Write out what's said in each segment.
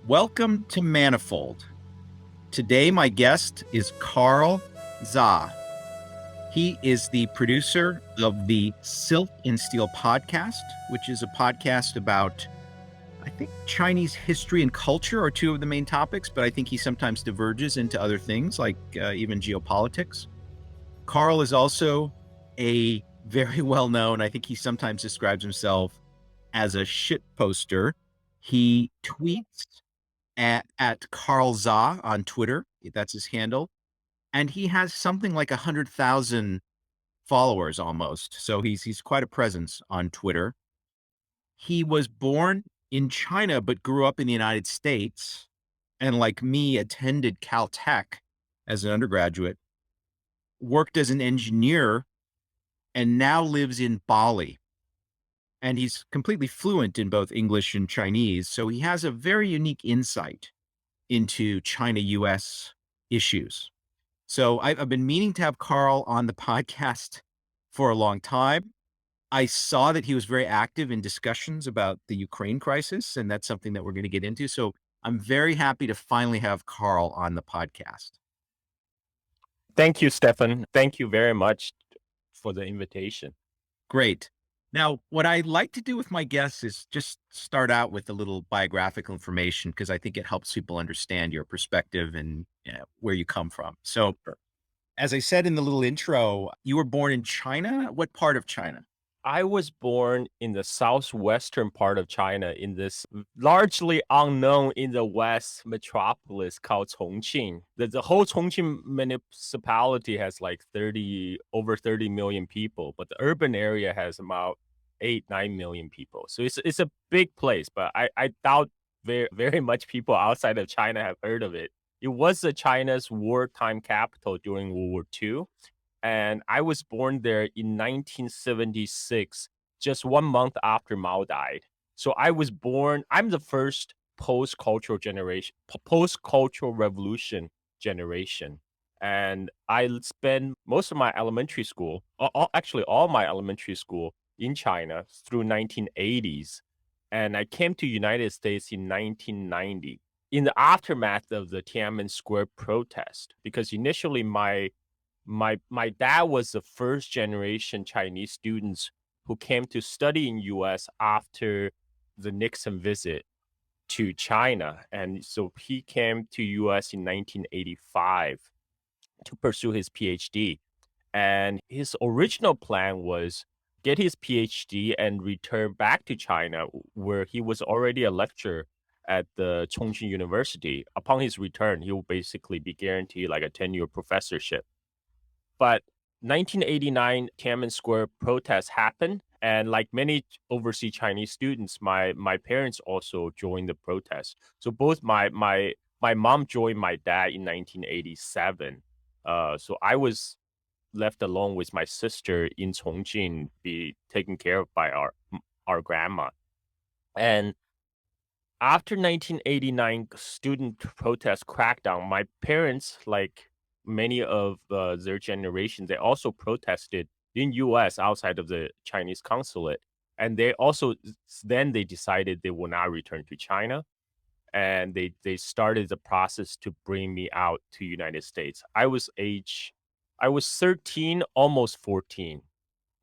Welcome to Manifold. Today, my guest is Carl Za. He is the producer of the Silk and Steel podcast, which is a podcast about, I think, Chinese history and culture are two of the main topics, but I think he sometimes diverges into other things like even geopolitics. Carl is also a very well-known, I think he sometimes describes himself as a shit poster. He tweets at Carl Za on Twitter. That's his handle. And he has something like 100,000 followers almost. So he's quite a presence on Twitter. He was born in China, but grew up in the United States. And like me, attended Caltech as an undergraduate, worked as an engineer, and now lives in Bali. And he's completely fluent in both English and Chinese. So he has a very unique insight into China-US issues. So I've been meaning to have Carl on the podcast for a long time. I saw that he was very active in discussions about the Ukraine crisis, and that's something that we're going to get into. So I'm very happy to finally have Carl on the podcast. Thank you, Stefan. Thank you very much for the invitation. Great. Now, what I like to do with my guests is just start out with a little biographical information because I think it helps people understand your perspective and where you come from. So, as I said in the little intro, you were born in China. What part of China? I was born in the southwestern part of China in this largely unknown in the West metropolis called Chongqing. The whole Chongqing municipality has like over 30 million people, but the urban area has about 8-9 million people. So it's a big place, but I doubt very much people outside of China have heard of it. It was China's wartime capital during World War II. And I was born there in 1976, just 1 month after Mao died. So I'm the first post-cultural revolution generation. And I spent most of my elementary school, actually all my elementary school in China through 1980s. And I came to United States in 1990 in the aftermath of the Tiananmen Square protest, because initially my dad was the first generation Chinese students who came to study in US after the Nixon visit to China. And so he came to US in 1985 to pursue his PhD. And his original plan was get his PhD and return back to China, where he was already a lecturer at the Chongqing University. Upon his return, he will basically be guaranteed like a 10-year professorship. But 1989 Tiananmen Square protests happened, and like many overseas Chinese students, my parents also joined the protest. So both my mom joined my dad in 1987. So I was left alone with my sister in Chongqing, be taken care of by our grandma. And after 1989 student protest crackdown, my parents, like many of their generation, they also protested in US outside of the Chinese consulate. And they decided they will not return to China. And they started the process to bring me out to United States. I was 13, almost 14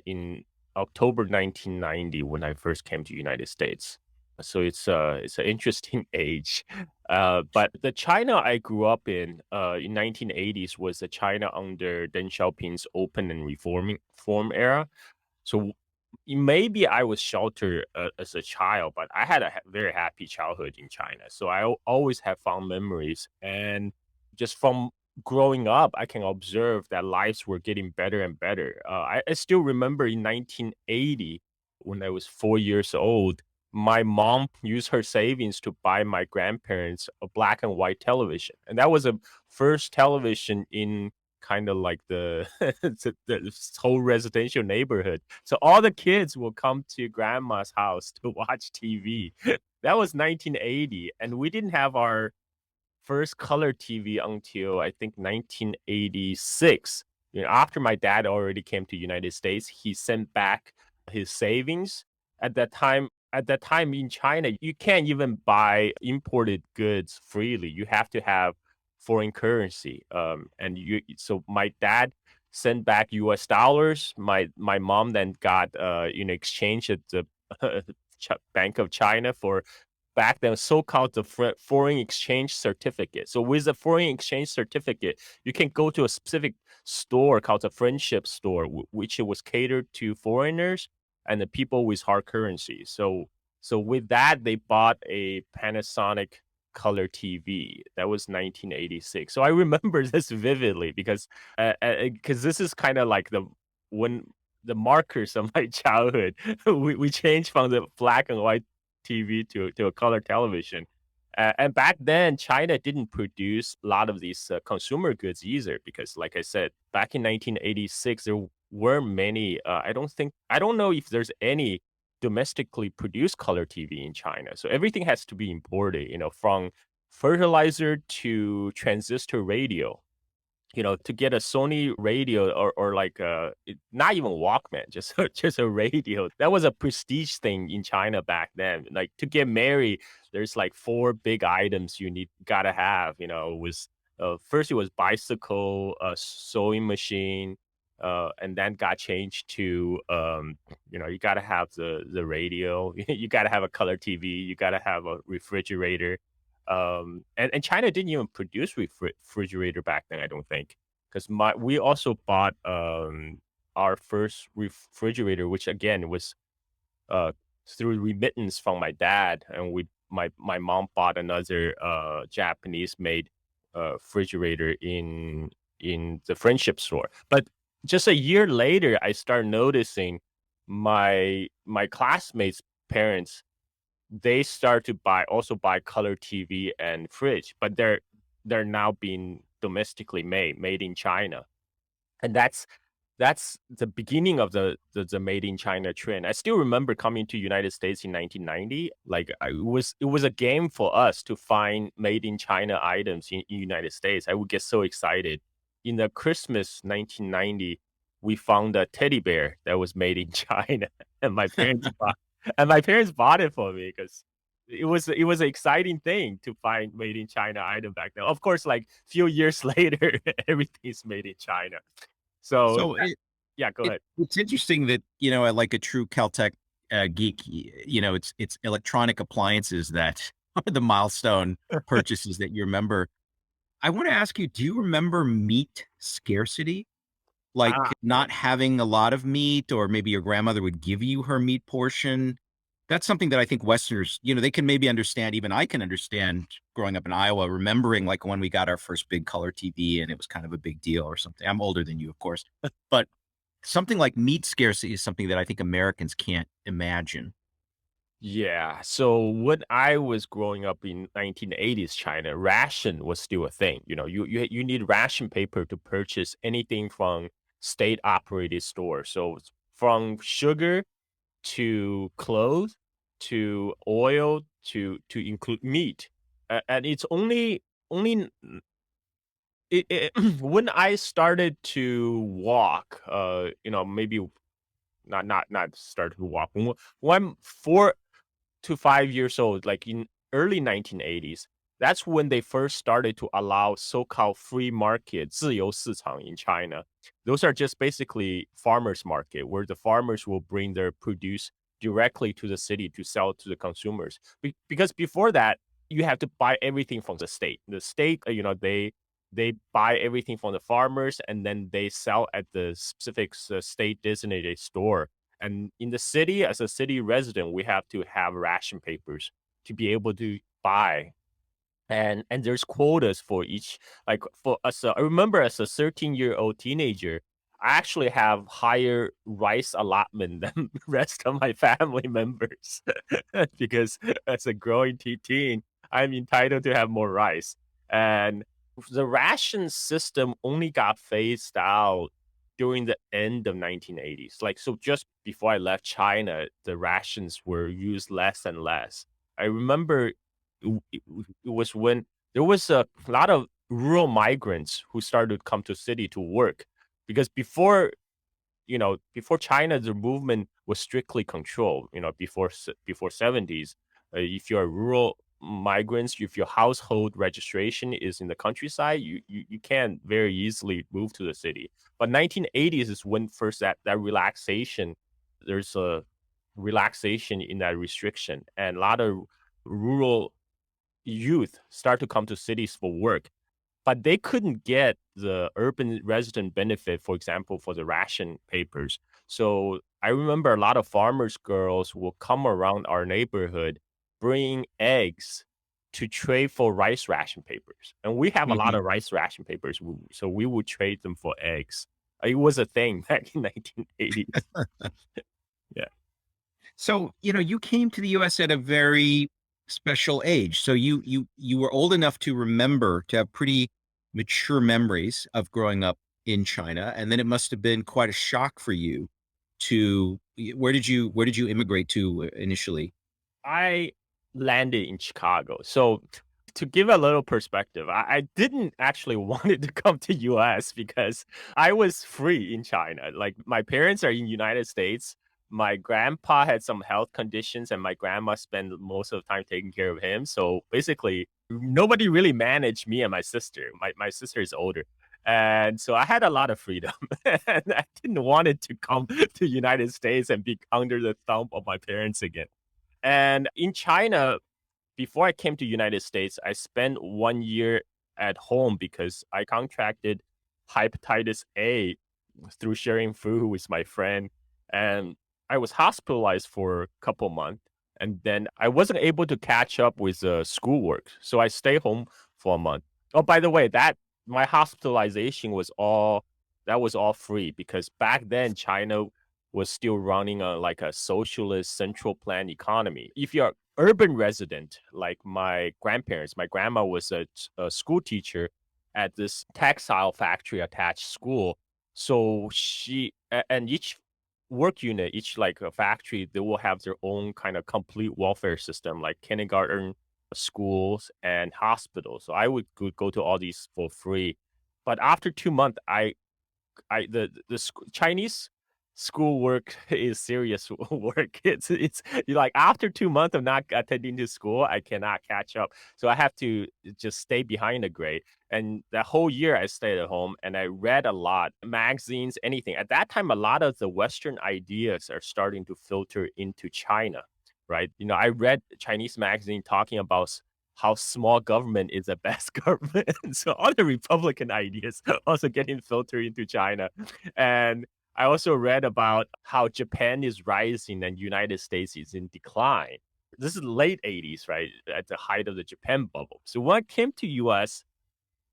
in October 1990 when I first came to United States. So it's an interesting age. But the China I grew up in 1980s was the China under Deng Xiaoping's open and reform era. So maybe I was sheltered as a child, but I had a very happy childhood in China. So I always have fond memories. And just from growing up, I can observe that lives were getting better and better. I still remember in 1980, when I was 4 years old, my mom used her savings to buy my grandparents a black and white television. And that was the first television in kind of like the whole residential neighborhood. So all the kids will come to grandma's house to watch TV. That was 1980. And we didn't have our first color TV until I think 1986. After my dad already came to United States, he sent back his savings. At that time in China, you can't even buy imported goods freely. You have to have foreign currency. So my dad sent back U.S. dollars. My mom then got exchange at the Bank of China for back then so-called the foreign exchange certificate. So with a foreign exchange certificate, you can go to a specific store called the friendship store, which it was catered to foreigners and the people with hard currency. So with that, they bought a Panasonic color TV. That was 1986. So I remember this vividly because this is kind of like when the markers of my childhood. We changed from the black and white TV to a color television. And back then, China didn't produce a lot of these consumer goods either, because, like I said, back in 1986, there weren't many. I don't know if there's any domestically produced color TV in China. So everything has to be imported, from fertilizer to transistor radio. To get a Sony radio or like not even Walkman, just just a radio. That was a prestige thing in China back then. Like to get married, there's like 4 big items gotta have. Was first it was bicycle, a sewing machine, and then got changed to you gotta have the radio, you gotta have a color TV, you gotta have a refrigerator. And China didn't even produce refrigerator back then, I don't think, because we also bought our first refrigerator, which again was uh, through remittance from my dad, and my mom bought another Japanese made refrigerator in the friendship store. But just a year later, I started noticing my classmates' parents, they start to buy color TV and fridge, but they're now being domestically made in China. And that's the beginning of the made in China trend. I still remember coming to United States in 1990. Like it was a game for us to find made in China items in United States. I would get so excited. In the Christmas 1990, we found a teddy bear that was made in China, and my parents bought it for me because it was an exciting thing to find made in China item back then. Of course, like few years later, everything's made in China. So So yeah, go ahead. it's interesting that, I like a true Caltech geek, it's electronic appliances that are the milestone purchases that you remember. I want to ask you, do you remember meat scarcity? Ah, Like not having a lot of meat, or maybe your grandmother would give you her meat portion. That's something that I think Westerners, they can maybe understand. Even I can understand growing up in Iowa, remembering like when we got our first big color TV and it was kind of a big deal or something. I'm older than you, of course, but something like meat scarcity is something that I think Americans can't imagine. yeah. So when I was growing up in 1980s China, ration was still a thing. You need ration paper to purchase anything from state operated stores. So from sugar to clothes to oil to include meat. And it's only when I started to walk, maybe not start to walk. When I'm 4 to 5 years old, like in early 1980s, that's when they first started to allow so-called free market, 自由市场 in China. Those are just basically farmers market where the farmers will bring their produce directly to the city to sell to the consumers. Because before that, you have to buy everything from the state. The state, they buy everything from the farmers and then they sell at the specific state designated store. And in the city, as a city resident, we have to have ration papers to be able to buy. And there's quotas for each. Like for us, I remember as a 13-year-old teenager, I actually have higher rice allotment than the rest of my family members because as a growing teen, I'm entitled to have more rice. And the ration system only got phased out during the end of 1980s. Like, so just before I left China, the rations were used less and less. I remember it was when there was a lot of rural migrants who started to come to city to work because before China, the movement was strictly controlled. Before 70s, if you're a rural migrants, if your household registration is in the countryside, you can very easily move to the city. But 1980s is when first that relaxation, there's a relaxation in that restriction, and a lot of rural youth start to come to cities for work, but they couldn't get the urban resident benefit, for example, for the ration papers. So I remember a lot of farmers' girls will come around our neighborhood bringing eggs to trade for rice ration papers. And we have a lot Mhm. of rice ration papers, so we would trade them for eggs. It was a thing back in 1980s. Yeah. So, you came to the US at a very special age. So you were old enough to remember, to have pretty mature memories of growing up in China, and then it must have been quite a shock for you to where did you immigrate to initially? I landed in Chicago. So to give a little perspective, I didn't actually wanted to come to US because I was free in China. Like my parents are in United States. My grandpa had some health conditions and my grandma spent most of the time taking care of him. So basically nobody really managed me and my sister. My sister is older. And so I had a lot of freedom and I didn't want it to come to United States and be under the thumb of my parents again. And in China, before I came to United States, I spent 1 year at home because I contracted hepatitis A through sharing food with my friend, and I was hospitalized for a couple months, and then I wasn't able to catch up with schoolwork, so I stayed home for a month. Oh, by the way, that my hospitalization was all free because back then China was still running like a socialist central plan economy. If you're urban resident, like my grandparents, my grandma was a school teacher at this textile factory attached school. So and each work unit, each like a factory, they will have their own kind of complete welfare system, like kindergarten, schools, and hospitals. So I would go to all these for free. But after 2 months, Chinese schoolwork is serious work. It's like after 2 months of not attending to school, I cannot catch up. So I have to just stay behind the grade. And that whole year I stayed at home and I read a lot, magazines, anything. At that time, a lot of the Western ideas are starting to filter into China, right? I read Chinese magazine talking about how small government is the best government. So all the Republican ideas also getting filtered into China. And I also read about how Japan is rising and United States is in decline. This is late 80s, right? At the height of the Japan bubble. So when I came to US,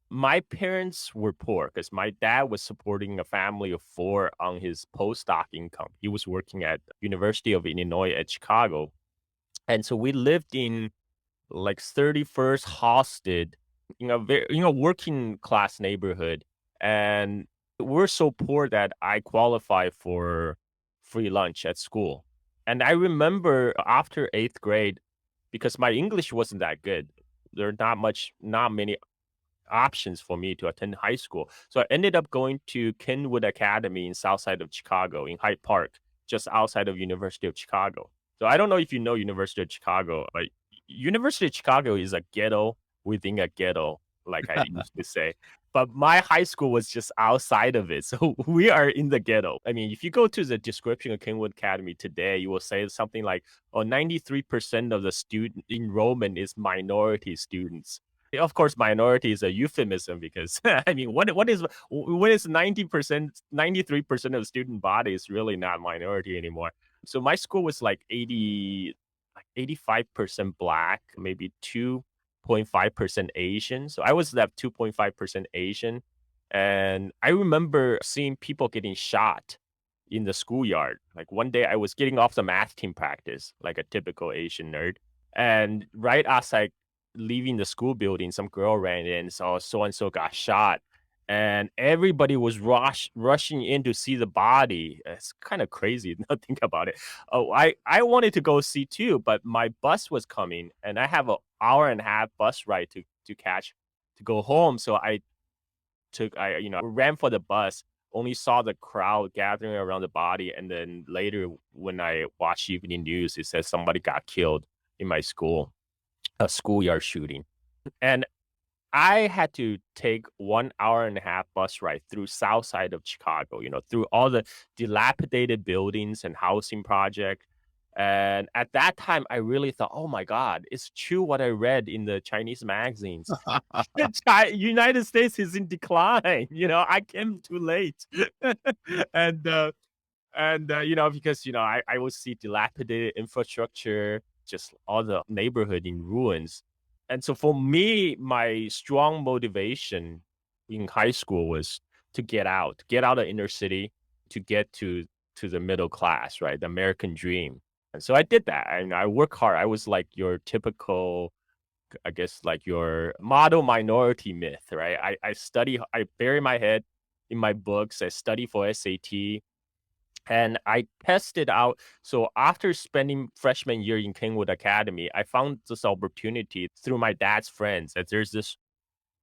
my parents were poor because my dad was supporting a family of four on his postdoc income. He was working at University of Illinois at Chicago. And so we lived in like 31st hosted in a very working class neighborhood, and we're so poor that I qualify for free lunch at school. And I remember after 8th grade, because my English wasn't that good, there are not many options for me to attend high school. So I ended up going to Kenwood Academy in south side of Chicago in Hyde Park, just outside of University of Chicago. So I don't know if you know University of Chicago, but University of Chicago is a ghetto within a ghetto, like I used to say. But my high school was just outside of it. So we are in the ghetto. I mean, if you go to the description of Kenwood Academy today, you will say something like, oh, 93% of the student enrollment is minority students. Of course, minority is a euphemism because I mean, what is 90%, 93% of the student body is really not minority anymore. So my school was like 85% black, maybe 2.5% Asian. So I was that 2.5% Asian. And I remember seeing people getting shot in the schoolyard. Like one day I was getting off the math team practice, like a typical Asian nerd. And right as I leaving the school building, some girl ran in, so and so got shot. and everybody was rushing in to see the body. It's kind of crazy now think about it. Oh, I wanted to go see too, but my bus was coming, and I have an hour and a half bus ride to catch to go home. So I ran for the bus, only saw the crowd gathering around the body, and then later when I watched evening news, it says somebody got killed in my school, a schoolyard shooting. And I had to take 1 hour and a half bus ride through south side of Chicago, through all the dilapidated buildings and housing project. And at that time, I really thought, oh my God, it's true what I read in the Chinese magazines. United States is in decline. I came too late. and because I would see dilapidated infrastructure, just all the neighborhood in ruins. And so for me, my strong motivation in high school was to get out of inner city, to get to the middle class, right? The American dream. And so I did that. And I work hard. I was like your typical, I guess, like your model minority myth, right? I bury my head in my books. I study for SAT, and I tested out. So after spending freshman year in Kingwood Academy, I found this opportunity through my dad's friends that there's this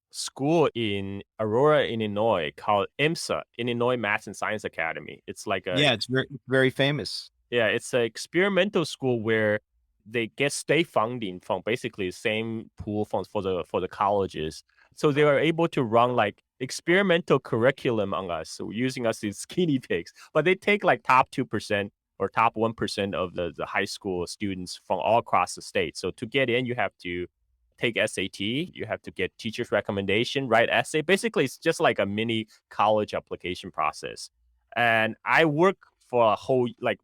school in Aurora, Illinois called IMSA, Illinois Math and Science Academy. It's like a Yeah, it's very, very famous. yeah, it's an experimental school where they get state funding from basically the same pool for the colleges. So they were able to run like experimental curriculum on us, so using us as guinea pigs. But they take like top 2% or top 1% of the high school students from all across the state. So to get in, you have to take SAT, you have to get teacher's recommendation, write essay. Basically, it's just like a mini college application process. And I work for a whole like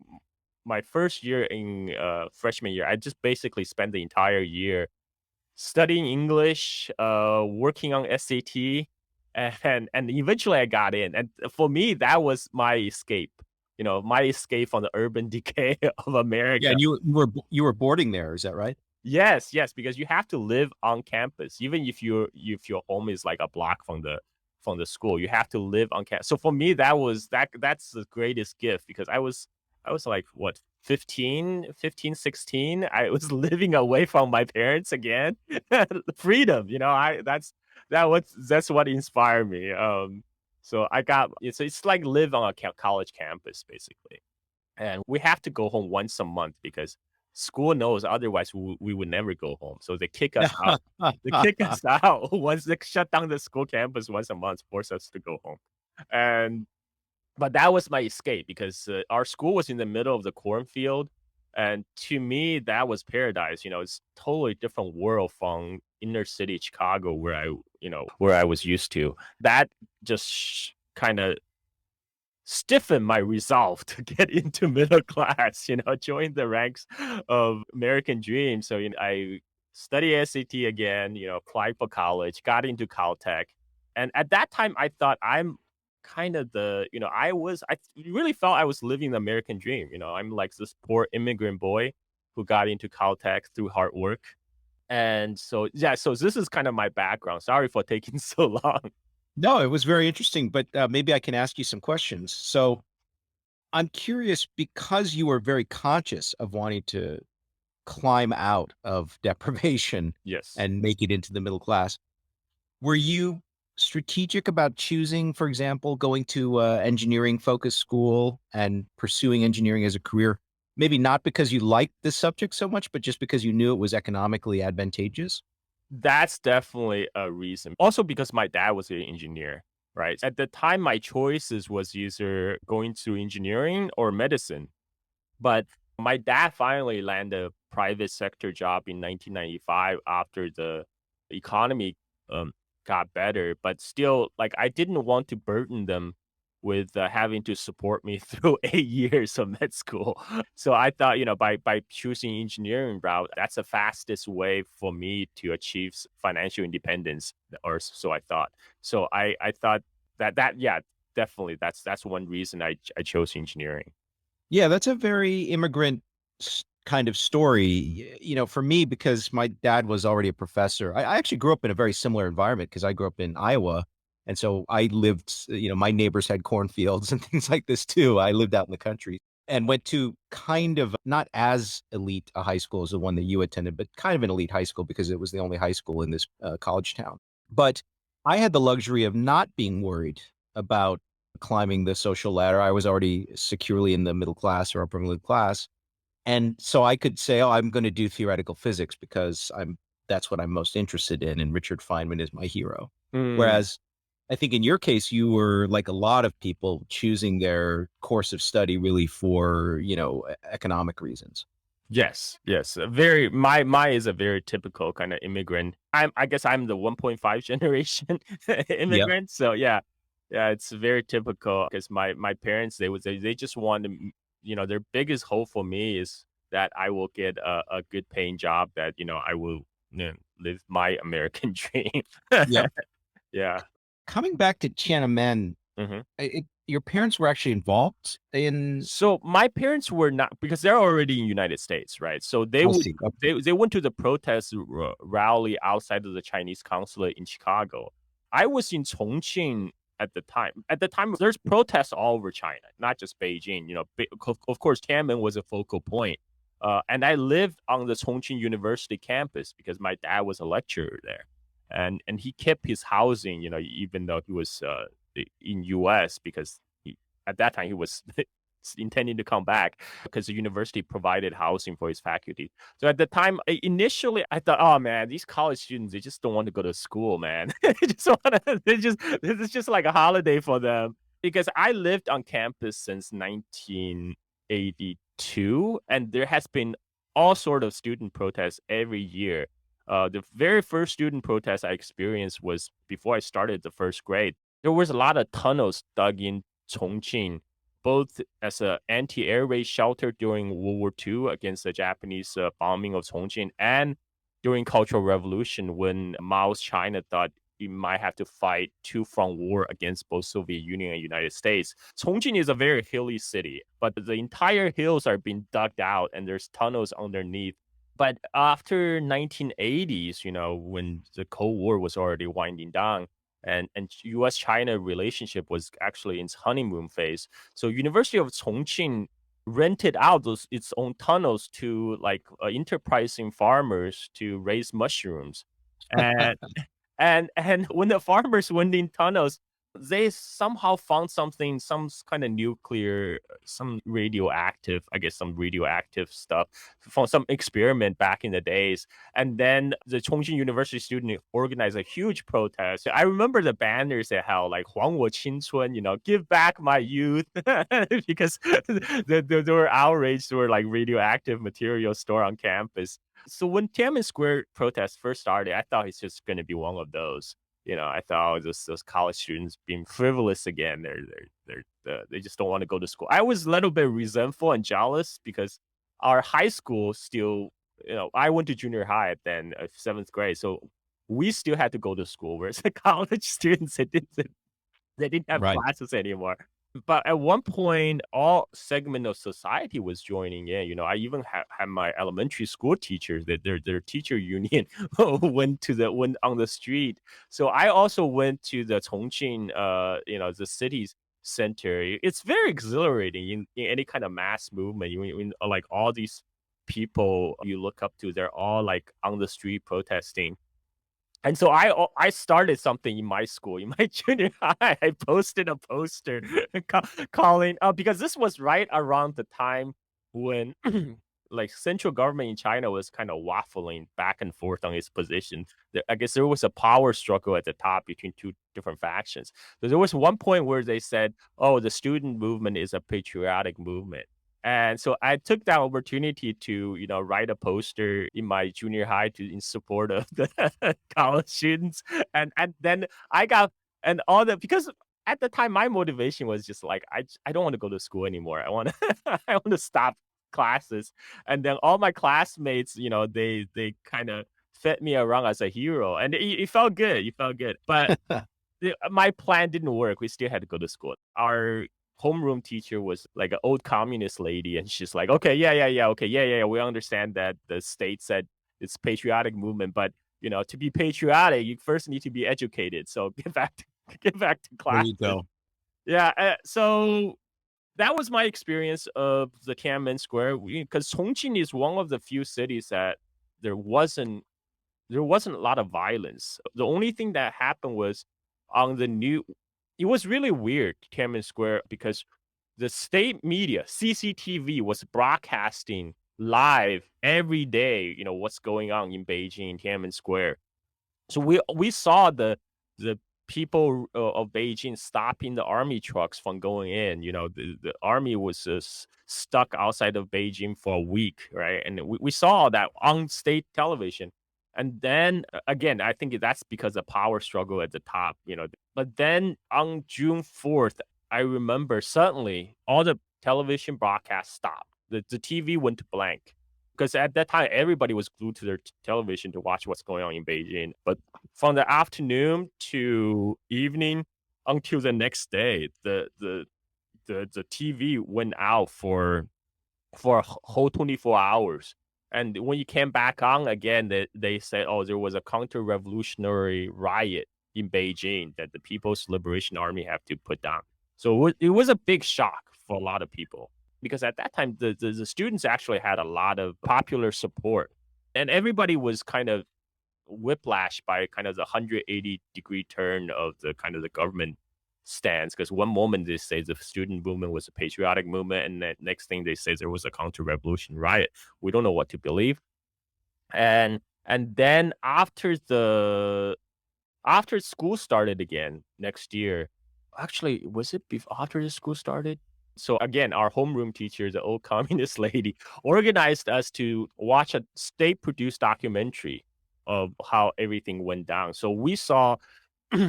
my first year in freshman year, I just basically spent the entire year studying English, working on SAT, and eventually I got in. And for me, that was my escape. My escape from the urban decay of Yeah, America. and you were boarding there, is that right? Yes, because you have to live on campus, even if your home is like a block from the school. You have to live on campus. So for me, that's the greatest gift because I was like what 15, 16. I was living away from my parents again. Freedom, that's what inspired me. So it's like live on a college campus basically, and we have to go home once a month because school knows otherwise we would never go home. So they kick us out. They kick us out once they shut down the school campus once a month, force us to go home. And but that was my escape because our school was in the middle of the cornfield, and to me that was paradise. It's totally different world from inner city Chicago where I was used to. That just kind of stiffen my resolve to get into middle class, join the ranks of American dream. So, I studied SAT again, applied for college, got into Caltech. And at that time, I thought I'm kind of I really felt I was living the American dream. I'm like this poor immigrant boy who got into Caltech through hard work. And so, yeah, so this is kind of my background. Sorry for taking so long. No, it was very interesting, but maybe I can ask you some questions. So I'm curious because you were very conscious of wanting to climb out of deprivation Yes. and make it into the middle class. Were you strategic about choosing, for example, going to engineering focused school and pursuing engineering as a career? Maybe not because you liked the subject so much, but just because you knew it was economically advantageous? That's definitely a reason. Also because my dad was an engineer, right? At the time, my choices was either going to engineering or medicine. But my dad finally landed a private sector job in 1995 after the economy got better. But still, like I didn't want to burden them with having to support me through 8 years of med school. So I thought, by choosing engineering route, that's the fastest way for me to achieve financial independence, or so I thought. So I thought yeah, definitely that's one reason I chose engineering. Yeah, that's a very immigrant kind of story. For me, because my dad was already a professor, I actually grew up in a very similar environment because I grew up in Iowa. And so I lived, my neighbors had cornfields and things like this too. I lived out in the country and went to kind of not as elite a high school as the one that you attended, but kind of an elite high school because it was the only high school in this college town. But I had the luxury of not being worried about climbing the social ladder. I was already securely in the middle class or upper middle class. And so I could say, oh, I'm going to do theoretical physics because that's what I'm most interested in. And Richard Feynman is my hero. Mm. Whereas I think in your case, you were like a lot of people choosing their course of study really for, economic reasons. Yes, yes. Very my is a very typical kind of immigrant. I guess I'm the 1.5 generation Yep. immigrant. So yeah. Yeah, it's very typical because my parents they just want to, their biggest hope for me is that I will get a good paying job that, I will, live my American dream. Yep. Yeah. Coming back to Tiananmen, Mhm. your parents were actually involved in. So my parents were not because they're already in United States, right? So I see. Okay. they went to the protest rally outside of the Chinese consulate in Chicago. I was in Chongqing at the time. At the time, there's protests all over China, not just Beijing. Of course, Tiananmen was a focal point. And I lived on the Chongqing University campus because my dad was a lecturer there, and he kept his housing, even though he was in U.S. because at that time he was intending to come back because the university provided housing for his faculty. So at the time, initially I thought, oh man, these college students, they just don't want to go to school, man. This is just like a holiday for them. Because I lived on campus since 1982, and there has been all sort of student protests every year. The very first student protest I experienced was before I started the first grade. There was a lot of tunnels dug in Chongqing, both as an anti-air raid shelter during World War II against the Japanese bombing of Chongqing, and during Cultural Revolution when Mao's China thought he might have to fight two-front war against both Soviet Union and United States. Chongqing is a very hilly city, but the entire hills are being dug out and there's tunnels underneath. But after 1980s, when the Cold War was already winding down, and U.S. China relationship was actually in its honeymoon phase. So University of Chongqing rented out its own tunnels to like enterprising farmers to raise mushrooms, and and when the farmers went in tunnels, they somehow found something, some kind of nuclear, some radioactive, I guess some radioactive stuff from some experiment back in the days. And then the Chongqing University student organized a huge protest. I remember the banners they held, like "Huang wo qingcun," give back my youth, because there were outraged, there were like radioactive material stored on campus. So when Tiananmen Square protests first started, I thought it's just going to be one of those. I thought, oh, those college students being frivolous again. They just don't want to go to school. I was a little bit resentful and jealous because our high school still, I went to junior high then, seventh grade, so we still had to go to school. Whereas the college students, they didn't have Right. classes anymore. But at one point, all segment of society was joining in. I even had my elementary school teachers that their teacher union went on the street. So I also went to the Chongqing, the city's center. It's very exhilarating in any kind of mass movement. Like all these people you look up to, they're all like on the street protesting. And so I started something in my school, in my junior high. I posted a poster calling because this was right around the time when like central government in China was kind of waffling back and forth on its position. I guess there was a power struggle at the top between two different factions. So there was one point where they said, "Oh, the student movement is a patriotic movement." And so I took that opportunity to, write a poster in my junior high in support of the college students. And then I got, and all the, because at the time my motivation was just like, I don't want to go to school anymore. I want to, I want to stop classes. And then all my classmates, they kind of fed me around as a hero, and it felt good. It felt good. But my plan didn't work. We still had to go to school. Our homeroom teacher was like an old communist lady, and she's like, "Okay, yeah, okay, yeah. We understand that the state said it's patriotic movement, but to be patriotic, you first need to be educated. So get back to There classes. you go. Yeah, so that was my experience of the Tiananmen Square, because Chongqing is one of the few cities that there wasn't there wasn't a lot of violence. The only thing that happened was on the new it was really weird, Tiananmen Square, because the state media, CCTV, was broadcasting live every day, what's going on in Beijing, Tiananmen Square. So we saw the people of Beijing stopping the army trucks from going in. The army was stuck outside of Beijing for a week, right? And we saw that on state television. And then again, I think that's because of power struggle at the top. But then on June 4th, I remember suddenly all the television broadcasts stopped. The TV went blank because at that time everybody was glued to their television to watch what's going on in Beijing. But from the afternoon to evening until the next day, the TV went out for a whole 24 hours. And when you came back on again, they said, oh, there was a counter-revolutionary riot in Beijing that the People's Liberation Army have to put down. So it was a big shock for a lot of people, because at that time, the students actually had a lot of popular support. And everybody was kind of whiplashed by kind of the 180-degree turn of the kind of the government stance, because one moment they say the student movement was a patriotic movement, and the next thing they say there was a counter-revolution riot. We don't know what to believe. And then after school started again next year, actually, was it after the school started? So again, our homeroom teacher, the old communist lady, organized us to watch a state-produced documentary of how everything went down. So we saw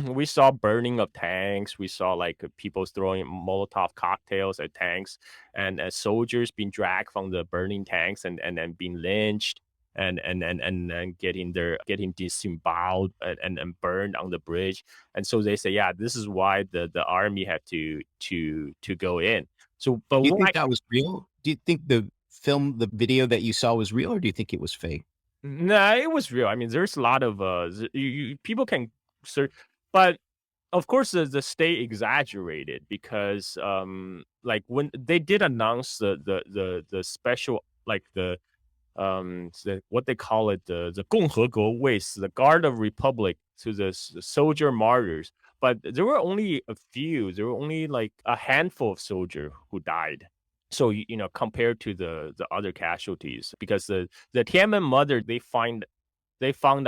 we saw burning of tanks. We saw like people throwing Molotov cocktails at tanks, and soldiers being dragged from the burning tanks and then being lynched and getting disemboweled and burned on the bridge. And so they say, yeah, this is why the army had to go in. So, but Do you think that was real? Do you think the video that you saw was real, or do you think it was fake? No, it was real. I mean, there's a lot of people can search, but of course the state exaggerated, because like when they did announce the special, like what they call it, the 共和国卫士, the Guard of Republic, to the soldier martyrs. But there were only a few. There were only like a handful of soldiers who died. So compared to the other casualties, because the Tiananmen mother, they found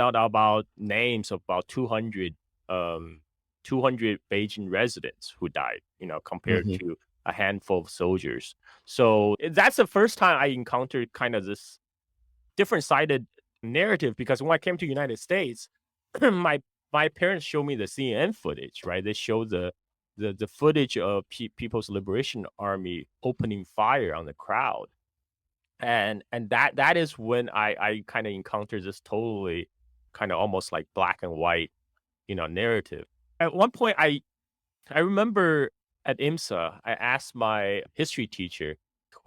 out about names of about 200 Beijing residents who died. Compared to a handful of soldiers. So that's the first time I encountered kind of this different-sided narrative, because when I came to the United States, my parents showed me the CNN footage, right? They showed the footage of People's Liberation Army opening fire on the crowd. And that is when I kind of encountered this totally kind of almost like black and white, narrative. At one point, I remember at IMSA, I asked my history teacher,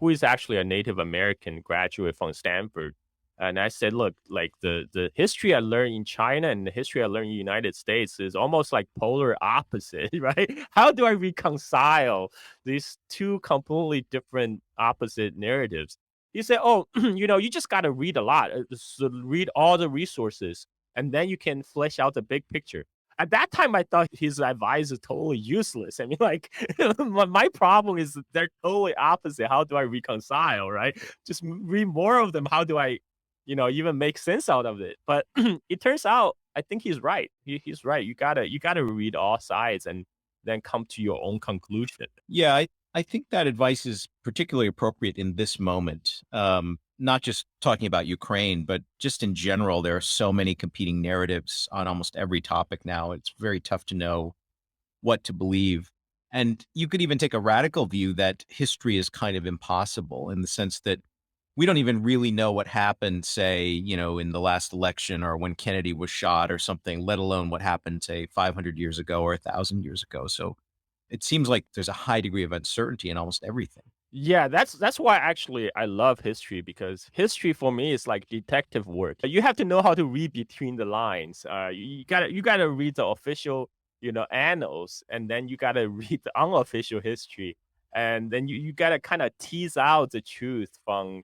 who is actually a Native American graduate from Stanford, and I said, look, like the history I learned in China and the history I learned in the United States is almost like polar opposite, right? How do I reconcile these two completely different opposite narratives? He said, oh, you just got to read a lot. So read all the resources, and then you can flesh out the big picture. At that time, I thought his advice is totally useless. I mean, like, my problem is they're totally opposite. How do I reconcile, right? Just read more of them. How do I even make sense out of it? But it turns out, I think he's right. He's right. You gotta read all sides and then come to your own conclusion. Yeah, I think that advice is particularly appropriate in this moment. Not just talking about Ukraine, but just in general, there are so many competing narratives on almost every topic now. It's very tough to know what to believe. And you could even take a radical view that history is kind of impossible, in the sense that we don't even really know what happened, say, in the last election, or when Kennedy was shot or something, let alone what happened, say, 500 years ago or 1,000 years ago. So it seems like there's a high degree of uncertainty in almost everything. Yeah, that's why actually I love history, because history for me is like detective work. You have to know how to read between the lines. You gotta read the official annals, and then you got to read the unofficial history, and then you got to kind of tease out the truth from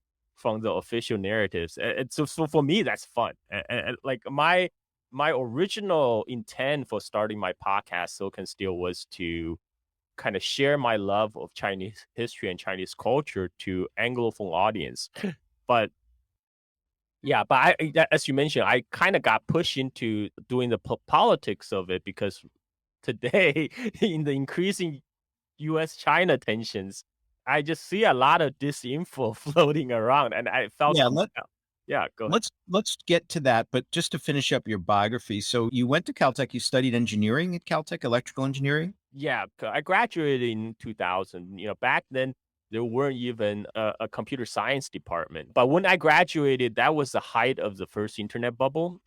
the official narratives. And so for me, that's fun. And like my original intent for starting my podcast, Silicon Steel, was to kind of share my love of Chinese history and Chinese culture to Anglophone audience. But yeah, but as you mentioned, I kind of got pushed into doing the politics of it, because today, in the increasing U.S. China tensions, I just see a lot of disinfo floating around, and I felt Yeah, yeah, go ahead. let's get to that. But just to finish up your biography, so you went to Caltech, you studied engineering at Caltech, electrical engineering. Yeah, I graduated in 2000. Back then there weren't even a computer science department. But when I graduated, that was the height of the first internet bubble.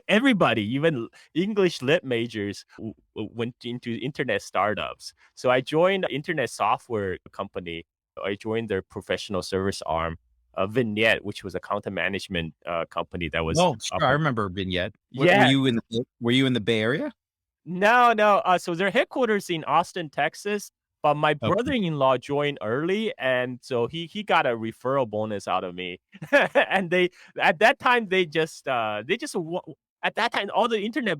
Everybody, even English lit majors, went into internet startups. So I joined an internet software company. I joined their professional service arm, Vignette, which was a content management company that was Oh, sure, I remember Vignette. Were yeah. you in the Bay Area? No, no. So their headquarters in Austin, Texas. But my Okay. brother-in-law joined early, and so he got a referral bonus out of me. And at that time at that time all the internet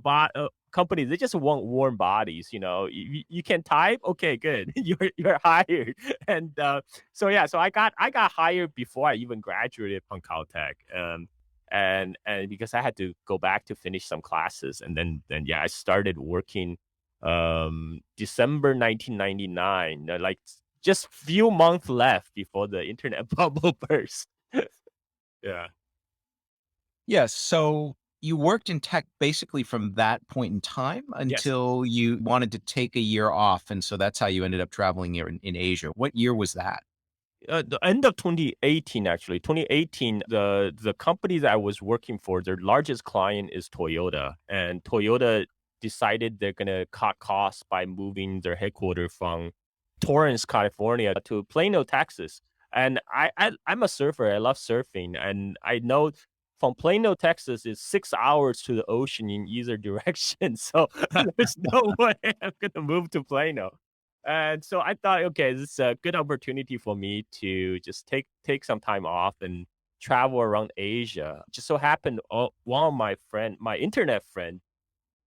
companies, they just want warm bodies. You can type, okay, good, you're hired. And so I got hired before I even graduated from Caltech. And because I had to go back to finish some classes, and then I started working December 1999, like just few months left before the internet bubble burst. Yeah. Yes. So you worked in tech basically from that point in time Yes. until you wanted to take a year off. And so that's how you ended up traveling here in Asia. What year was that? The end of 2018, actually. 2018, the company that I was working for, their largest client is Toyota, and Toyota decided they're gonna cut costs by moving their headquarters from Torrance, California, to Plano, Texas. And I'm a surfer. I love surfing, and I know from Plano, Texas, is 6 hours to the ocean in either direction. So there's no way I'm gonna move to Plano. And so I thought, okay, this is a good opportunity for me to just take some time off and travel around Asia. Just so happened, one of my internet friend,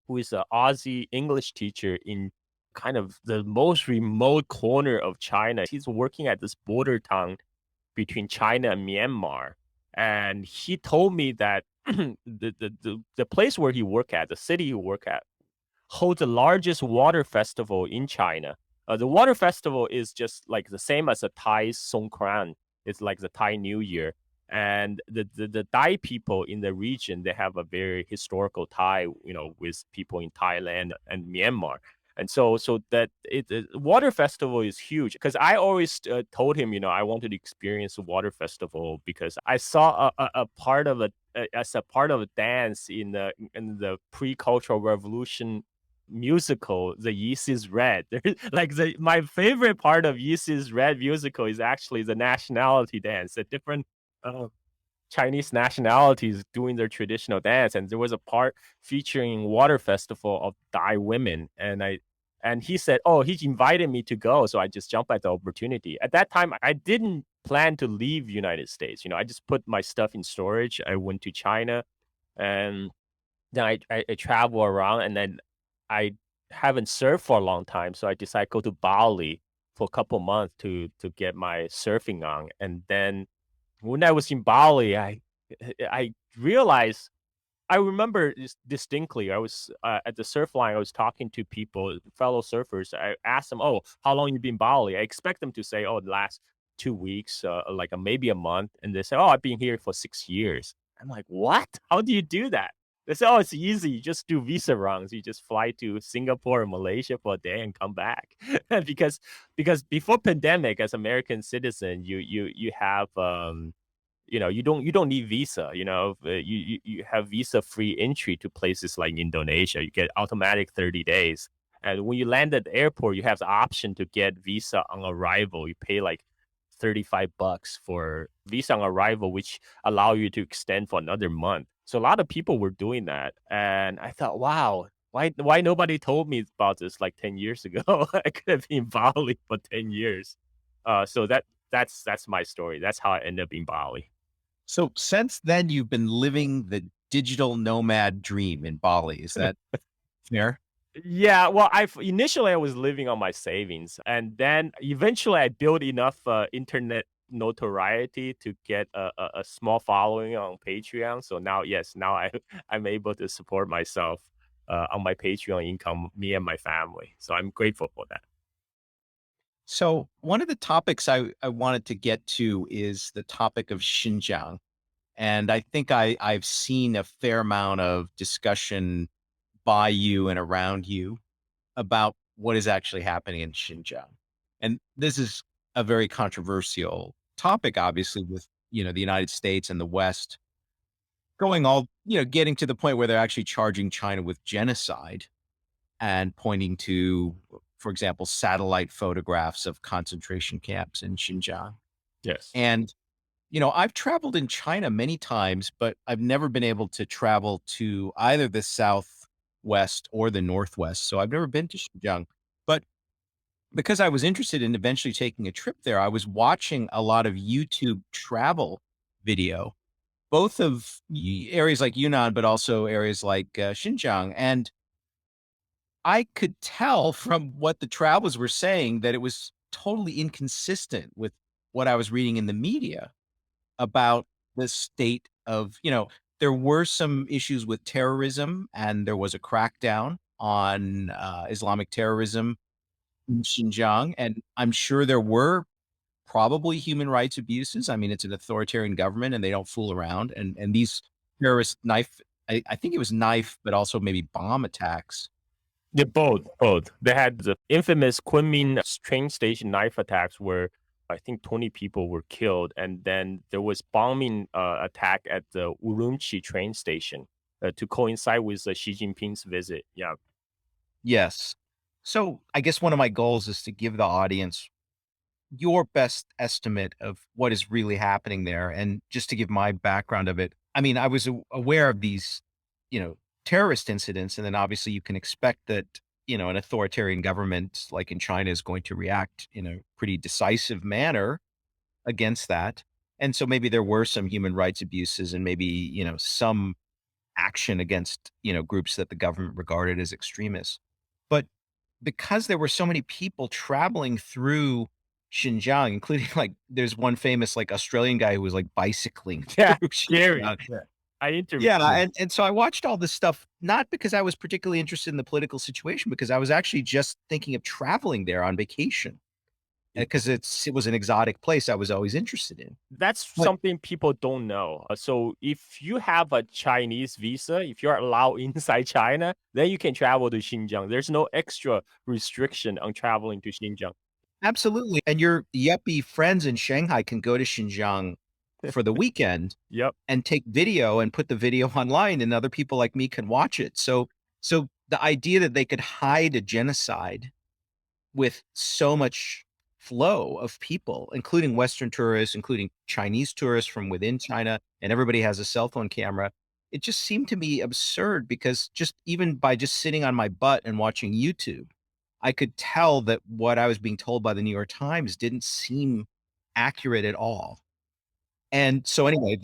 who is an Aussie English teacher in kind of the most remote corner of China, he's working at this border town between China and Myanmar. And he told me that the place where he work at, the city he work at, holds the largest water festival in China. The water festival is just like the same as a Thai Songkran. It's like the Thai New Year. And the Thai people in the region, they have a very historical tie, with people in Thailand and Myanmar. And so that the water festival is huge, because I always told him, I wanted to experience the water festival because I saw a part of as a part of a dance in the pre-cultural revolution musical, the Yeast is Red. Like my favorite part of Yeast is Red musical is actually the nationality dance, the different uh, Chinese nationalities doing their traditional dance. And there was a part featuring water festival of Thai women. And he said, oh, he invited me to go. So I just jumped at the opportunity. At that time, I didn't plan to leave United States. I just put my stuff in storage. I went to China, and then I travel around, and then I haven't surfed for a long time. So I decided to go to Bali for a couple months to get my surfing on. And then when I was in Bali, I realized, I remember distinctly. I was at the surf line. I was talking to people, fellow surfers. I asked them, "Oh, how long you been in Bali?" I expect them to say, "Oh, the last 2 weeks, like maybe a month." And they say, "Oh, I've been here for 6 years." I'm like, "What? How do you do that?" They say, "Oh, it's easy. You just do visa runs. You just fly to Singapore or Malaysia for a day and come back." because before pandemic, as American citizen, you have you don't need visa. You have visa free entry to places like Indonesia. You get automatic 30 days. And when you land at the airport, you have the option to get visa on arrival. You pay like $35 for visa on arrival, which allow you to extend for another month. So a lot of people were doing that. And I thought, wow, why nobody told me about this like 10 years ago? I could have been in Bali for 10 years. So that's my story. That's how I ended up in Bali. So since then, you've been living the digital nomad dream in Bali. Is that fair? Yeah, well, initially I was living on my savings, and then eventually I built enough internet notoriety to get a small following on Patreon. So now, yes, now I'm able to support myself on my Patreon income, me and my family. So I'm grateful for that. So one of the topics I wanted to get to is the topic of Xinjiang. And I think I've seen a fair amount of discussion by you and around you about what is actually happening in Xinjiang. And this is a very controversial topic, obviously, with the United States and the West going all, getting to the point where they're actually charging China with genocide and pointing to, for example, satellite photographs of concentration camps in Xinjiang. Yes. And I've traveled in China many times, but I've never been able to travel to either the southwest or the northwest. So I've never been to Xinjiang. But because I was interested in eventually taking a trip there, I was watching a lot of YouTube travel video, both of areas like Yunnan, but also areas like Xinjiang. And I could tell from what the travelers were saying that it was totally inconsistent with what I was reading in the media about the state of, there were some issues with terrorism and there was a crackdown on Islamic terrorism in Xinjiang. And I'm sure there were probably human rights abuses. I mean, it's an authoritarian government and they don't fool around. And these terrorist I think it was knife, but also maybe bomb attacks. Yeah, both. They had the infamous Kunming train station knife attacks where I think 20 people were killed, and then there was bombing attack at the Urumqi train station to coincide with Xi Jinping's visit. Yeah. Yes. So I guess one of my goals is to give the audience your best estimate of what is really happening there. And just to give my background of it, I mean, I was aware of these, terrorist incidents. And then obviously you can expect that, an authoritarian government like in China is going to react in a pretty decisive manner against that. And so maybe there were some human rights abuses and maybe, some action against, groups that the government regarded as extremists. But because there were so many people traveling through Xinjiang, including like there's one famous like Australian guy who was like bicycling Yeah, through scary. Xinjiang. Yeah. I interviewed Yeah, him. and so I watched all this stuff not because I was particularly interested in the political situation, because I was actually just thinking of traveling there on vacation because it was an exotic place I was always interested in. That's But something people don't know. So if you have a Chinese visa, if you're allowed inside China, then you can travel to Xinjiang. There's no extra restriction on traveling to Xinjiang. absolutely, and your yuppie friends in Shanghai can go to Xinjiang for the weekend Yep. and take video and put the video online and other people like me can watch it. So the idea that they could hide a genocide with so much flow of people, including Western tourists, including Chinese tourists from within China, and everybody has a cell phone camera. It just seemed to me absurd because just even by just sitting on my butt and watching YouTube, I could tell that what I was being told by the New York Times didn't seem accurate at all. And so anyway,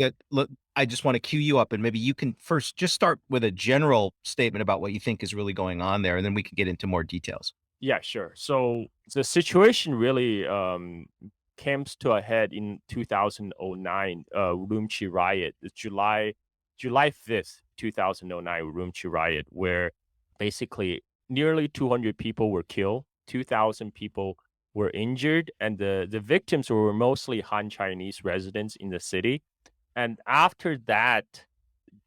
I just want to cue you up and maybe you can first just start with a general statement about what you think is really going on there, and then we can get into more details. Yeah, sure. So the situation really came to a head in 2009, Urumqi riot, July 5th, 2009, Urumqi riot, where basically nearly 200 people were killed, 2,000 people were injured, and the victims were mostly Han Chinese residents in the city. And after that,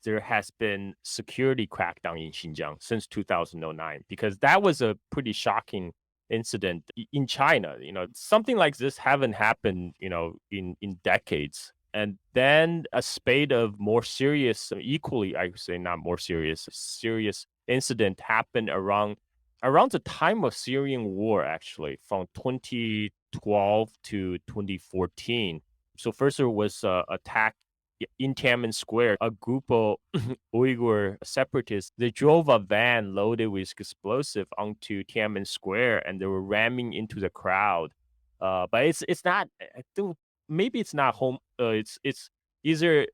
there has been security crackdown in Xinjiang since 2009, because that was a pretty shocking incident in China. Something like this haven't happened, in decades. And then a spate of more serious, equally, I would say not more serious incident happened around the time of Syrian war, actually, from 2012 to 2014. So first there was attack in Tiananmen Square, a group of Uyghur separatists, they drove a van loaded with explosive onto Tiananmen Square, and they were ramming into the crowd. But it's not. I think maybe it's not home. It's either.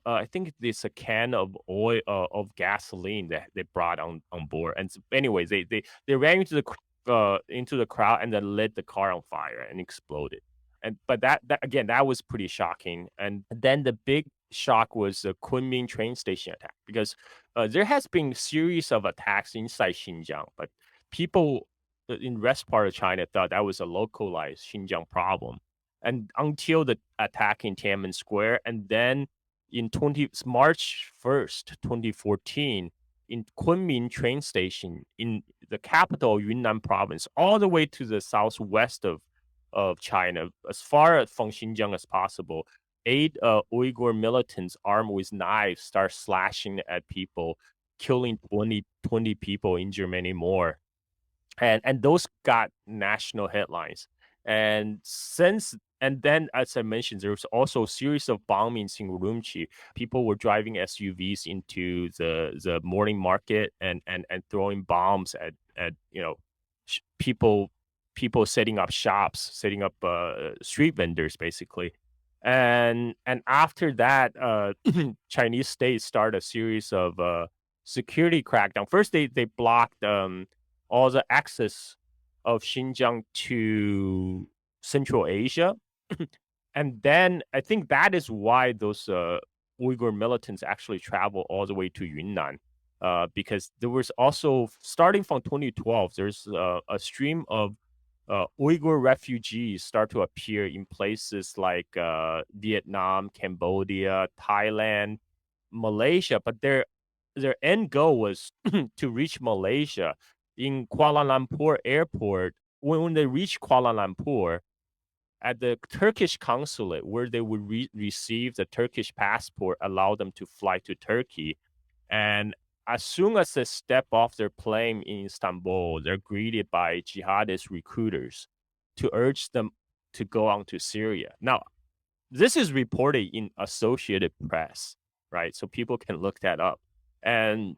I think it's a can of oil of gasoline that they brought on board. And anyways, they ran into the crowd and then lit the car on fire and exploded. And but that again, that was pretty shocking. And then the big shock was the Kunming train station attack, because there has been a series of attacks inside Xinjiang, but people in rest part of China thought that was a localized Xinjiang problem. And until the attack in Tiananmen Square, and then in March 1st, 2014, in Kunming train station in the capital Yunnan province, all the way to the southwest of China, as far from Xinjiang as possible, 8 Uyghur militants armed with knives start slashing at people, killing 20 people, injure many more. And those got national headlines. And then, as I mentioned, there was also a series of bombings in Urumqi. People were driving SUVs into the morning market and throwing bombs at people setting up shops, setting up street vendors, basically. And after that, Chinese state started a series of security crackdown. First, they blocked all the access of Xinjiang to Central Asia. And then I think that is why those Uyghur militants actually travel all the way to Yunnan, because there was also, starting from 2012, there's a stream of Uyghur refugees start to appear in places like Vietnam, Cambodia, Thailand, Malaysia, but their end goal was to reach Malaysia. In Kuala Lumpur airport, when they reach Kuala Lumpur, at the Turkish consulate, where they would receive the Turkish passport, allow them to fly to Turkey. And as soon as they step off their plane in Istanbul, they're greeted by jihadist recruiters to urge them to go on to Syria. Now, this is reported in Associated Press, right? So people can look that up. And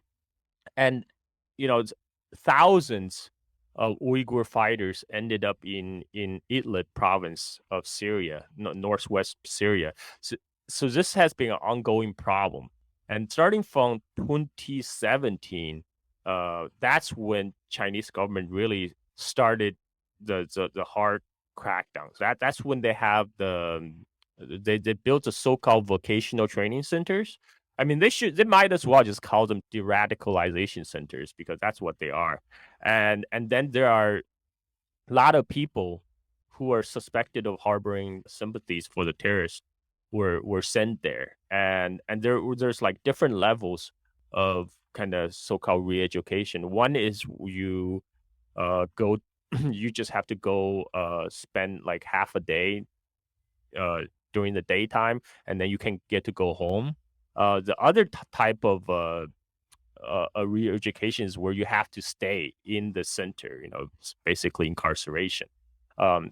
thousands of Uyghur fighters ended up in Idlib province of Syria, northwest Syria. So this has been an ongoing problem. And starting from 2017, that's when Chinese government really started the hard crackdowns. That's when they have they built the so-called vocational training centers. I mean, they might as well just call them de-radicalization centers, because that's what they are. And then there are a lot of people who are suspected of harboring sympathies for the terrorists were sent there. And there's like different levels of kind of so-called re-education. One is you go you just have to go spend like half a day during the daytime, and then you can get to go home. The other type of re-education is where you have to stay in the center. It's basically incarceration. And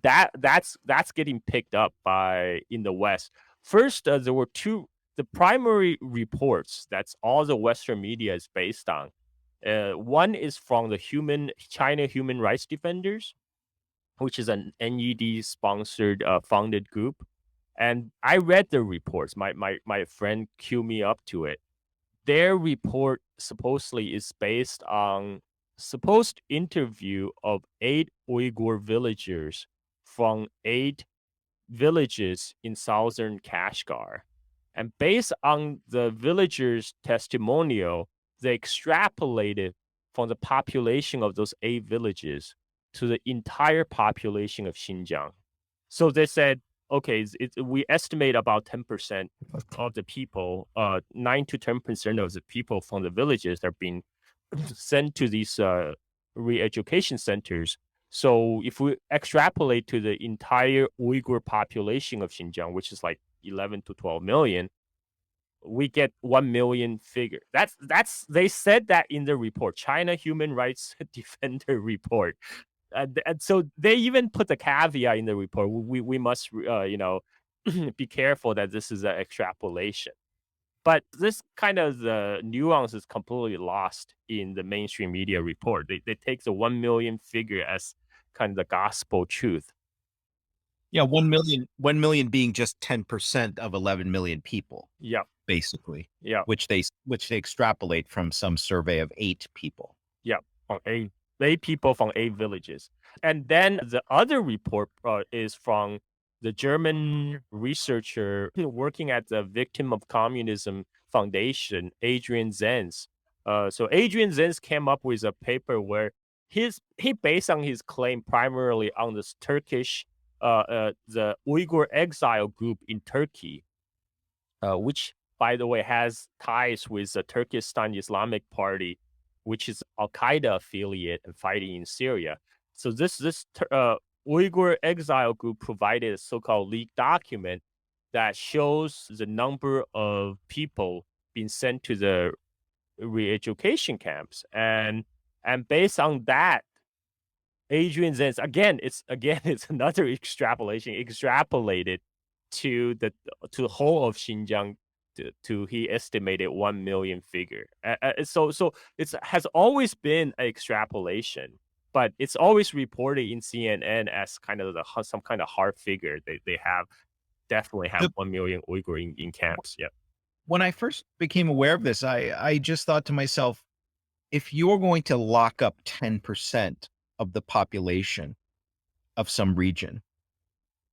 that's getting picked up in the West. First, there were the primary reports that's all the Western media is based on. One is from the China Human Rights Defenders, which is an NED sponsored founded group. And I read the reports. My friend queued me up to it. Their report supposedly is based on supposed interview of 8 Uyghur villagers from 8 villages in southern Kashgar. And based on the villagers' testimonial, they extrapolated from the population of those 8 villages to the entire population of Xinjiang. So they said, okay, we estimate about 10% of the people, 9 to 10% of the people from the villages are being sent to these re-education centers. So if we extrapolate to the entire Uyghur population of Xinjiang, which is like 11 to 12 million, we get 1 million figure. They said that in the report, China Human Rights Defender report. And so they even put the caveat in the report. We must, be careful that this is an extrapolation. But this kind of the nuance is completely lost in the mainstream media report. They take the 1 million figure as kind of the gospel truth. Yeah, 1 million being just 10% of 11 million people, Yeah, basically, yeah, which they extrapolate from some survey of 8 people. yeah. On eight people from 8 villages. And then the other report is from the German researcher working at the Victim of Communism Foundation, Adrian Zenz. So Adrian Zenz came up with a paper where he based on his claim primarily on this Turkish, the Uyghur exile group in Turkey, which, by the way, has ties with the Turkestan Islamic Party, which is Al Qaeda affiliate and fighting in Syria. So this Uyghur exile group provided a so-called leaked document that shows the number of people being sent to the re-education camps, and based on that, Adrian Zenz it's another extrapolation extrapolated to the whole of Xinjiang to he estimated 1 million figure. So it's has always been an extrapolation, but it's always reported in CNN as kind of some kind of hard figure. They definitely have 1 million Uyghur in camps. Yeah. When I first became aware of this, I just thought to myself, if you're going to lock up 10% of the population of some region,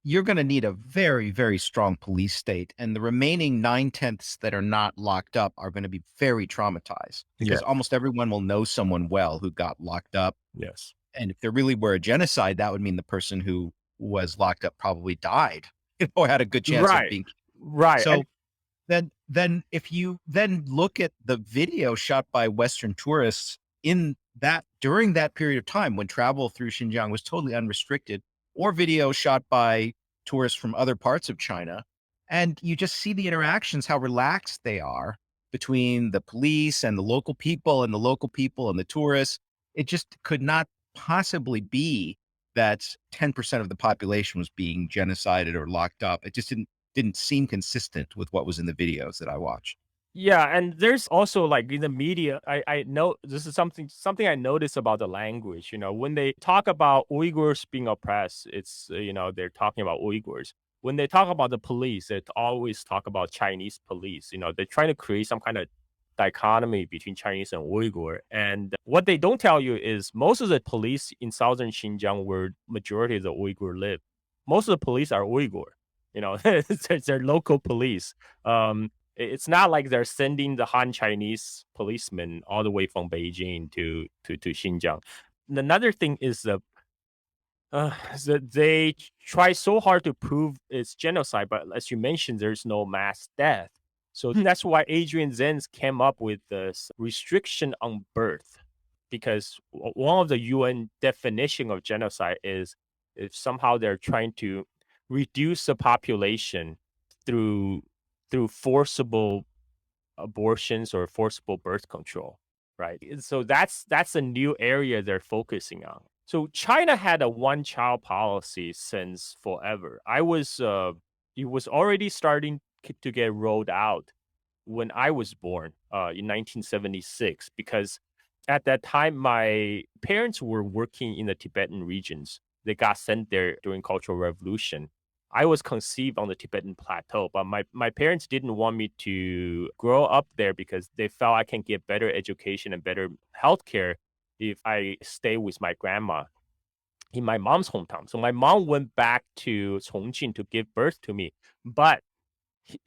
you're going to need a very, very strong police state. And the remaining 9/10 that are not locked up are going to be very traumatized because almost everyone will know someone well who got locked up. Yes. And if there really were a genocide, that would mean the person who was locked up probably died, or had a good chance of being. Right. So then if you then look at the video shot by Western tourists during that period of time when travel through Xinjiang was totally unrestricted, or video shot by tourists from other parts of China, and you just see the interactions, how relaxed they are between the police and the local people and the local people and the tourists. It just could not possibly be that 10% of the population was being genocided or locked up. It just didn't seem consistent with what was in the videos that I watched. Yeah, and there's also like in the media, I know this is something I noticed about the language. When they talk about Uyghurs being oppressed, it's they're talking about Uyghurs. When they talk about the police, they always talk about Chinese police. They're trying to create some kind of dichotomy between Chinese and Uyghur. And what they don't tell you is most of the police in southern Xinjiang, where majority of the Uyghur live, most of the police are Uyghur. They're local police. It's not like they're sending the Han Chinese policemen all the way from Beijing to Xinjiang. Another thing is that they try so hard to prove it's genocide, but as you mentioned, there's no mass death. So that's why Adrian Zenz came up with this restriction on birth, because one of the UN definition of genocide is if somehow they're trying to reduce the population through forcible abortions or forcible birth control, right? And so that's a new area they're focusing on. So China had a one-child policy since forever. It was already starting to get rolled out when I was born in 1976, because at that time my parents were working in the Tibetan regions. They got sent there during Cultural Revolution. I was conceived on the Tibetan plateau, but my parents didn't want me to grow up there because they felt I can get better education and better healthcare if I stay with my grandma in my mom's hometown. So my mom went back to Chongqing to give birth to me, but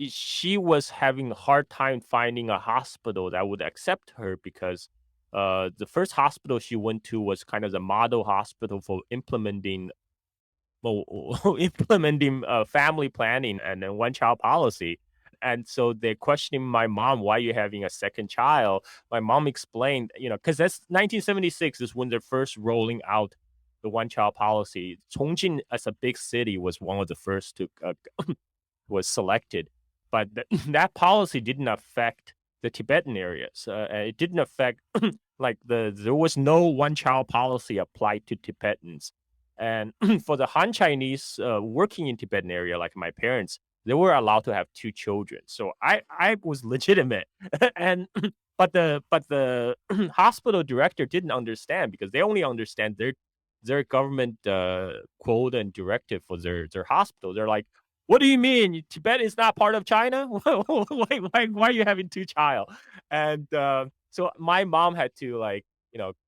she was having a hard time finding a hospital that would accept her because the first hospital she went to was kind of the model hospital for implementing family planning and then one-child policy. And so they're questioning my mom, why are you having a second child? My mom explained, because that's 1976 is when they're first rolling out the one-child policy. Chongqing as a big city was one of the first to was selected, but that policy didn't affect the Tibetan areas. It didn't affect there was no one-child policy applied to Tibetans. And for the Han Chinese working in Tibetan area, like my parents, they were allowed to have 2 children. So I was legitimate. And but the hospital director didn't understand because they only understand their government quota and directive for their hospital. They're like, "What do you mean? Tibet is not part of China? Why are you having 2 child?" And so my mom had to like,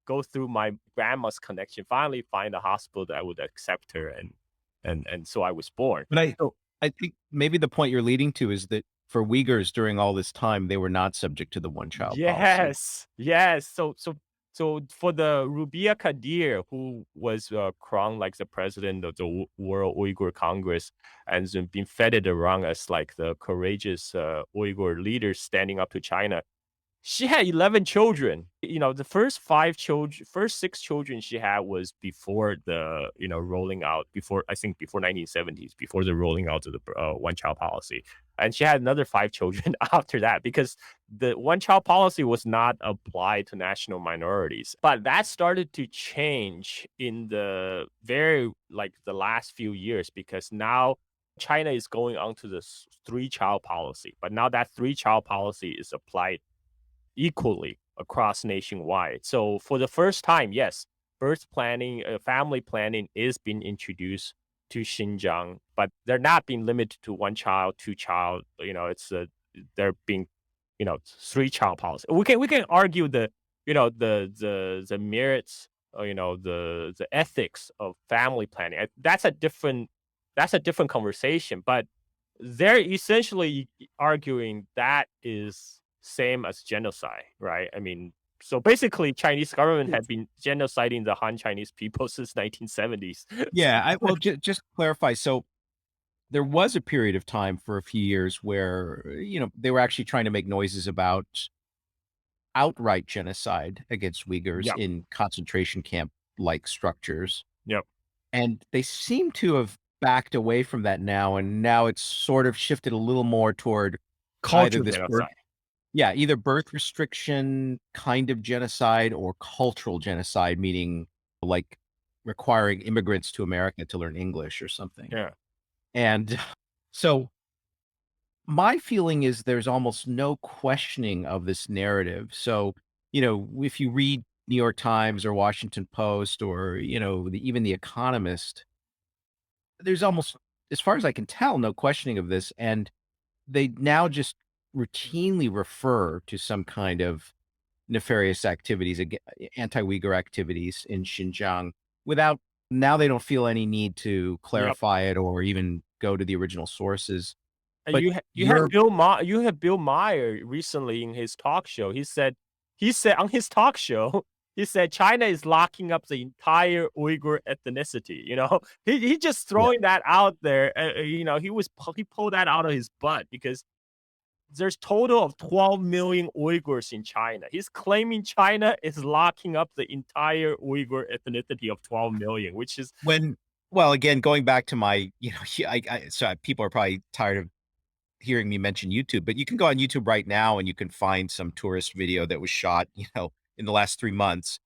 go through my grandma's connection, finally find a hospital that would accept her, and so I was born. But So I think maybe the point you're leading to is that for Uyghurs during all this time, they were not subject to the one-child policy. yes, yes. So for the Rubia Kadir, who was crowned like the president of the World Uyghur Congress and has been feted around as like the courageous Uyghur leader standing up to China, she had 11 children. The first 6 children she had was before the, rolling out, I think before 1970s, before the rolling out of the one child policy. And she had another 5 children after that because the one child policy was not applied to national minorities. But that started to change in the the last few years because now China is going on to the 3-child policy. But now that 3-child policy is applied equally across nationwide. So for the first time, yes, birth planning, family planning is being introduced to Xinjiang, but they're not being limited to 1 child, 2 child. They're being, 3-child policy. We can argue the merits, the ethics of family planning. That's a different conversation, but they're essentially arguing that is same as genocide, right? I mean, so basically, Chinese government had been genociding the Han Chinese people since 1970s. Yeah, well, just to clarify, so there was a period of time for a few years where, they were actually trying to make noises about outright genocide against Uyghurs Yep, in concentration camp-like structures. yep. And they seem to have backed away from that now, and now it's sort of shifted a little more toward either Cultural this birth, genocide. yeah, either birth restriction kind of genocide or cultural genocide, meaning like requiring immigrants to America to learn English or something. Yeah, And so my feeling is there's almost no questioning of this narrative. So, if you read New York Times or Washington Post or, even The Economist, there's almost, as far as I can tell, no questioning of this. And they now just routinely refer to some kind of nefarious activities, anti-Uyghur activities in Xinjiang without, now they don't feel any need to yep. clarify it or even go to the original sources. And But you had you're Bill Maher recently in his talk show. He said on his talk show, he said China is locking up the entire Uyghur ethnicity. He just Yeah. throwing that out there. He pulled that out of his butt because there's total of 12 million Uyghurs in China. He's claiming China is locking up the entire Uyghur ethnicity of 12 million, which is well, again, going back to my, so people are probably tired of hearing me mention YouTube, but you can go on YouTube right now and you can find some tourist video that was shot, in the last 3 months.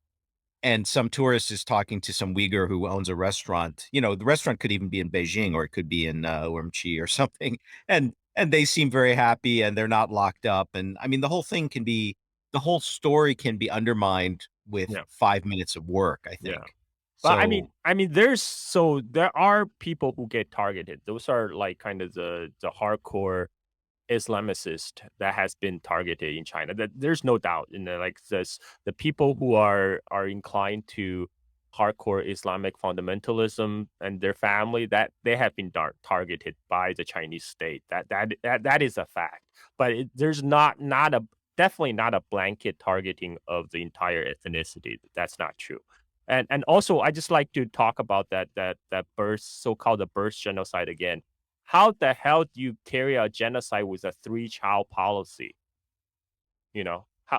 And some tourist is talking to some Uyghur who owns a restaurant. The restaurant could even be in Beijing or it could be in Urumqi or something. And they seem very happy and they're not locked up. And I mean, the whole story can be undermined with yeah. 5 minutes of work, I Yeah. think. But So there are people who get targeted. Those are like kind of the hardcore Islamicist that has been targeted in China. That there's no doubt in the people who are inclined to hardcore Islamic fundamentalism and their family, that they have been targeted by the Chinese state. That is a fact. But there's definitely not a blanket targeting of the entire ethnicity. That's not true. And also, I just like to talk about that birth, so-called the birth genocide again. How the hell do you carry out genocide with a 3-child policy?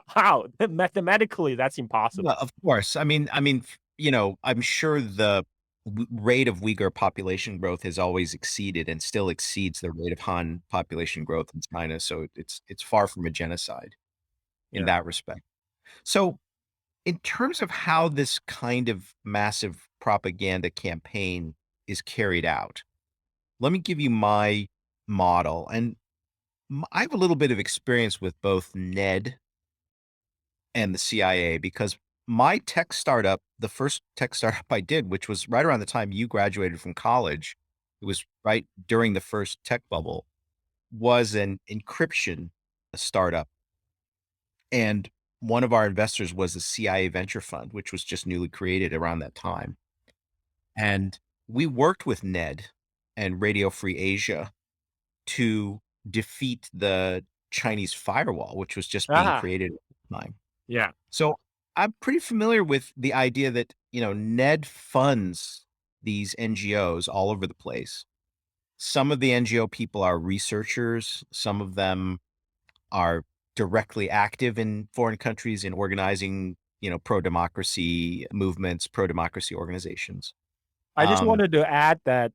How mathematically that's well, impossible. of course. I'm sure the rate of Uyghur population growth has always exceeded and still exceeds the rate of Han population growth in China. So it's far from a genocide in Yeah, that respect. So in terms of how this kind of massive propaganda campaign is carried out, let me give you my model. And I have a little bit of experience with both NED and the CIA because my tech startup, the first tech startup I did, which was right around the time you graduated from college, it was right during the first tech bubble, was an encryption startup. And one of our investors was the CIA venture fund, which was just newly created around that time. And we worked with NED and Radio Free Asia to defeat the Chinese firewall, which was just being Ah, created at the time. yeah. So I'm pretty familiar with the idea that, NED funds these NGOs all over the place. Some of the NGO people are researchers. Some of them are directly active in foreign countries in organizing, pro-democracy movements, pro-democracy organizations. I just Um, wanted to add that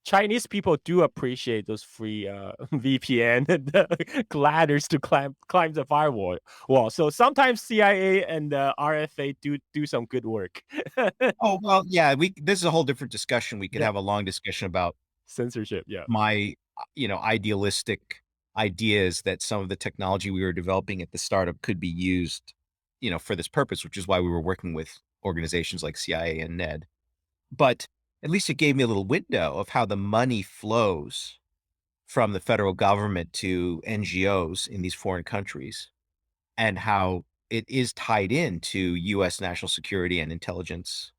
Chinese people do appreciate those free VPN and ladders to climb the firewall. Well, so sometimes CIA and RFA do some good work. oh, well, yeah, this is a whole different discussion. We could Yeah, have a long discussion about censorship. Yeah. my, idealistic ideas that some of the technology we were developing at the startup could be used, for this purpose, which is why we were working with organizations like CIA and NED. But at least it gave me a little window of how the money flows from the federal government to NGOs in these foreign countries and how it is tied into U.S. national security and intelligence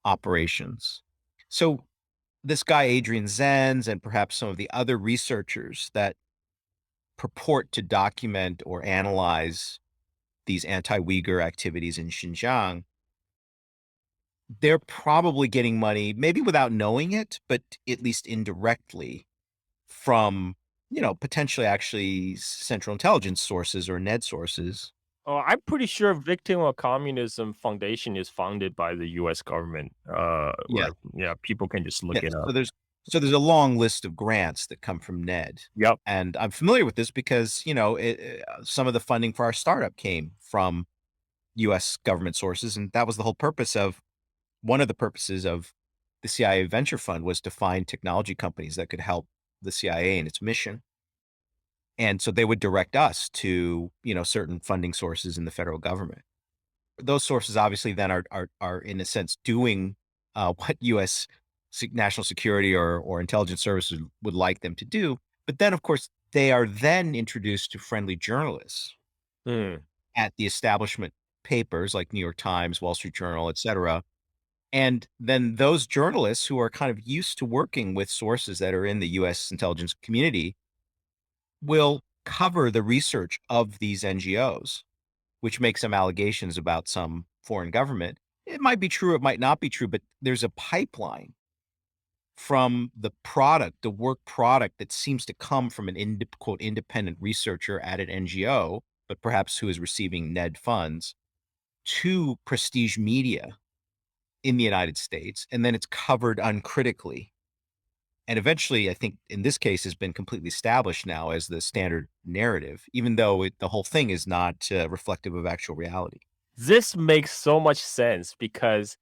operations. So this guy, Adrian Zenz, and perhaps some of the other researchers that purport to document or analyze these anti-Uyghur activities in Xinjiang, they're probably getting money, maybe without knowing it, but at least indirectly from, potentially actually Central Intelligence sources or NED sources. Oh, I'm pretty sure Victim of Communism Foundation is funded by the U.S. government. Yeah. Right. Yeah, people can just look Yeah. it up. So there's a long list of grants that come from NED. Yep. And I'm familiar with this because, some of the funding for our startup came from US government sources. And that was the whole purpose of one of the purposes of the CIA Venture Fund was to find technology companies that could help the CIA in its mission. And so they would direct us to, certain funding sources in the federal government. Those sources obviously then are in a sense doing what U.S. national security or intelligence services would like them to do. But then, of course, they are then introduced to friendly journalists Hmm. at the establishment papers like New York Times, Wall Street Journal, et cetera. And then those journalists who are kind of used to working with sources that are in the U.S. intelligence community will cover the research of these NGOs, which makes some allegations about some foreign government. It might be true, it might not be true, but there's a pipeline from the product, the work product that seems to come from an quote independent researcher at an NGO, but perhaps who is receiving NED funds to prestige media in the United States, and then it's covered uncritically. And eventually, I think in this case, has been completely established now as the standard narrative, even though the whole thing is not reflective of actual reality. This makes so much sense because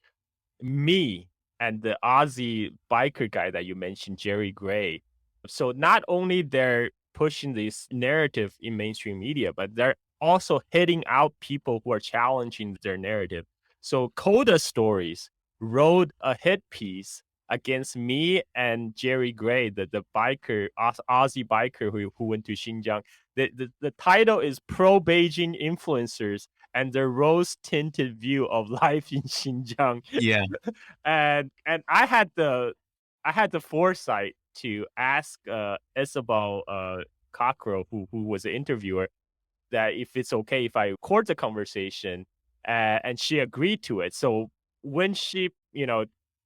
me and the Aussie biker guy that you mentioned, Jerry Gray. So not only they're pushing this narrative in mainstream media, but they're also hitting out people who are challenging their narrative. So Coda Stories wrote a hit piece against me and Jerry Gray, the biker, Aussie biker who went to Xinjiang. The title is Pro Beijing Influencers and their rose-tinted view of life in Xinjiang. Yeah. And I had the foresight to ask Isabel Cockrell, who was the interviewer, that if it's okay if I record the conversation, and she agreed to it. So when she,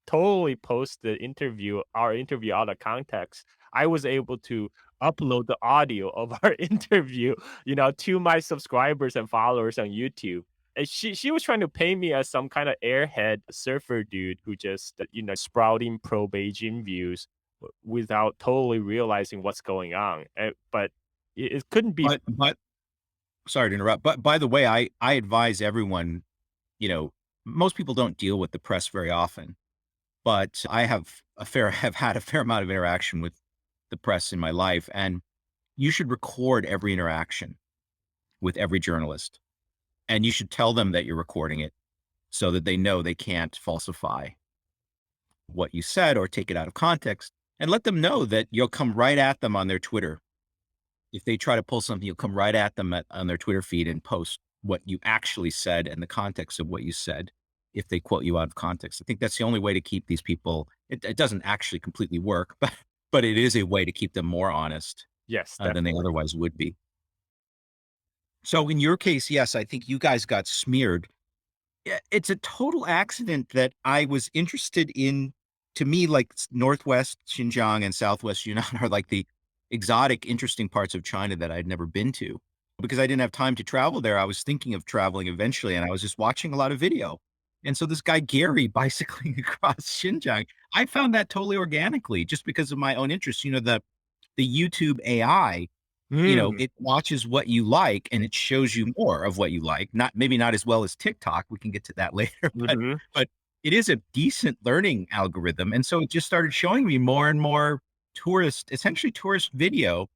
totally posted our interview out of context, I was able to upload the audio of our interview, to my subscribers and followers on YouTube. And she was trying to paint me as some kind of airhead surfer dude who just, sprouting pro Beijing views without totally realizing what's going on. But it couldn't be. But sorry to interrupt. But by the way, I advise everyone, you know, most people don't deal with the press very often, but I have had a fair amount of interaction with the press in my life, and you should record every interaction with every journalist, and you should tell them that you're recording it so that they know they can't falsify what you said or take it out of context, and let them know that you'll come right at them on their Twitter. If they try to pull something, you'll come right at them on their Twitter feed and post what you actually said and the context of what you said if they quote you out of context. I think that's the only way to keep these people. It doesn't actually completely work, but it is a way to keep them more honest Yes, than they definitely. otherwise would be. So in your case, yes, I think you guys got smeared. It's a total accident that I was interested in. To me, like Northwest Xinjiang and Southwest Yunnan are like the exotic, interesting parts of China that I'd never been to. Because I didn't have time to travel there, I was thinking of traveling eventually, and I was just watching a lot of video. And so this guy Gary bicycling across Xinjiang, I found that totally organically, just because of my own interest. The YouTube AI, Mm, it watches what you like and it shows you more of what you like. Maybe not as well as TikTok. We can get to that later, mhm. but it is a decent learning algorithm. And so it just started showing me more and more essentially tourist video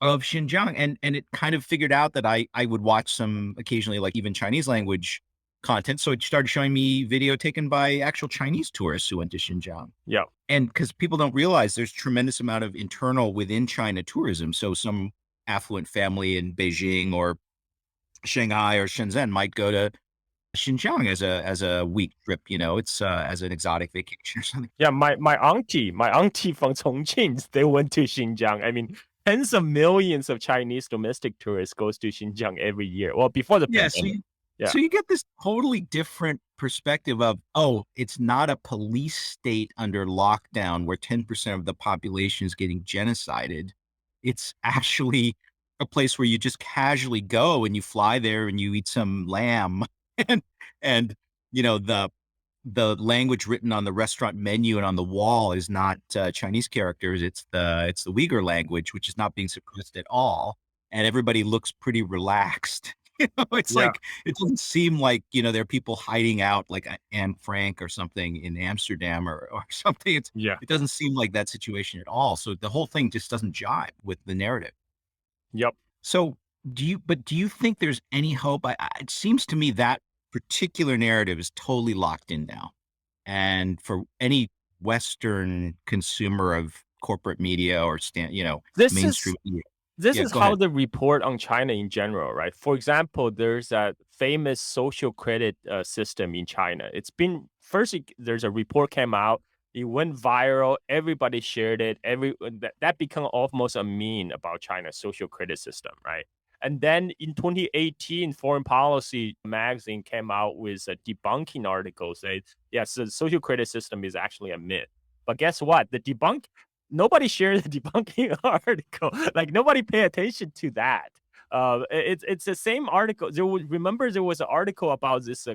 of Xinjiang. And it kind of figured out that I would watch some occasionally, like even Chinese language content. So it started showing me video taken by actual Chinese tourists who went to Xinjiang. Yeah. And because people don't realize there's tremendous amount of internal within China tourism. So some affluent family in Beijing or Shanghai or Shenzhen might go to Xinjiang as a week trip. It's as an exotic vacation or something. Yeah, my auntie from Chongqing, they went to Xinjiang. I mean, tens of millions of Chinese domestic tourists goes to Xinjiang every year. Well, before the Yeah, pandemic. Yeah. so you get this totally different perspective of, oh, it's not a police state under lockdown where 10% of the population is getting genocided. It's actually a place where you just casually go and you fly there and you eat some lamb and and the language written on the restaurant menu and on the wall is not Chinese characters. It's the Uyghur language, which is not being suppressed at all, and everybody looks pretty relaxed. It's Yeah. like it doesn't seem like there are people hiding out like Anne Frank or something in Amsterdam or something. Yeah. It doesn't seem like that situation at all. So the whole thing just doesn't jive with the narrative. Yep. So do you think there's any hope? It seems to me that particular narrative is totally locked in now. And for any Western consumer of corporate media or This is mainstream media. this Yeah, is go how ahead. they report on China in general, right? For example, there's that famous social credit system in China. It's been first. There's a report came out. It went viral. Everybody shared it. That became almost a meme about China's social credit system, right? And then in 2018, Foreign Policy magazine came out with a debunking article saying, yes, the social credit system is actually a myth. But guess what? Nobody shared the debunking article. Like nobody pay attention to that. It's the same article. Remember there was an article about this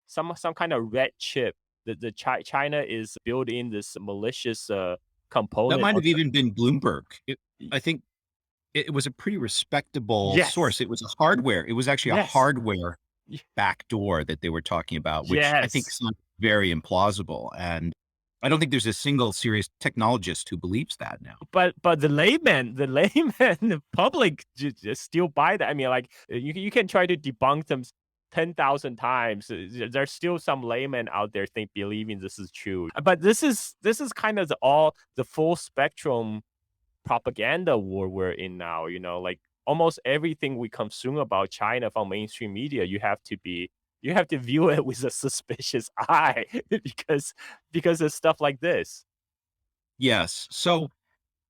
some kind of red chip that China is building this malicious That component. might have even been Bloomberg. I think it was a pretty respectable Yes, source. It was a hardware. It was actually a yes, hardware backdoor that they were talking about, which I think yes. sounds very implausible. And I don't think there's a single serious technologist who believes that now. But the public just still buy that. I mean, like you can try to debunk them 10,000 times. There's still some layman out there believing this is true. But this is kind of all the full spectrum propaganda war we're in now. Like almost everything we consume about China from mainstream media, you have to view it with a suspicious eye because of stuff like this. Yes. So,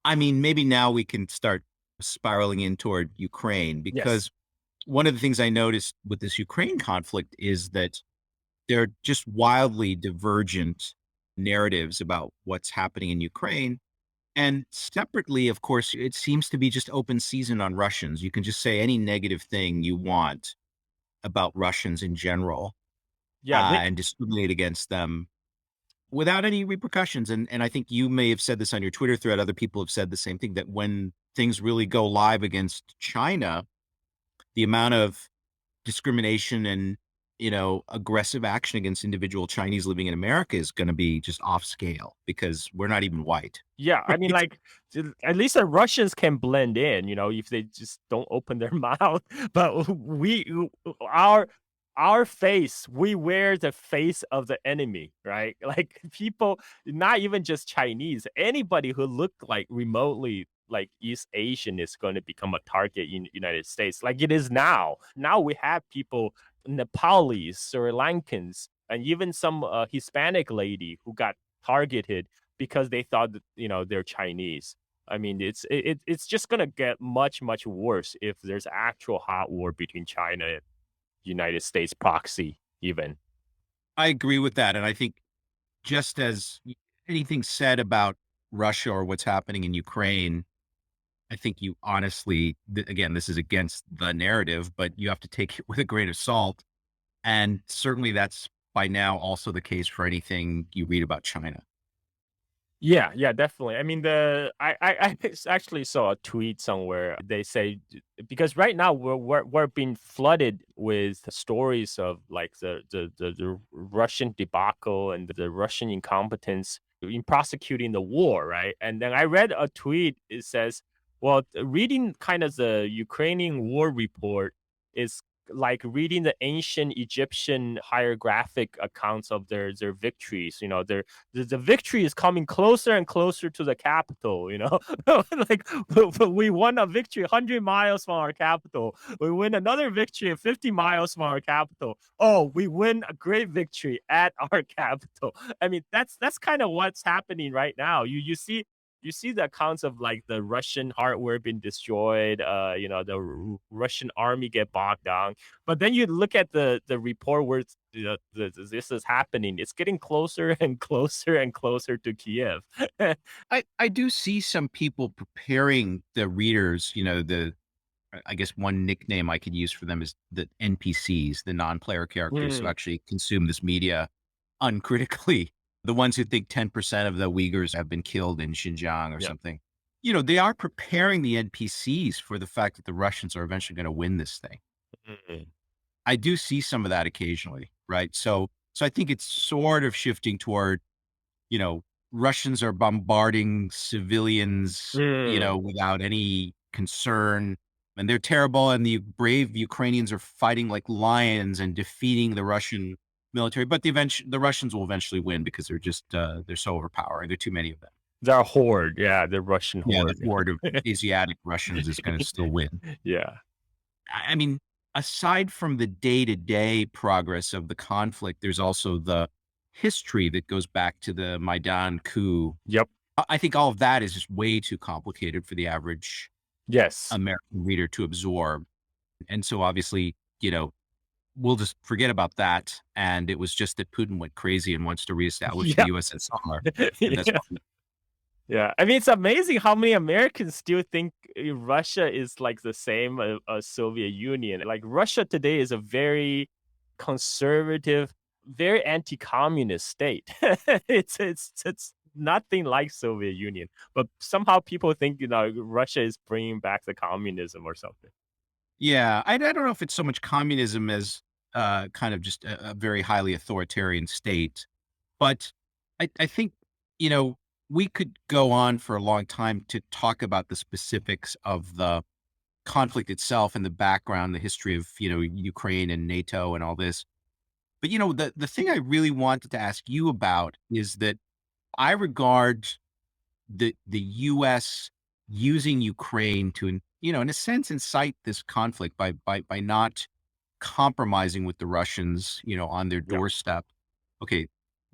I mean, maybe now we can start spiraling in toward Ukraine, Yes. because one of the things I noticed with this Ukraine conflict is that there are just wildly divergent narratives about what's happening in Ukraine. And separately, of course, it seems to be just open season on Russians. You can just say any negative thing you want about Russians in general, Yeah. and discriminate against them without any repercussions. And I think you may have said this on your Twitter thread. Other people have said the same thing, that when things really go live against China, the amount of discrimination and aggressive action against individual Chinese living in America is going to be just off scale because we're not even white. Yeah, I mean, like, at least the Russians can blend in, if they just don't open their mouth. But our face, we wear the face of the enemy, right? Like people, not even just Chinese, anybody who look like remotely like East Asian is going to become a target in the United States, like it is now. Now we have people, Nepalese, Sri Lankans, and even some Hispanic lady who got targeted because they thought that, they're Chinese. I mean, it's just gonna get much worse if there's actual hot war between China and United States proxy even. I agree with that. And I think just as anything said about Russia or what's happening in Ukraine, I think you honestly, again, this is against the narrative, but you have to take it with a grain of salt. And certainly that's by now also the case for anything you read about China. Yeah, definitely. I mean, I actually saw a tweet somewhere. They say because right now we're being flooded with stories of like the Russian debacle and the Russian incompetence in prosecuting the war, right? And then I read a tweet. It says, "Well, reading kind of the Ukrainian war report is like reading the ancient Egyptian hieroglyphic accounts of their victories. The victory is coming closer and closer to the capital, like we won a victory 100 miles from our capital. We win another victory 50 miles from our capital. Oh, we win a great victory at our capital. I mean, that's kind of what's happening right now. You see the accounts of like the Russian hardware being destroyed, the Russian army get bogged down. But then you look at the report where this is happening. It's getting closer and closer and closer to Kiev. I do see some people preparing the readers, I guess one nickname I could use for them is the NPCs, the non-player characters who actually consume this media uncritically. The ones who think 10% of the Uyghurs have been killed in Xinjiang or Yep. something. They are preparing the NPCs for the fact that the Russians are eventually going to win this thing. Mhm. I do see some of that occasionally, right? So I think it's sort of shifting toward, you know, Russians are bombarding civilians, without any concern, and they're terrible. And the brave Ukrainians are fighting like lions and defeating the Russian military. But the Russians will eventually win because they're just they're so overpowering. There are too many of them. They're a horde. Yeah, the Russian Yeah, the horde. horde of Asiatic Russians is going to still win. Yeah. I mean, aside from the day-to-day progress of the conflict, there's also the history that goes back to the Maidan coup. Yep. I think all of that is just way too complicated for the average Yes. American reader to absorb. And so obviously, we'll just forget about that. And it was just that Putin went crazy and wants to reestablish the Yeah. USSR. And that's Yeah. Yeah, I mean, it's amazing how many Americans still think Russia is like the same as Soviet Union. Like Russia today is a very conservative, very anti-communist state. It's nothing like Soviet Union, but somehow people think Russia is bringing back the communism or something. yeah, I don't know if it's so much communism as kind of just a very highly authoritarian state. But I think, you know, we could go on for a long time to talk about the specifics of the conflict itself and the background, the history of, Ukraine and NATO and all this. But, the thing I really wanted to ask you about is that I regard the US using Ukraine to, in a sense, incite this conflict by not compromising with the Russians, on their Yep. doorstep. Okay,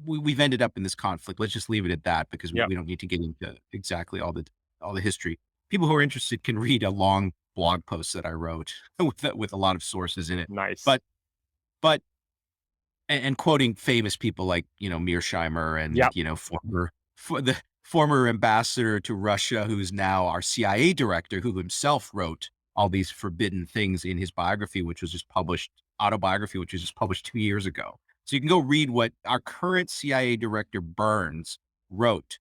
we've ended up in this conflict. Let's just leave it at that because Yep. we don't need to get into exactly all the history. People who are interested can read a long blog post that I wrote with a lot of sources in it. Nice. But but and quoting famous people like Mearsheimer and Yep. the former ambassador to Russia, who's now our CIA director, who himself wrote all these forbidden things in his biography, which was just published, autobiography, which was just published 2 years ago. So you can go read what our current CIA director Burns wrote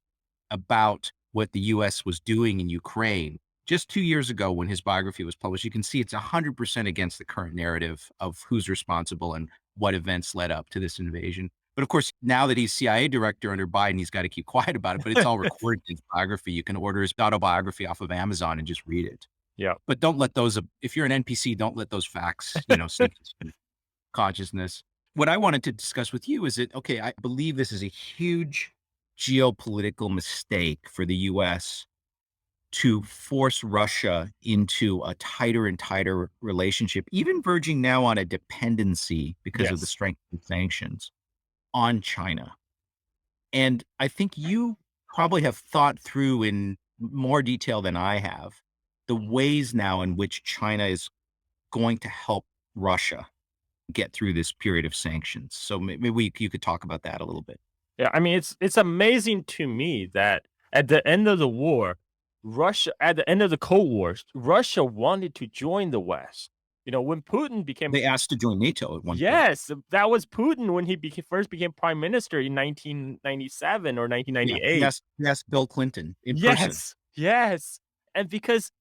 about what the U.S. was doing in Ukraine just 2 years ago when his biography was published. You can see it's 100% against the current narrative of who's responsible and what events led up to this invasion. But of course, now that he's CIA director under Biden, he's got to keep quiet about it, but it's all recorded in his biography. You can order his autobiography off of Amazon and just read it. Yeah. But don't let those, if you're an NPC, don't let those facts, sneak into your consciousness. What I wanted to discuss with you is that, okay, I believe this is a huge geopolitical mistake for the US to force Russia into a tighter and tighter relationship, even verging now on a dependency because of the Yes. strength of sanctions on China. And I think you probably have thought through in more detail than I have the ways now in which China is going to help Russia get through this period of sanctions. So maybe you could talk about that a little bit. Yeah, I mean, it's amazing to me that at the end of the war, at the end of the Cold War, Russia wanted to join the West. When Putin became They asked to join NATO at one point. Yes, that was Putin when he first became prime minister in 1997 or Yeah, 1998. yes, Bill Clinton in person. Yes. And because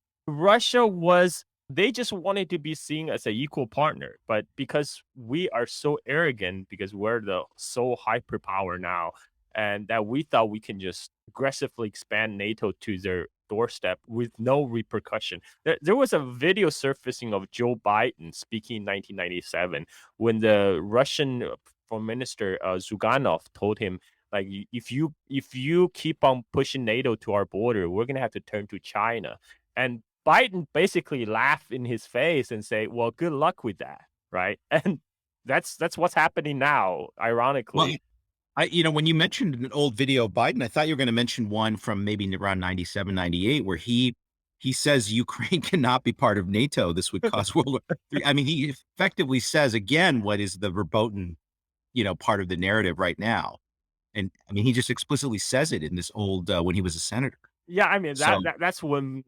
they just wanted to be seen as an equal partner. But because we are so arrogant, because we're the sole hyperpower now, and that we thought we can just aggressively expand NATO to their doorstep with no repercussion. There was a video surfacing of Joe Biden speaking in 1997 when the Russian foreign minister Zyuganov told him, like, if you keep on pushing NATO to our border, we're gonna have to turn to China. And Biden basically laughed in his face and say, "Well, good luck with that," right? And that's what's happening now, ironically. Well, when you mentioned an old video of Biden, I thought you were going to mention one from maybe around 97, 98, where he says Ukraine cannot be part of NATO. This would cause World War III. I mean, he effectively says again what is the verboten, part of the narrative right now. And I mean, he just explicitly says it in this old when he was a senator. Yeah, I mean So that's when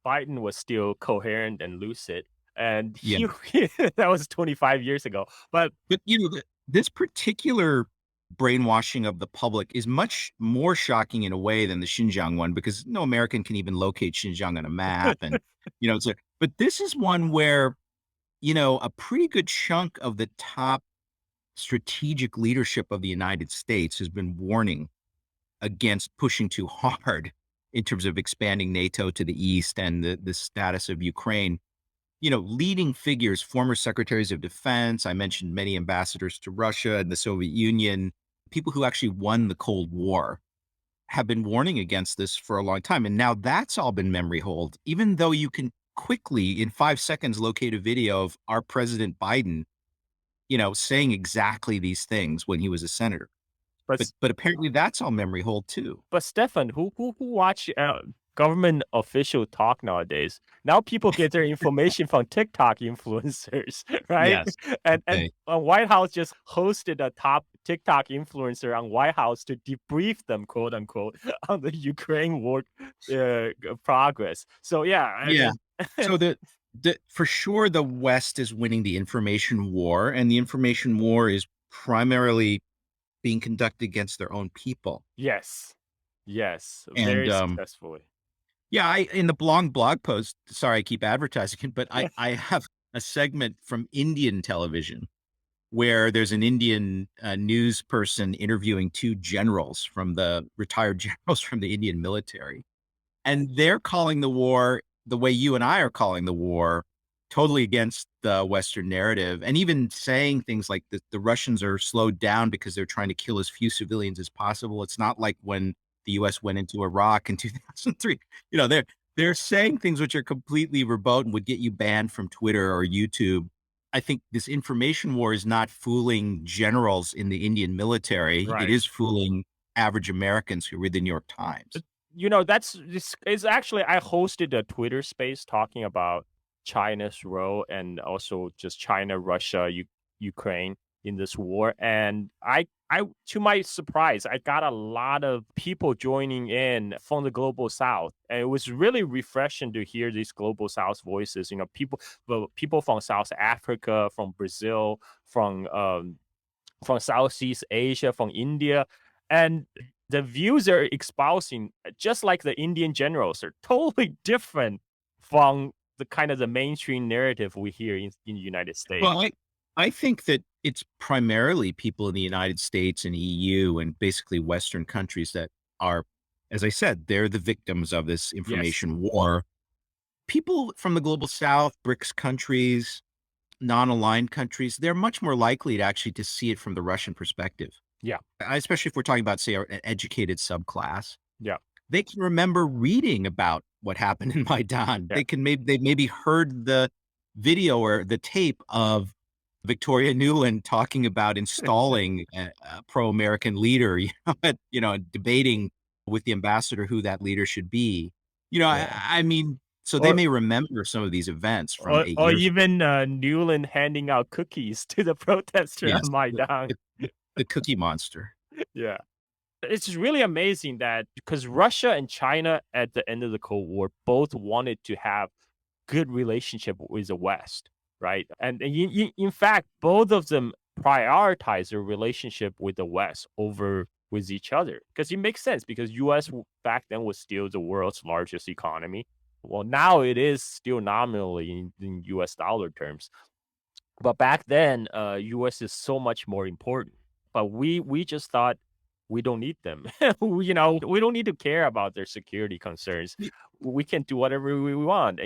Biden was still coherent and lucid, and yeah, that was 25 years ago. But this particular brainwashing of the public is much more shocking in a way than the Xinjiang one, because no American can even locate Xinjiang on a map. And, but this is one where, a pretty good chunk of the top strategic leadership of the United States has been warning against pushing too hard in terms of expanding NATO to the east and the status of Ukraine. Leading figures, former secretaries of defense, I mentioned many ambassadors to Russia and the Soviet Union, people who actually won the Cold War, have been warning against this for a long time. And now that's all been memory hold, even though you can quickly, in 5 seconds, locate a video of our President Biden, saying exactly these things when he was a senator. But apparently that's all memory hold too. But Stefan, who watch government official talk nowadays? Now people get their information from TikTok influencers, right? Yes. And Okay. White House just hosted a top TikTok influencer on White House to debrief them, quote unquote, on the Ukraine war progress. So yeah. Yeah. So for sure, the West is winning the information war, and the information war is primarily being conducted against their own people. Yes, And very successfully. yeah, in the blog post, sorry, I keep advertising it, but I have a segment from Indian television where there's an Indian news person interviewing 2 generals from the retired generals from the Indian military. And they're calling the war the way you and I are calling the war, totally against the Western narrative, and even saying things like the Russians are slowed down because they're trying to kill as few civilians as possible. It's not like when the U.S. went into Iraq in 2003. They're saying things which are completely verboten, would get you banned from Twitter or YouTube. I think this information war is not fooling generals in the Indian military. Right. It is fooling average Americans who read the New York Times. It's actually, I hosted a Twitter space talking about China's role and also just China, Russia, Ukraine in this war. And I, to my surprise, I got a lot of people joining in from the global South, and it was really refreshing to hear these global South voices. People from South Africa, from Brazil, from Southeast Asia, from India, and the views they're espousing, just like the Indian generals, are totally different from the kind of the mainstream narrative we hear in the United States. Well, I think that it's primarily people in the United States and EU and basically Western countries that are, as I said, they're the victims of this Yes. information war. People from the global South, BRICS countries, non-aligned countries, they're much more likely to actually to see it from the Russian perspective. Yeah. Especially if we're talking about, say, an educated subclass. Yeah. They can remember reading about what happened in Maidan. Yeah. They maybe heard the video or the tape of Victoria Nuland talking about installing a pro-American leader, debating with the ambassador who that leader should be. Yeah. I mean, so they Or may remember some of these events from or 8 or years ago. even Newland handing out cookies to the protester on Yes, Maidan. the Cookie Monster. Yeah. It's really amazing that because Russia and China at the end of the Cold War both wanted to have good relationship with the West, right? And in fact, both of them prioritize their relationship with the West over with each other because it makes sense because U.S. back then was still the world's largest economy. Well, now it is still nominally in U.S. dollar terms, but back then, U.S. is so much more important. But we just thought we don't need them. We don't need to care about their security concerns. Y We can do whatever we want,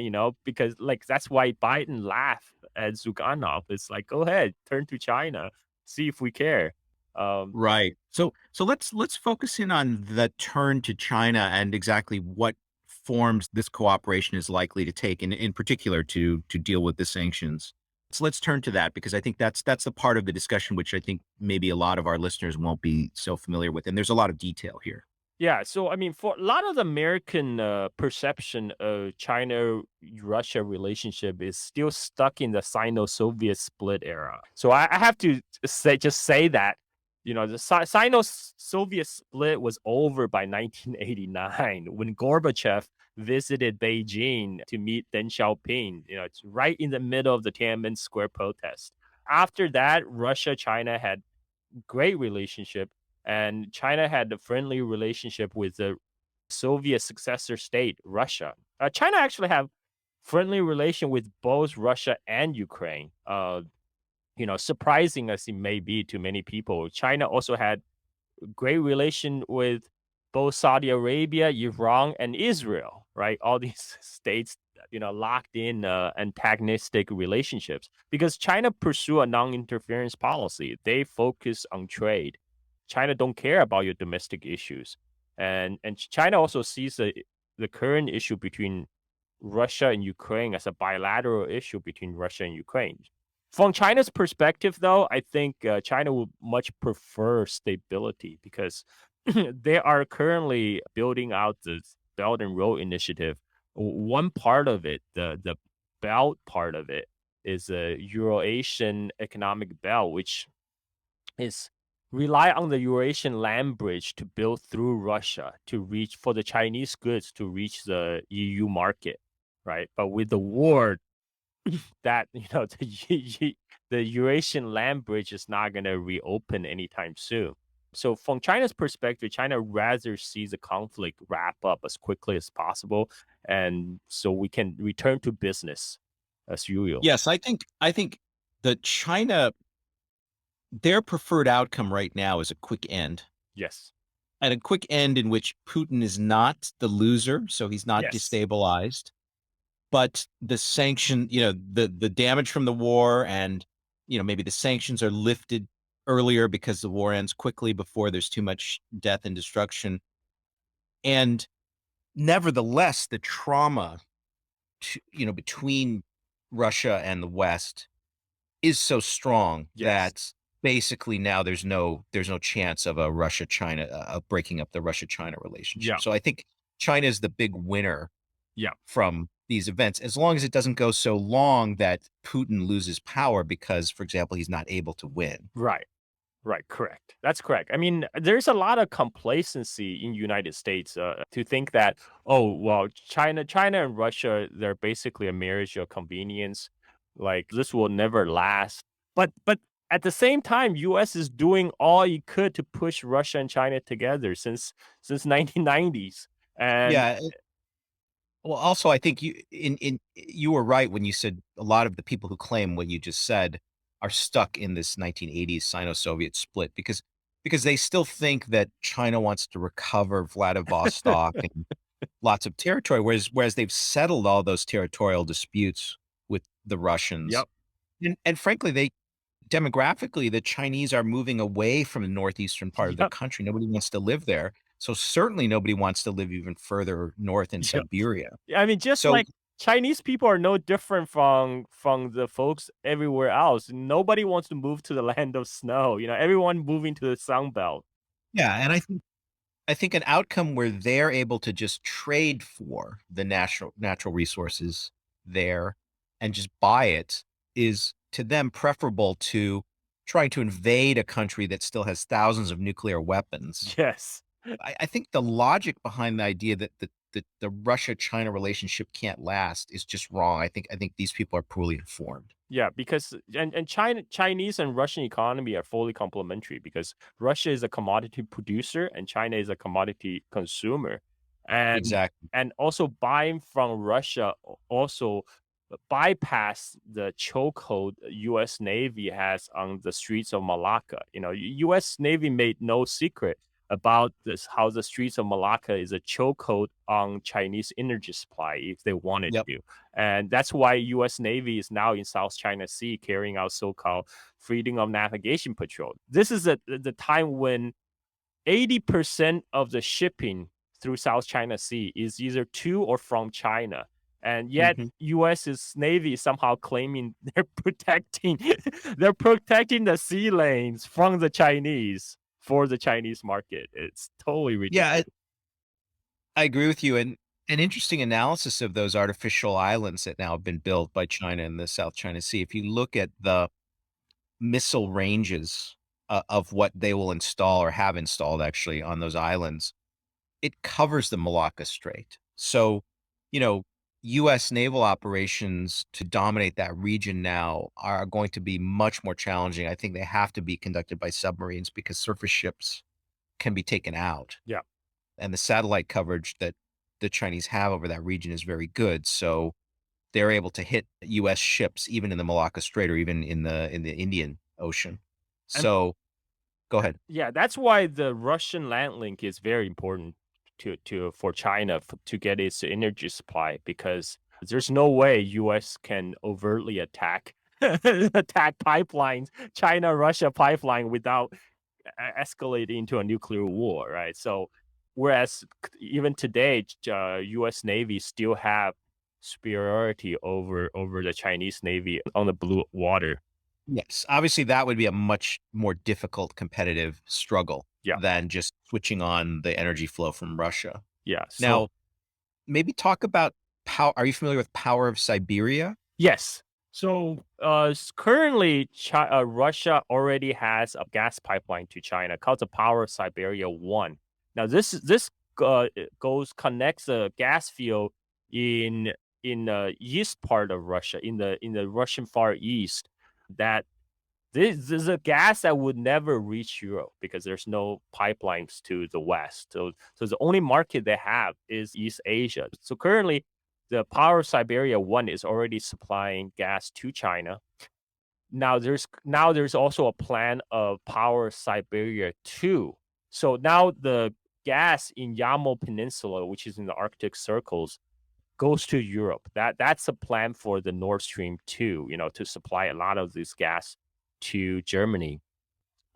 because like that's why Biden laughed at Zuganov. It's like, go ahead, turn to China, see if we care. Um, Right. So let's focus in on the turn to China and exactly what forms this cooperation is likely to take, in particular to deal with the sanctions. So let's turn to that because I think that's the part of the discussion which I think maybe a lot of our listeners won't be so familiar with, and there's a lot of detail here. Yeah, so I mean, for a lot of the American perception of China-Russia relationship is still stuck in the Sino-Soviet split era. So I have to say that the Sino-Soviet split was over by 1989 when Gorbachev visited Beijing to meet Deng Xiaoping. It's right in the middle of the Tiananmen Square protest. After that, Russia-China had great relationship, and China had a friendly relationship with the Soviet successor state, Russia. China actually have friendly relation with both Russia and Ukraine. Surprising as it may be to many people, China also had great relation with both Saudi Arabia, Iran, and Israel, right? All these states, locked in antagonistic relationships because China pursue a non-interference policy. They focus on trade. China don't care about your domestic issues. And China also sees the current issue between Russia and Ukraine as a bilateral issue between Russia and Ukraine. From China's perspective, though, I think China would much prefer stability because they are currently building out the Belt and Road Initiative. One part of it, the belt part of it, is a Eurasian economic belt, which is rely on the Eurasian land bridge to build through Russia to reach for the Chinese goods to reach the EU market, right? But with the war, that the Eurasian land bridge is not going to reopen anytime soon. So from China's perspective, China rather sees the conflict wrap up as quickly as possible, and so we can return to business as usual. Yes, I think the China, their preferred outcome right now is a quick end. Yes. And a quick end in which Putin is not the loser, so he's not Yes. destabilized, but the sanction, the damage from the war and, maybe the sanctions are lifted earlier because the war ends quickly before there's too much death and destruction. And nevertheless, the trauma between Russia and the West is so strong Yes. that basically now there's no chance of a Russia-China of breaking up the Russia-China relationship. Yeah. So I think China is the big winner Yeah. from these events, as long as it doesn't go so long that Putin loses power because, for example, he's not able to win. Right. Right, correct. That's correct. I mean, there's a lot of complacency in United States to think that, oh, well, China and Russia, they're basically a marriage of convenience. Like this will never last. But at the same time, U.S. is doing all it could to push Russia and China together since 1990s. And Yeah. Well, also, I think you were right when you said a lot of the people who claim what you just said are stuck in this 1980s Sino-Soviet split because they still think that China wants to recover Vladivostok and lots of territory, whereas they've settled all those territorial disputes with the Russians. Yep. And frankly, demographically, the Chinese are moving away from the northeastern part of the Yep. country. Nobody wants to live there. So certainly nobody wants to live even further north in Yep. Siberia. I mean, just So like Chinese people are no different from the folks everywhere else. Nobody wants to move to the land of snow. Everyone moving to the Sun Belt. yeah, and I think an outcome where they're able to just trade for the natural resources there and just buy it is to them preferable to trying to invade a country that still has thousands of nuclear weapons. Yes. I think the logic behind the idea that the Russia-China relationship can't last is just wrong. I think these people are poorly informed. Yeah, because and Chinese and Russian economy are fully complementary because Russia is a commodity producer and China is a commodity consumer. And Exactly. and also buying from Russia also bypass the chokehold US Navy has on the streets of Malacca. US Navy made no secret about this, how the streets of Malacca is a chokehold on Chinese energy supply if they wanted Yep. to. And that's why U.S. Navy is now in South China Sea carrying out so-called freedom of navigation patrol. This is the time when 80% of the shipping through South China Sea is either to or from China. And yet Mhm. U.S.'s Navy is somehow claiming they're protecting the sea lanes from the Chinese for the Chinese market. It's totally Yeah, ridiculous. I agree with you, and an interesting analysis of those artificial islands that now have been built by China in the South China Sea. If you look at the missile ranges, of what they will install or have installed actually on those islands, it covers the Malacca Strait. So, you know, US naval operations to dominate that region now are going to be much more challenging. I think they have to be conducted by submarines because surface ships can be taken out. Yeah. And the satellite coverage that the Chinese have over that region is very good. So they're able to hit US ships even in the Malacca Strait or even in the Indian Ocean. And So go ahead. yeah, that's why the Russian land link is very important for China to get its energy supply because there's no way U.S. can overtly attack pipelines, China Russia pipeline without escalating into a nuclear war, right? So, whereas even today, U.S. Navy still have superiority over the Chinese Navy on the blue water. Yes, obviously that would be a much more difficult competitive struggle Yeah, than just switching on the energy flow from Russia. yeah. So Now, maybe talk about are you familiar with Power of Siberia? yes. So currently, Russia already has a gas pipeline to China called the Power Siberia One. Now, this connects a gas field in the east part of Russia, in the Russian Far East. That this is a gas that would never reach Europe because there's no pipelines to the west. So the only market they have is East Asia. So currently, the Power Siberia 1 is already supplying gas to China. Now there's also a plan of Power Siberia 2. So now the gas in Yamal Peninsula, which is in the Arctic circles, goes to Europe. That's a plan for the Nord Stream 2, to supply a lot of this gas to Germany.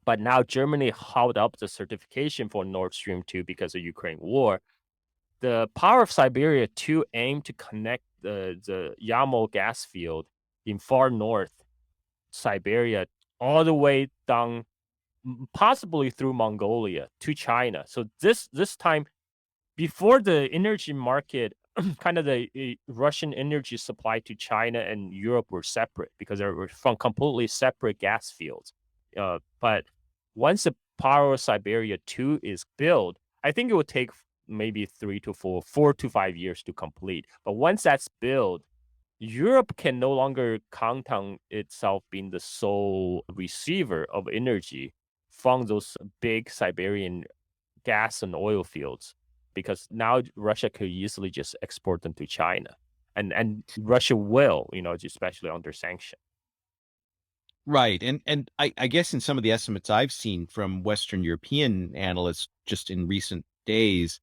But now Germany held up the certification for Nord Stream 2 because of Ukraine war. The Power of Siberia 2 aimed to connect the Yamal gas field in far north Siberia all the way down, possibly through Mongolia to China. So this time, before the energy market, kind of the Russian energy supply to China and Europe were separate because they were from completely separate gas fields. But once the Power of Siberia 2 is built, I think it would take maybe 4 to 5 years to complete. But once that's built, Europe can no longer count on itself being the sole receiver of energy from those big Siberian gas and oil fields because now Russia could easily just export them to China. And Russia will, especially under sanction. Right. And I guess in some of the estimates I've seen from Western European analysts just in recent days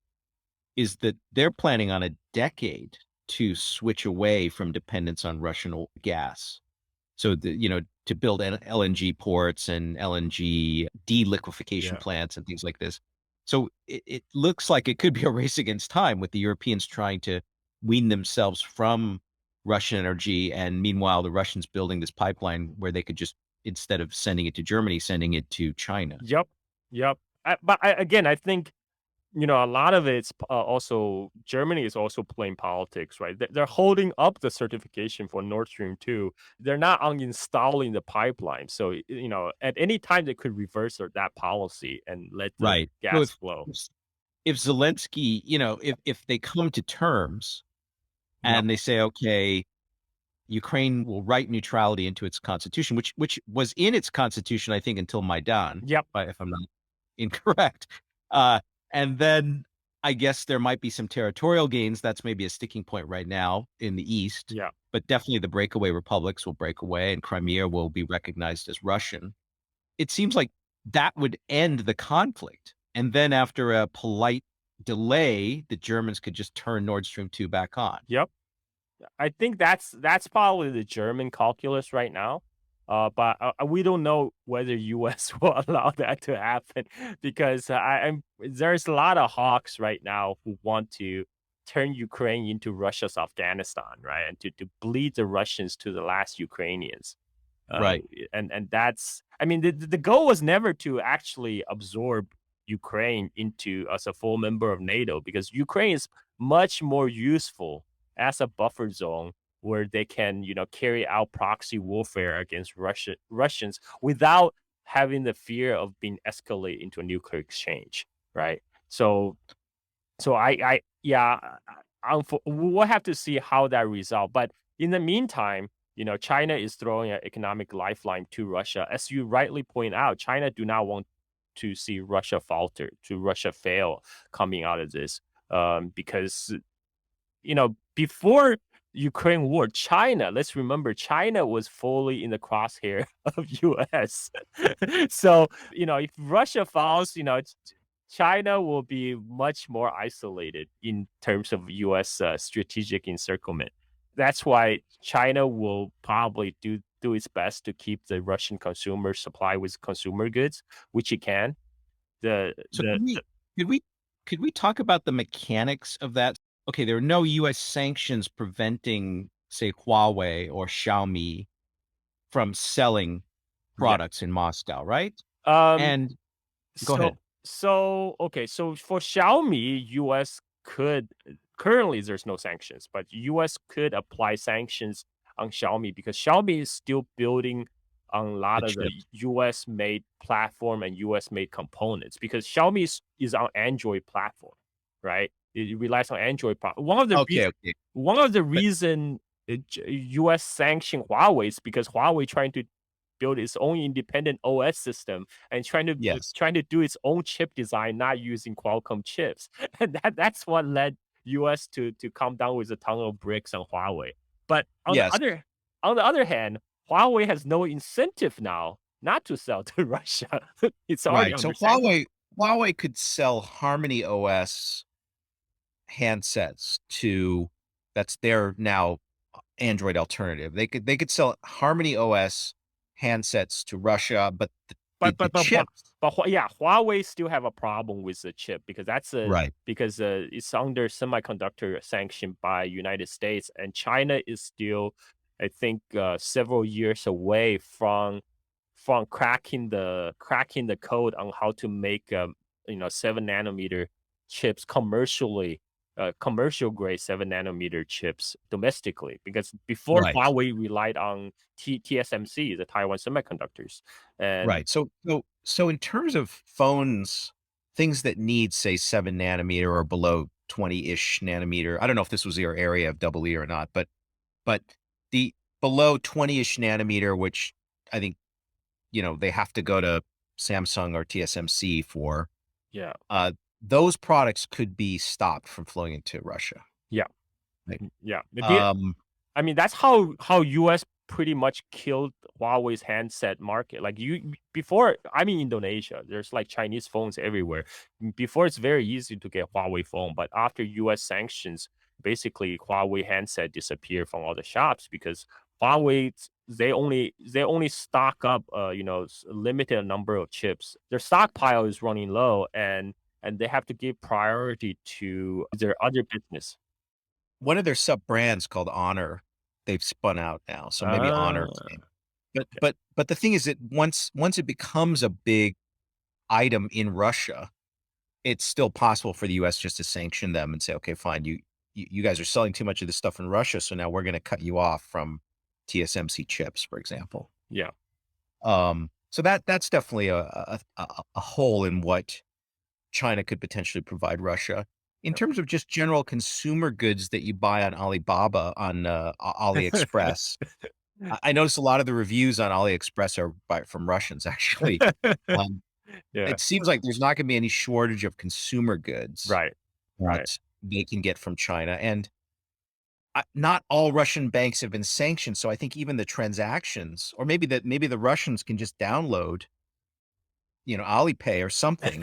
is that they're planning on a decade to switch away from dependence on Russian gas. So to build LNG ports and LNG deliquefaction Yeah. plants and things like this. So it looks like it could be a race against time with the Europeans trying to wean themselves from Russian energy. And meanwhile, the Russians building this pipeline where they could just, instead of sending it to Germany, sending it to China. Yep. Yep. Again, I think a lot of it's also Germany is also playing politics, right? They're holding up the certification for Nord Stream 2. They're not uninstalling the pipeline. So, at any time they could reverse that policy and let the Right. So gas flow. if Zelensky, if they come to terms Yep. and they say, okay, Ukraine will write neutrality into its constitution, which was in its constitution, I think, until Maidan. Yep. If I'm not incorrect. And then I guess there might be some territorial gains. That's maybe a sticking point right now in the East. Yeah. But definitely the breakaway republics will break away and Crimea will be recognized as Russian. It seems like that would end the conflict. And then after a polite delay, the Germans could just turn Nord Stream 2 back on. Yep. I think that's probably the German calculus right now. But we don't know whether U.S. will allow that to happen because there's a lot of hawks right now who want to turn Ukraine into Russia's Afghanistan, right? And to bleed the Russians to the last Ukrainians. Right. And that's, the goal was never to actually absorb Ukraine into as a full member of NATO because Ukraine is much more useful as a buffer zone where they can, carry out proxy warfare against Russians without having the fear of being escalated into a nuclear exchange, right? So we'll have to see how that resolves. But in the meantime, China is throwing an economic lifeline to Russia. As you rightly point out, China do not want to see Russia falter, to Russia fail coming out of this, because before Ukraine war, China, let's remember, China was fully in the crosshair of U.S. So, if Russia falls, China will be much more isolated in terms of U.S. Strategic encirclement. That's why China will probably do its best to keep the Russian consumer supply with consumer goods, which it can. Could we talk about the mechanics of that? Okay, there are no U.S. sanctions preventing, say, Huawei or Xiaomi from selling products in Moscow, right? And go ahead. So for Xiaomi, U.S. could currently there's no sanctions, but U.S. could apply sanctions on Xiaomi because Xiaomi is still building on a lot of the U.S. made platform and U.S. made components because Xiaomi is on Android platform, right? It relies on Android. One of the reason U.S. sanctioned Huawei is because Huawei trying to build its own independent OS system and trying to do its own chip design, not using Qualcomm chips, and that's what led U.S. to come down with a ton of bricks on Huawei. But on the other hand, Huawei has no incentive now not to sell to Russia. It's already so Huawei could sell Harmony OS handsets to, that's their now Android alternative. They could sell Harmony OS handsets to Russia, but chips. But Huawei still have a problem with the chip because because it's under semiconductor sanction by United States, and China is still, I think, several years away from cracking the code on how to make 7-nanometer chips commercially. Commercial grade 7-nanometer chips domestically, because before Huawei relied on TSMC, the Taiwan Semiconductors. And So in terms of phones, things that need, say, 7-nanometer or below 20-ish nanometer, I don't know if this was your area of double E or not, but the below 20-ish nanometer, which I think they have to go to Samsung or TSMC for. Yeah. Those products could be stopped from flowing into Russia. Yeah. Right. Yeah. That's how U.S. pretty much killed Huawei's handset market. Like before, I'm in Indonesia. There's like Chinese phones everywhere. Before, it's very easy to get Huawei phone, but after U.S. sanctions, basically Huawei handset disappeared from all the shops because Huawei they only stock up a limited number of chips. Their stockpile is running low, and they have to give priority to their other business. One of their sub brands called Honor, they've spun out now, so maybe Honor Ah, came. But the thing is that once it becomes a big item in Russia, it's still possible for the U.S. just to sanction them and say, okay, fine, you guys are selling too much of this stuff in Russia, so now we're going to cut you off from TSMC chips, for example. yeah. So that's definitely a hole in what China could potentially provide Russia. In terms of just general consumer goods that you buy on Alibaba, on AliExpress, I noticed a lot of the reviews on AliExpress are from Russians, actually. Um, Yeah. it seems like there's not going to be any shortage of consumer goods Right. Right. that they can get from China. And not all Russian banks have been sanctioned. So I think even the transactions, or maybe the Russians can just download, Alipay or something.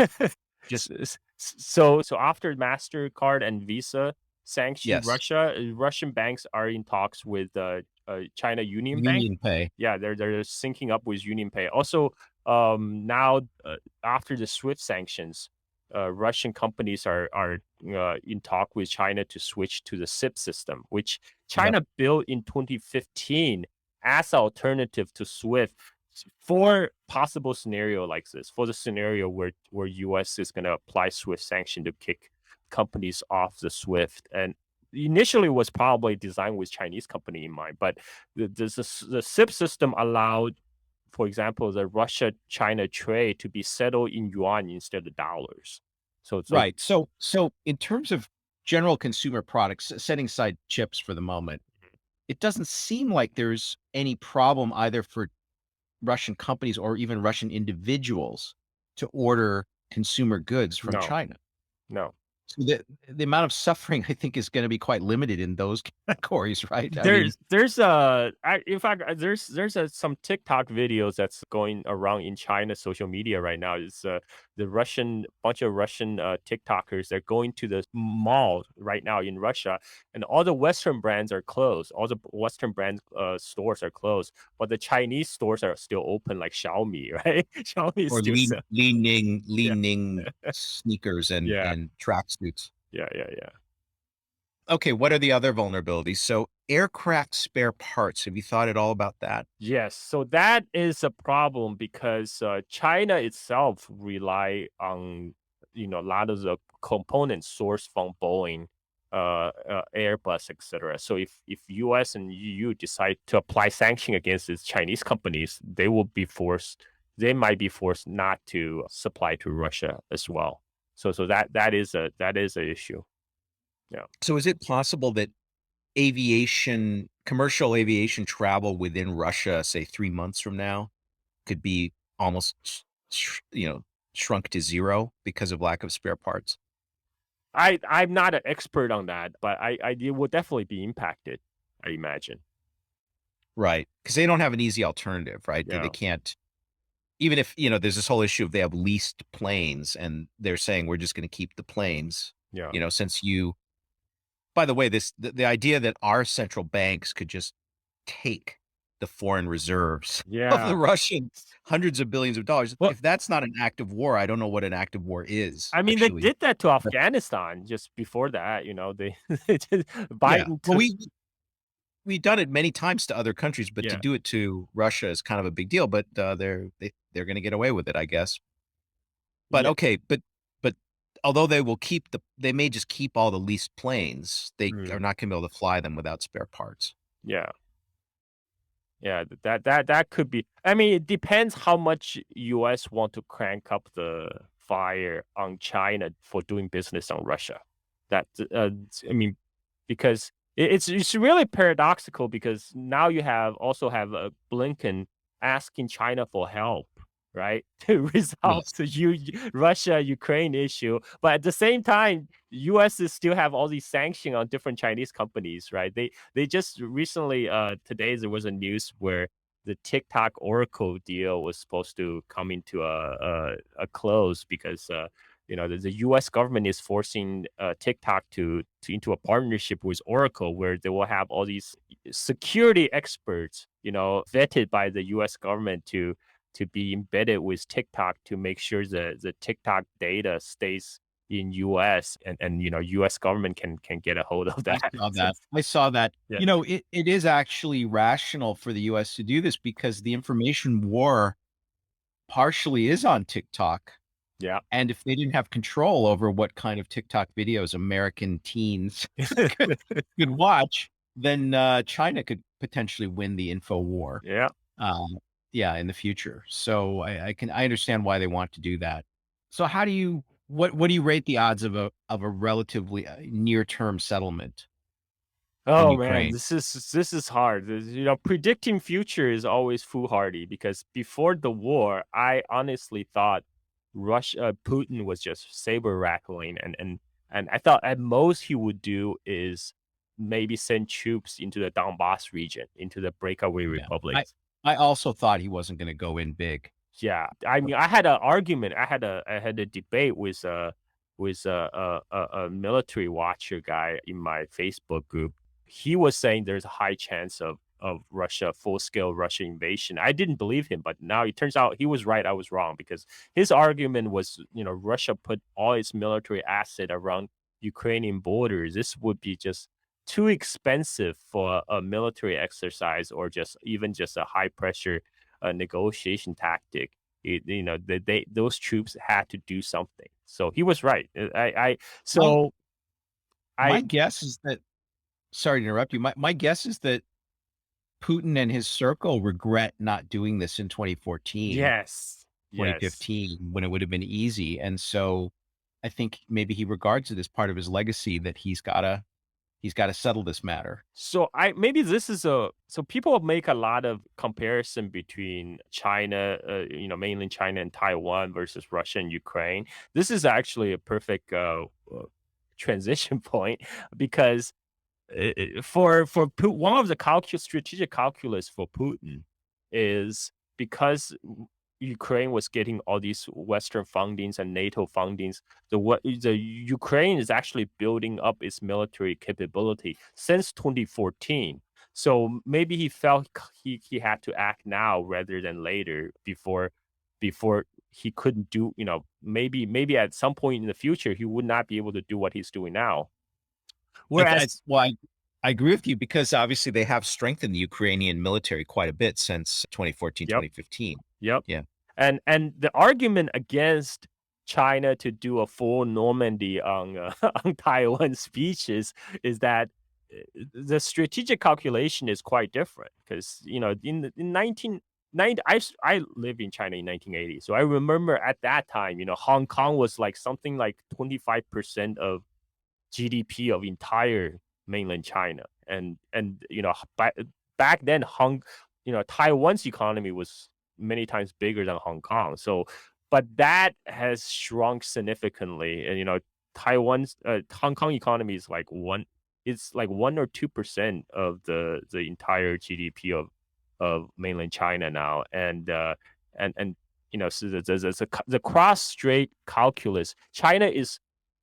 Just So after MasterCard and Visa sanctioned yes, Russia, Russian banks are in talks with China Union Bank. Union Pay. Yeah, they're syncing up with UnionPay. Also, now after the SWIFT sanctions, Russian companies are in talk with China to switch to the SIP system, which Yep. China built in 2015 as an alternative to SWIFT for possible scenario like this. For the scenario where U.S. is going to apply SWIFT sanction to kick companies off the SWIFT, and initially was probably designed with Chinese company in mind, but the SIP system allowed, for example, the Russia-China trade to be settled in yuan instead of dollars. So Right. So in terms of general consumer products, setting aside chips for the moment, it doesn't seem like there's any problem either for Russian companies or even Russian individuals to order consumer goods from no, China. no. So the amount of suffering, I think, is going to be quite limited in those categories, right? I mean, In fact, there's some TikTok videos that's going around in China social media right now. It's the bunch of Russian TikTokers. They're going to the mall right now in Russia, and all the Western brands are closed. All the Western brand stores are closed, but the Chinese stores are still open, like Xiaomi, right? Xiaomi is or still yeah, leaning sneakers and yeah, tracksuits. yeah, yeah, yeah. Okay, what are the other vulnerabilities? So aircraft spare parts. Have you thought at all about that? Yes, so that is a problem because China itself rely on a lot of the components sourced from Boeing, Airbus, etc. So if U.S. and EU decide to apply sanction against these Chinese companies, they might be forced not to supply to Russia as well. So that is a issue. Yeah. So is it possible that commercial aviation travel within Russia, say 3 months from now, could be almost, shrunk to zero because of lack of spare parts? I'm not an expert on that, but it will definitely be impacted, I imagine. Right. Because they don't have an easy alternative, right? They Yeah. can't, even if, there's this whole issue of they have leased planes and they're saying we're just going to keep the planes, Yeah. since by the way, the idea that our central banks could just take the foreign reserves of Yeah. the Russians, hundreds of billions of dollars. Well, If that's not an act of war, I don't know what an act of war is, I mean, they actually. did that to But Afghanistan just before that, they yeah, Biden well, took we've done it many times to other countries, but to yeah. do it to Russia is kind of a big deal. But they're going to get away with it, I guess. But Yeah. okay, but although they may just keep all the leased planes, they are Mm, not going to be able to fly them without spare parts. yeah. Yeah, that could be. I mean, it depends how much US want to crank up the fire on China for doing business on Russia. That I mean, because it's really paradoxical because now you also have Blinken asking China for help. right, to resolve Yes. the Russia-Ukraine issue. But at the same time, U.S. is still have all these sanctions on different Chinese companies, right? They just recently, today there was a news where the TikTok Oracle deal was supposed to come into a close because the U.S. government is forcing TikTok to into a partnership with Oracle, where they will have all these security experts, vetted by the U.S. government to be embedded with TikTok to make sure the TikTok data stays in U.S. and U.S. government can get a hold of I that. saw that. I saw that. Yeah. It is actually rational for the US to do this because the information war partially is on TikTok. Yeah. And if they didn't have control over what kind of TikTok videos American teens could watch, then China could potentially win the info war. Yeah. Yeah, in the future. So I understand why they want to do that. So what do you rate the odds of a relatively near term settlement in Oh man, Ukraine? this is hard. Predicting future is always foolhardy because before the war, I honestly thought Putin was just saber rattling, and I thought at most he would do is maybe send troops into the Donbass region, into the breakaway Yeah. I republics. I also thought he wasn't going to go in big. Yeah, I mean, I had an argument. I had a debate with a military watcher guy in my Facebook group. He was saying there's a high chance of Russia full scale Russia invasion. I didn't believe him, but now it turns out he was right. I was wrong because his argument was, Russia put all its military asset around Ukrainian borders. This would be just too expensive for a military exercise or just even just a high pressure negotiation tactic. Those troops had to do something. So he was right. My I guess is that, sorry to interrupt you. My guess is that Putin and his circle regret not doing this in 2014, yes, yes. 2015, when it would have been easy. And so I think maybe he regards it as part of his legacy that he's got to settle this matter. So I maybe this is so people make a lot of comparison between China, mainland China and Taiwan versus Russia and Ukraine. This is actually a perfect transition point because for one of the strategic calculus for Putin is because Ukraine was getting all these Western fundings and NATO fundings. The Ukraine is actually building up its military capability since 2014. So maybe he felt he had to act now rather than later before he couldn't do. Maybe at some point in the future he would not be able to do what he's doing now. Whereas, I agree with you because obviously they have strengthened the Ukrainian military quite a bit since 2014, Yep. 2015. Yep. Yeah. And the argument against China to do a full Normandy on on Taiwan speeches is that the strategic calculation is quite different because in 1990 I lived in China in 1980, so I remember at that time Hong Kong was like something like 25% of GDP of entire mainland China, and back then Taiwan's economy was many times bigger than Hong Kong. So, but that has shrunk significantly, and Taiwan's Hong Kong economy is like 1 or 2% of the entire GDP of mainland China now, and so the cross strait calculus, China is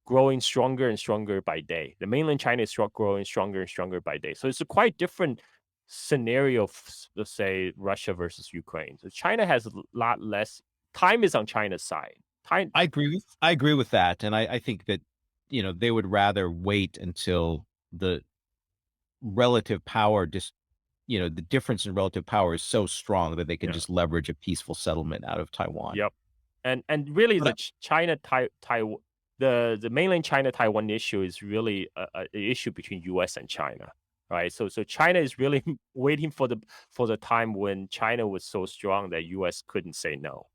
growing stronger and stronger by day. The mainland China is growing stronger and stronger by day. So it's a quite different scenario, let's say Russia versus Ukraine. So China has a lot less time is on China's side. I agree with that. And I think that, they would rather wait until the relative power the difference in relative power is so strong that they can just leverage a peaceful settlement out of Taiwan. Yep. And really But the mainland China Taiwan issue is really an issue between US and China, right? So China is really waiting for the time when China was so strong that US couldn't say no.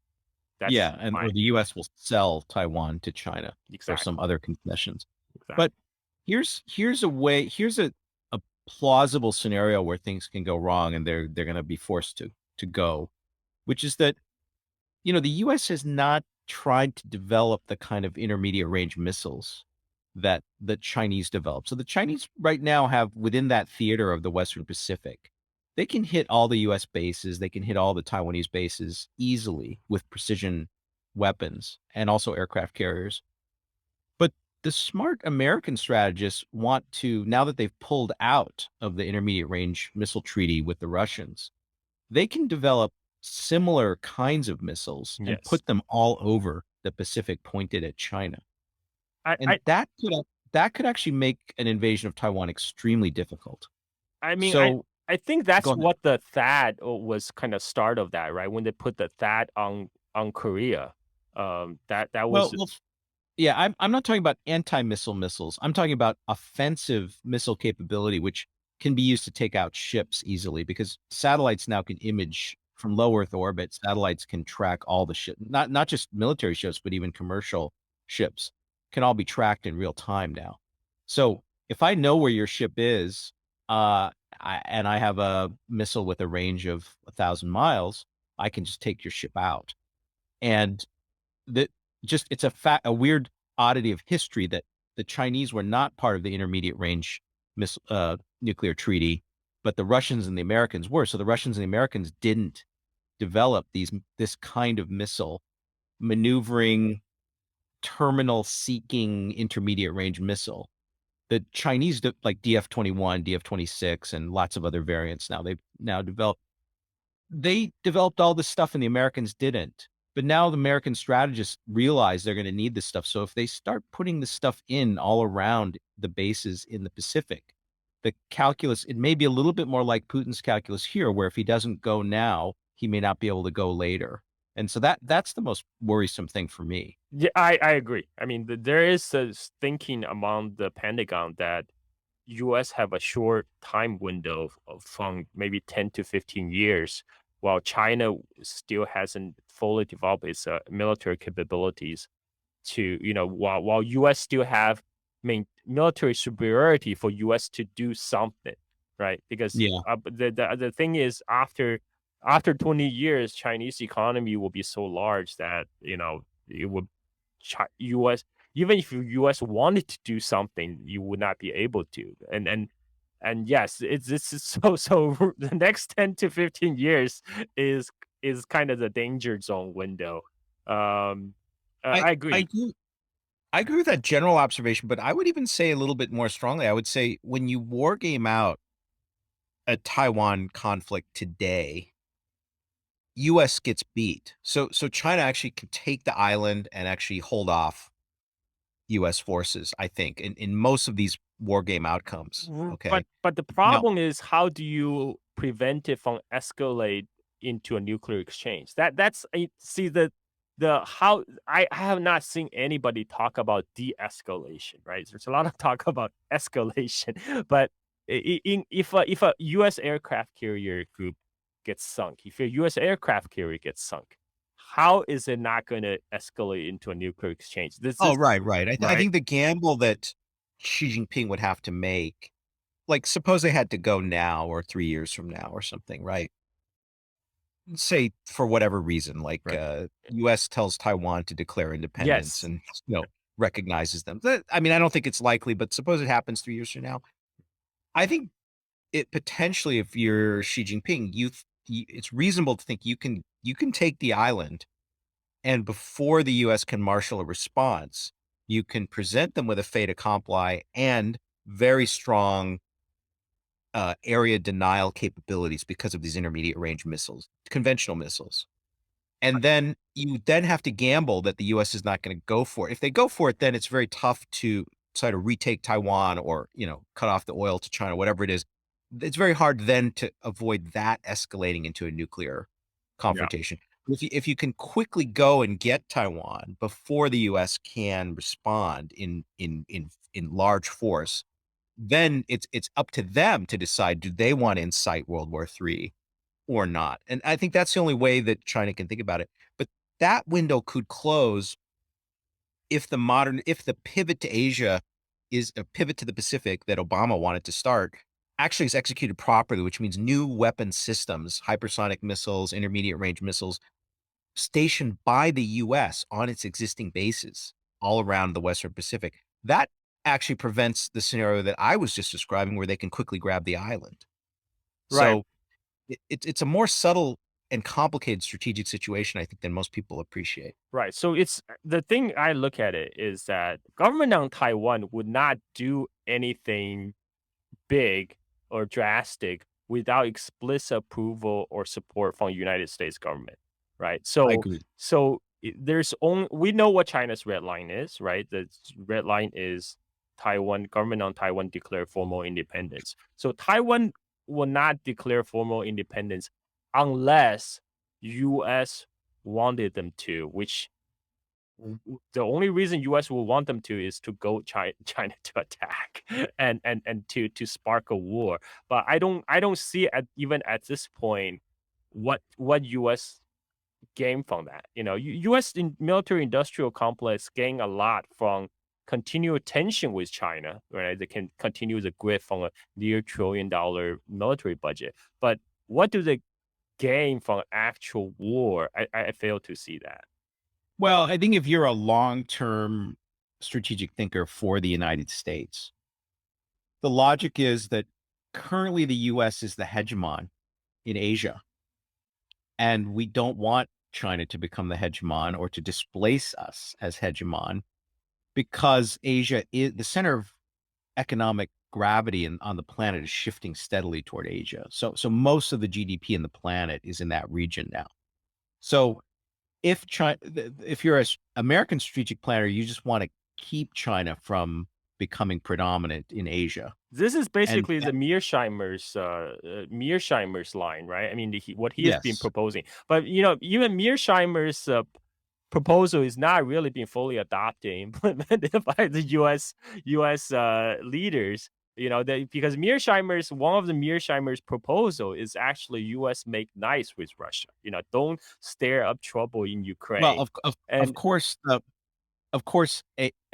That's or the US will sell Taiwan to China for exactly. some other concessions. Exactly. But here's a plausible scenario where things can go wrong and they're going to be forced to go, which is that The U.S. has not tried to develop the kind of intermediate range missiles that the Chinese developed. So the Chinese right now have within that theater of the Western Pacific, they can hit all the U.S. bases, they can hit all the Taiwanese bases easily with precision weapons and also aircraft carriers. But the smart American strategists want to, now that they've pulled out of the intermediate range missile treaty with the Russians, they can develop similar kinds of missiles and Yes. put them all over the Pacific pointed at China. I, And I, that could actually make an invasion of Taiwan extremely difficult. I mean, So I think that's go ahead. what the THAAD was kind of start of that, right? When they put the THAAD on Korea, that was Well, yeah, I'm not talking about anti-missile missiles. I'm talking about offensive missile capability, which can be used to take out ships easily because satellites now can image from low Earth orbit. Satellites can track all the ship, not just military ships, but even commercial ships can all be tracked in real time now. So if I know where your ship is, and I have a missile with a range of 1,000 miles, I can just take your ship out. And that just it's a weird oddity of history that the Chinese were not part of the intermediate range nuclear treaty, but the Russians and the Americans were. So the Russians and the Americans didn't develop this kind of missile, maneuvering, terminal seeking intermediate range missile. The Chinese like DF-21, DF-26, and lots of other variants now. They've now developed all this stuff and the Americans didn't. But now the American strategists realize they're going to need this stuff. So if they start putting this stuff in all around the bases in the Pacific, the calculus, it may be a little bit more like Putin's calculus here, where if he doesn't go now, he may not be able to go later. And so that's the most worrisome thing for me. Yeah, I agree. I mean, there is this thinking among the Pentagon that U.S. have a short time window from maybe 10 to 15 years, while China still hasn't fully developed its military capabilities to, while U.S. still have military superiority for U.S. to do something, right? Because Yeah. the thing is, after 20 years, Chinese economy will be so large that, it would U.S. even if U.S. wanted to do something, you would not be able to. And yes, this is so the next 10 to 15 years is kind of the danger zone window. I I agree. I agree with that general observation, but I would even say a little bit more strongly. I would say when you war game out a Taiwan conflict today, US gets beat. So China actually can take the island and actually hold off US forces, I think, in most of these war game outcomes. Okay. But the Now, problem is, how do you prevent it from escalate into a nuclear exchange? That's see the how I have not seen anybody talk about de-escalation, right? There's a lot of talk about escalation, but if a U.S. aircraft carrier group gets sunk, if a U.S. aircraft carrier gets sunk, how is it not going to escalate into a nuclear exchange? This oh, is right. I right. think the gamble that Xi Jinping would have to make, like suppose they had to go now or 3 years from now or something, right? Say for whatever reason, like Right. US tells Taiwan to declare independence Yes. and recognizes them. I mean, I don't think it's likely, but suppose it happens 3 years from now. I think it potentially, if you're Xi Jinping, it's reasonable to think you can take the island, and before the US can marshal a response, you can present them with a fait accompli and very strong area denial capabilities because of these intermediate range missiles, conventional missiles. And then you then have to gamble that the US is not going to go for it. If they go for it, then it's very tough to try to retake Taiwan or, cut off the oil to China, whatever it is. It's very hard then to avoid that escalating into a nuclear Yeah. confrontation. If you can quickly go and get Taiwan before the US can respond in large force, then it's up to them to decide, do they want to incite World War III or not? And I think that's the only way that China can think about it. But that window could close if the pivot to Asia is a pivot to the Pacific that Obama wanted to start actually is executed properly, which means new weapon systems, hypersonic missiles, intermediate range missiles, stationed by the U.S. on its existing bases all around the Western Pacific, that actually prevents the scenario that I was just describing where they can quickly grab the island. Right. So it's a more subtle and complicated strategic situation, I think, than most people appreciate. Right. So it's the thing I look at it is that government on Taiwan would not do anything big or drastic without explicit approval or support from United States government, right? I So agree. there's only we know what China's red line is, right? The red line is Taiwan government on Taiwan declare formal independence. So Taiwan will not declare formal independence unless U.S. wanted them to, which the only reason U.S. will want them to is to go China to attack and to spark a war. But I don't see even at this point what U.S. gain from that. U.S. military industrial complex gain a lot from continued tension with China, right? They can continue the grip on a near $1 trillion military budget. But what do they gain from actual war? I fail to see that. Well, I think if you're a long-term strategic thinker for the United States, the logic is that currently the US is the hegemon in Asia, and we don't want China to become the hegemon or to displace us as hegemon because Asia is the center of economic gravity on the planet is shifting steadily toward Asia. So most of the GDP in the planet is in that region now. So if you're an American strategic planner, you just want to keep China from becoming predominant in Asia. This is And basically the Mearsheimer's line, right? I mean, what he has been yes, proposing. But even Mearsheimer's proposal is not really being fully adopted, implemented by the U.S. Leaders. Because one of the Mearsheimer's proposal is actually U.S. make nice with Russia. Don't stir up trouble in Ukraine. well, of And course, a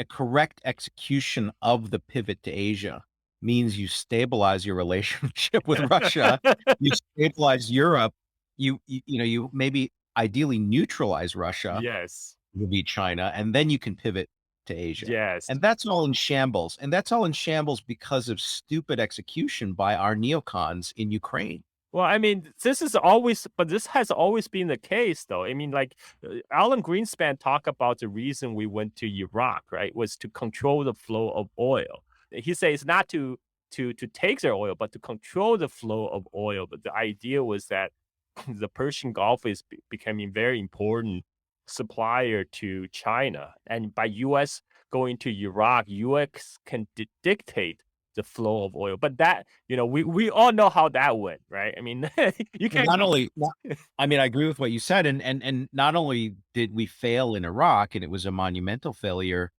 correct execution of the pivot to Asia means you stabilize your relationship with Russia, you stabilize Europe, you maybe ideally neutralize Russia yes, vis China, and then you can pivot to Asia. yes. And that's all in shambles. And that's all in shambles because of stupid execution by our neocons in Ukraine. Well, I mean, this has always been the case, though. I mean, like Alan Greenspan talked about the reason we went to Iraq, right, was to control the flow of oil. He says not to take their oil, but to control the flow of oil. But the idea was that the Persian Gulf is becoming very important supplier to China, and by U.S. going to Iraq, U.S. can dictate the flow of oil. But that, we all know how that went, right? I mean, you can't. I mean, I agree with what you said, and not only did we fail in Iraq, and it was a monumental failure.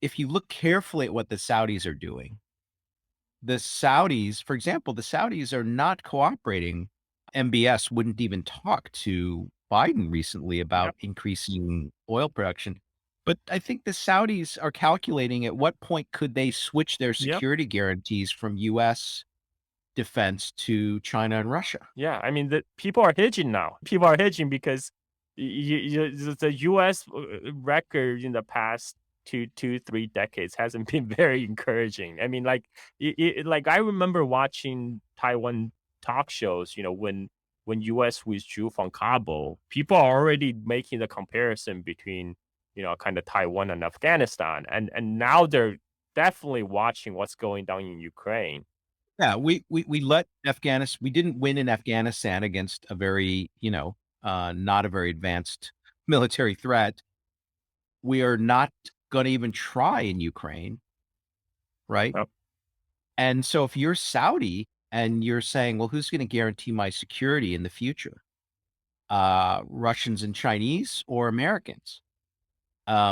If you look carefully at what the Saudis are doing, for example, the Saudis are not cooperating. MBS wouldn't even talk to Biden recently about increasing oil production. But I think the Saudis are calculating at what point could they switch their security guarantees from U.S. defense to China and Russia. Yeah, I mean, the people are hedging now. People are hedging because the U.S. record in the past 3 decades hasn't been very encouraging. I mean, like I remember watching Taiwan talk shows. When U.S. withdrew from Kabul, people are already making the comparison between kind of Taiwan and Afghanistan, and now they're definitely watching what's going down in Ukraine. Yeah, we let Afghanistan. We didn't win in Afghanistan against a very not a very advanced military threat. We are not going to even try in Ukraine, right? Yep. And so if you're Saudi and you're saying, well, who's going to guarantee my security in the future? Russians and Chinese or Americans?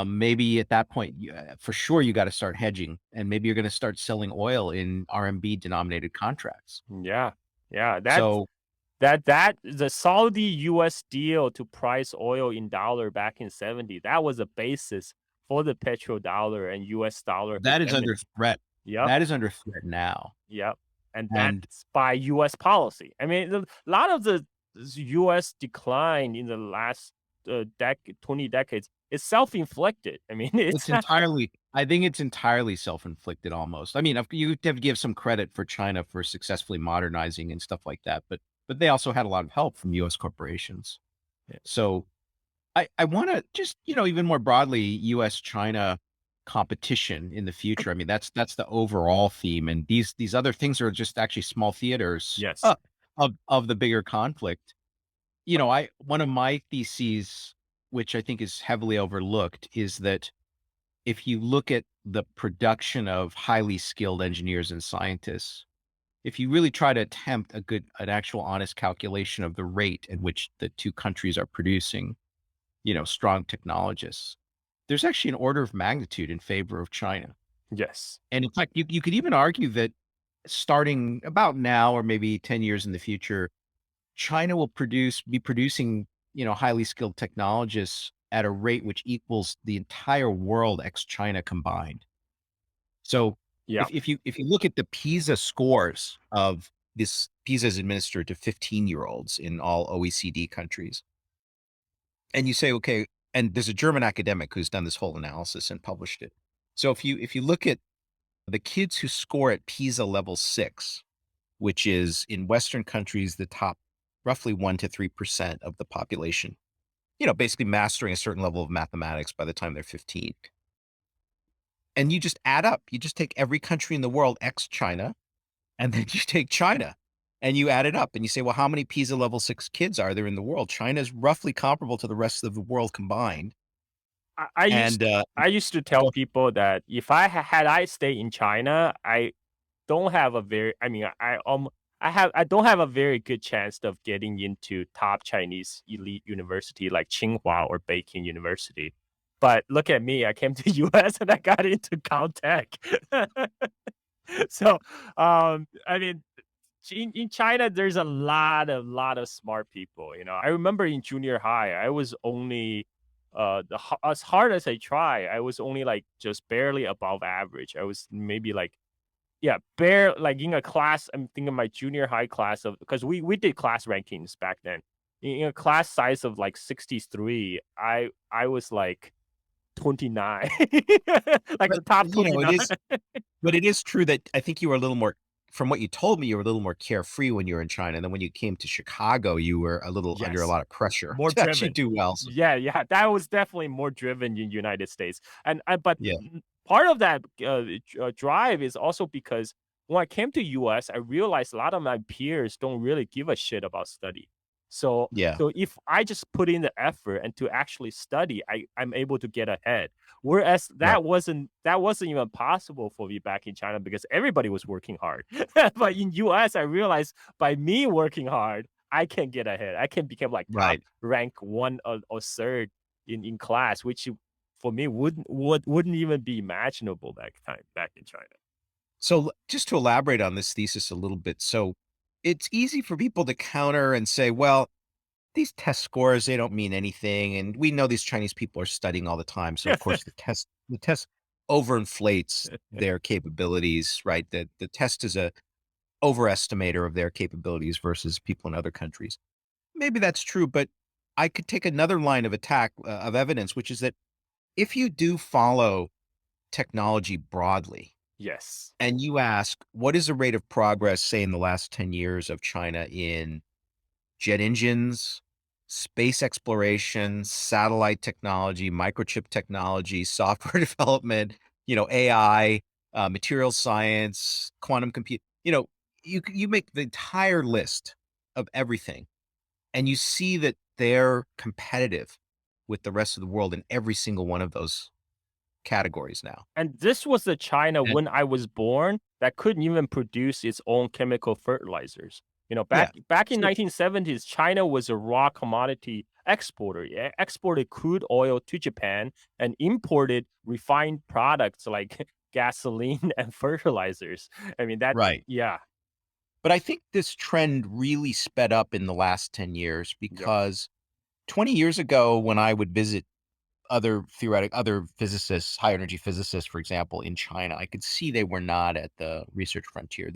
Maybe at that point, for sure, you got to start hedging, and maybe you're going to start selling oil in RMB denominated contracts. Yeah. The Saudi U.S. deal to price oil in dollar back in 70, that was the basis for the petrodollar and U.S. dollar. That is under threat. Yep. That is under threat now. Yep. And that's by U.S. policy. I mean, a lot of the U.S. decline in the last 20 decades is self-inflicted. I mean, it's not, I think it's entirely self-inflicted almost. I mean, you have to give some credit for China for successfully modernizing and stuff like that, but they also had a lot of help from U.S. corporations. Yeah. So I want to just, even more broadly, U.S. China competition in the future. I mean, that's the overall theme, and these other things are just actually small theaters yes. of the bigger conflict. One of my theses, which I think is heavily overlooked, is that if you look at the production of highly skilled engineers and scientists, if you really try to attempt an actual honest calculation of the rate at which the two countries are producing, strong technologists, there's actually an order of magnitude in favor of China. Yes. And in fact, you could even argue that starting about now or maybe 10 years in the future, China will be producing, highly skilled technologists at a rate which equals the entire world ex-China combined. So Yeah. if you look at the PISA scores of this, PISA is administered to 15-year-olds in all OECD countries. And you say, okay, and there's a German academic who's done this whole analysis and published it. So if you look at the kids who score at PISA level 6, which is in Western countries, the top roughly 1 to 3% of the population, basically mastering a certain level of mathematics by the time they're 15. And you just add up, you just take every country in the world, ex-China, and then you take China and you add it up and you say, well, how many PISA level 6 kids are there in the world? China is roughly comparable to the rest of the world combined. I used to tell people that if I stayed in China, I don't have a very, I mean, I don't have a very good chance of getting into top Chinese elite university like Tsinghua or Peking University. But look at me, I came to US and I got into Caltech. So, I mean, in China, there's a lot of smart people. I remember in junior high, I was only as hard as I try, I was only like just barely above average. I was maybe like, yeah, like in a class. I'm thinking my junior high class of, because we did class rankings back then. In a class size of like 63, I was like 29, like the top 29. But it is true that I think you were a little more, from what you told me, you were a little more carefree when you were in China. And then when you came to Chicago, you were a little under a lot of pressure more to actually do well. So. Yeah, that was definitely more driven in United States. But yeah. part of that drive is also because when I came to US, I realized a lot of my peers don't really give a shit about study. So if I just put in the effort and to actually study, I'm able to get ahead. Whereas that wasn't even possible for me back in China because everybody was working hard. But in US, I realized by me working hard, I can get ahead. I can become like top rank 1 or third in class, which for me wouldn't even be imaginable back in China. So just to elaborate on this thesis a little bit, so it's easy for people to counter and say, well, these test scores, they don't mean anything. And we know these Chinese people are studying all the time. So of course the test overinflates their capabilities, right? The test is a overestimator of their capabilities versus people in other countries. Maybe that's true, but I could take another line of attack of evidence, which is that if you do follow technology broadly, yes, and you ask, what is the rate of progress, say, in the last 10 years of China in jet engines, space exploration, satellite technology, microchip technology, software development, AI, material science, quantum compute, you make the entire list of everything, and you see that they're competitive with the rest of the world in every single one of those categories now. And this was the China when I was born that couldn't even produce its own chemical fertilizers. Back in 1970s, China was a raw commodity exporter. It exported crude oil to Japan and imported refined products like gasoline and fertilizers. I mean, yeah. But I think this trend really sped up in the last 10 years because 20 years ago, when I would visit other physicists, high energy physicists, for example, in China, I could see they were not at the research frontier.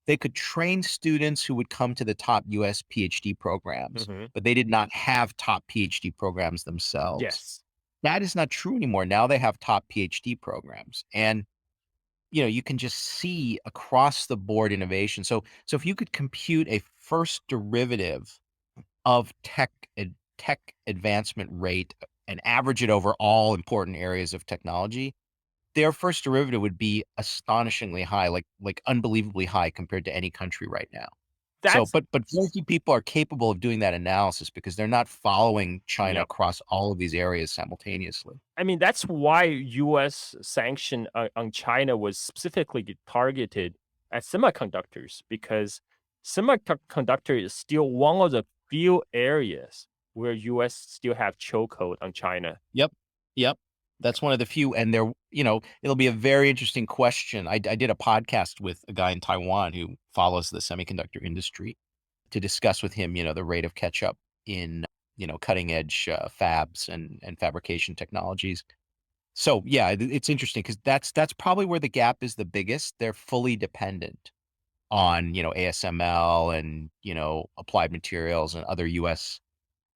they could train students who would come to the top US PhD programs, Hmm. but they did not have top PhD programs themselves. Yes. That is not true anymore. Now they have top PhD programs. And you can just see across the board innovation. So if you could compute a first derivative of tech advancement rate and average it over all important areas of technology, their first derivative would be astonishingly high, like unbelievably high compared to any country right now. So, That's but very few people are capable of doing that analysis because they're not following China Yep. across all of these areas simultaneously. I mean, that's why U.S. sanction on China was specifically targeted at semiconductors, because semiconductor is still one of the few areas where U.S. still have chokehold on China. Yep. Yep. That's one of the few. And it'll be a very interesting question. I did a podcast with a guy in Taiwan who follows the semiconductor industry to discuss with him, the rate of catch up in, cutting edge fabs and fabrication technologies. So yeah, it's interesting because that's probably where the gap is the biggest. They're fully dependent on, ASML and, applied materials and other US,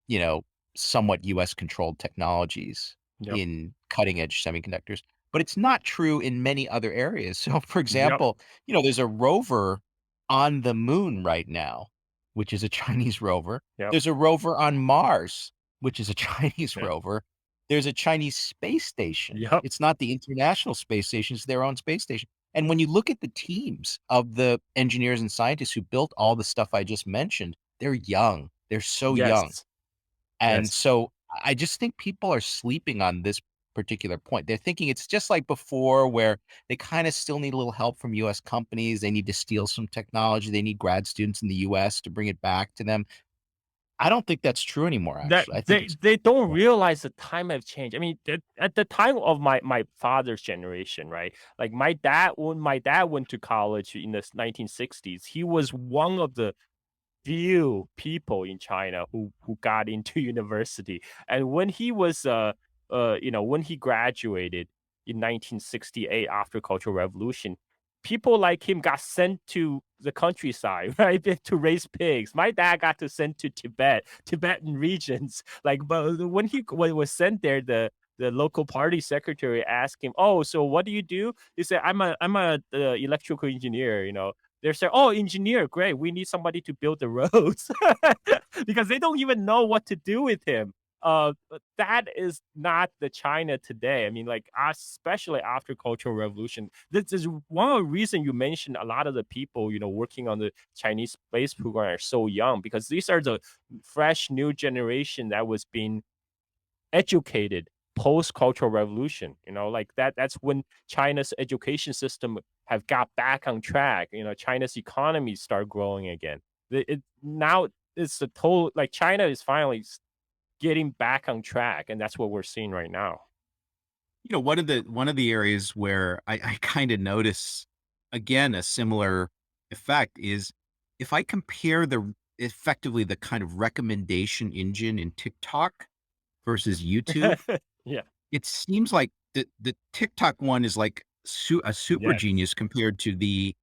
you know, somewhat US controlled technologies Yep. in cutting edge semiconductors. But it's not true in many other areas. So for Yep. example, there's a rover on the moon right now, which is a Chinese rover. Yep. There's a rover on Mars, which is a Chinese Yep. rover. There's a Chinese space station. Yep. It's not the International Space Station, it's their own space station. And when you look at the teams of the engineers and scientists who built all the stuff I just mentioned, they're young. They're so young. Yes. And Yes. so I just think people are sleeping on this particular point. They're thinking it's just like before, where they kind of still need a little help from US companies. They need to steal some technology. They need grad students in the US to bring it back to them. I don't think that's true anymore, That actually. I think it's they don't realize the time have changed. I mean, at the time of my father's generation, right? Like when my dad went to college in the 1960s, he was one of the few people in China who got into university. And when he was when he graduated in 1968 after Cultural Revolution, people like him got sent to the countryside, right, to raise pigs. My dad got to sent to Tibetan regions. Like, but when he was sent there, the local party secretary asked him, "Oh, so what do you do?" He said, "I'm a electrical engineer." They say, "Oh, engineer, great. We need somebody to build the roads," because they don't even know what to do with him. But that is not the China today. I mean, like, especially after Cultural Revolution, this is one of the reasons you mentioned a lot of the people, working on the Chinese space program are so young, because these are the fresh new generation that was being educated post Cultural Revolution. Like that's when China's education system have got back on track. China's economy start growing again. Now it's the total, like, China is finally getting back on track, and that's what we're seeing right now. One of the areas where I kind of notice again a similar effect is if I compare effectively the kind of recommendation engine in TikTok versus YouTube, Yeah. it seems like the TikTok one is like a super Yes. genius compared to the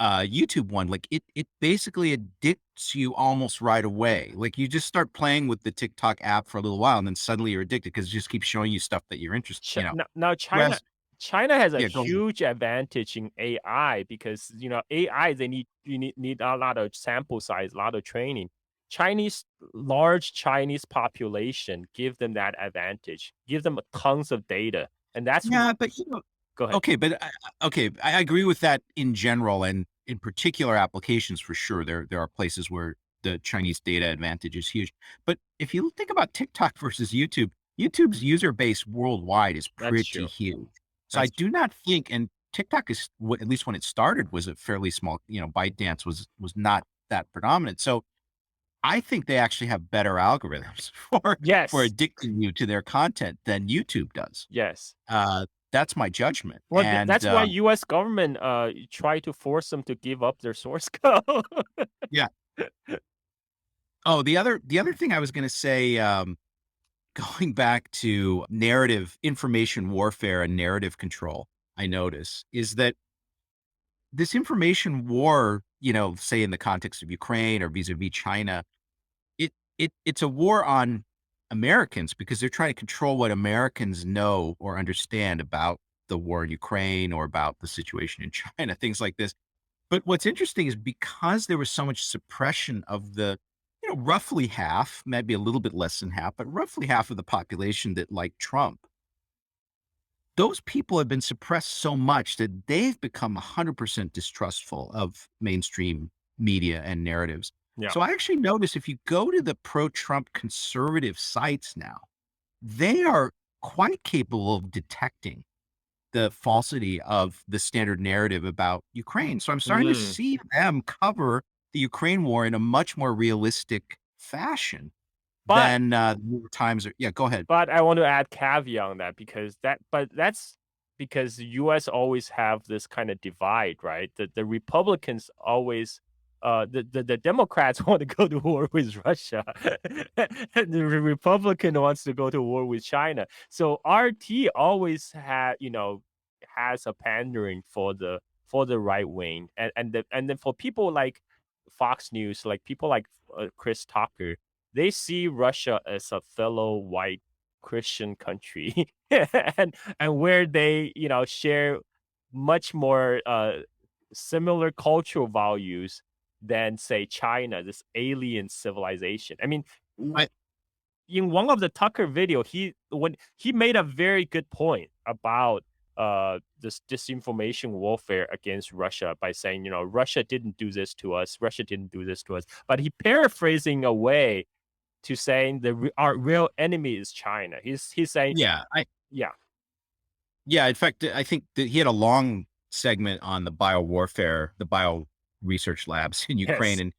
YouTube one. Like it basically addicts you almost right away. Like you just start playing with the TikTok app for a little while, and then suddenly you're addicted because it just keeps showing you stuff that you're interested. Now China Whereas, China has a yeah, go ahead. huge advantage in AI, because AI, they need a lot of sample size, a lot of training. Large Chinese population give them that advantage, give them tons of data, and that's Yeah, but go ahead. okay, but okay, I agree with that in general, and in particular applications for sure. There are places where the Chinese data advantage is huge. But if you think about TikTok versus YouTube, YouTube's user base worldwide is That's pretty true. huge. So I That's do not think, and TikTok is at least when it started was a fairly small. ByteDance was not that predominant. So I think they actually have better algorithms for Yes. addicting you to their content than YouTube does. Yes. That's my judgment. Well, And that's why U.S. government try to force them to give up their source code. yeah. Oh, the other thing I was going to say, going back to narrative information warfare and narrative control, I notice is that this information war, say in the context of Ukraine or vis-a-vis China, it's a war on Americans because they're trying to control what Americans know or understand about the war in Ukraine or about the situation in China, things like this. But what's interesting is because there was so much suppression of the, roughly half, maybe a little bit less than half, but roughly half of the population that liked Trump, those people have been suppressed so much that they've become 100% distrustful of mainstream media and narratives. Yeah. So I actually notice if you go to the pro-Trump conservative sites now, they are quite capable of detecting the falsity of the standard narrative about Ukraine. So I'm starting to Mm. see them cover the Ukraine war in a much more realistic fashion But than the New York Times. Yeah, go ahead. But I want to add caveat on that because that's because the U.S. always have this kind of divide, right? The Republicans always, the Democrats want to go to war with Russia, and the Republican wants to go to war with China. So RT always has a pandering for the right wing, and then for people like Fox News, like people like Chris Tucker, they see Russia as a fellow white Christian country, and where they share much more similar cultural values than say China, this alien civilization. I mean, I, in one of the Tucker video, he made a very good point about this disinformation warfare against Russia by saying, Russia didn't do this to us, Russia didn't do this to us, but he paraphrasing away to saying our real enemy is China. He's saying, yeah, yeah, yeah. In fact, I think that he had a long segment on the biowarfare, the bio research labs in Ukraine, yes,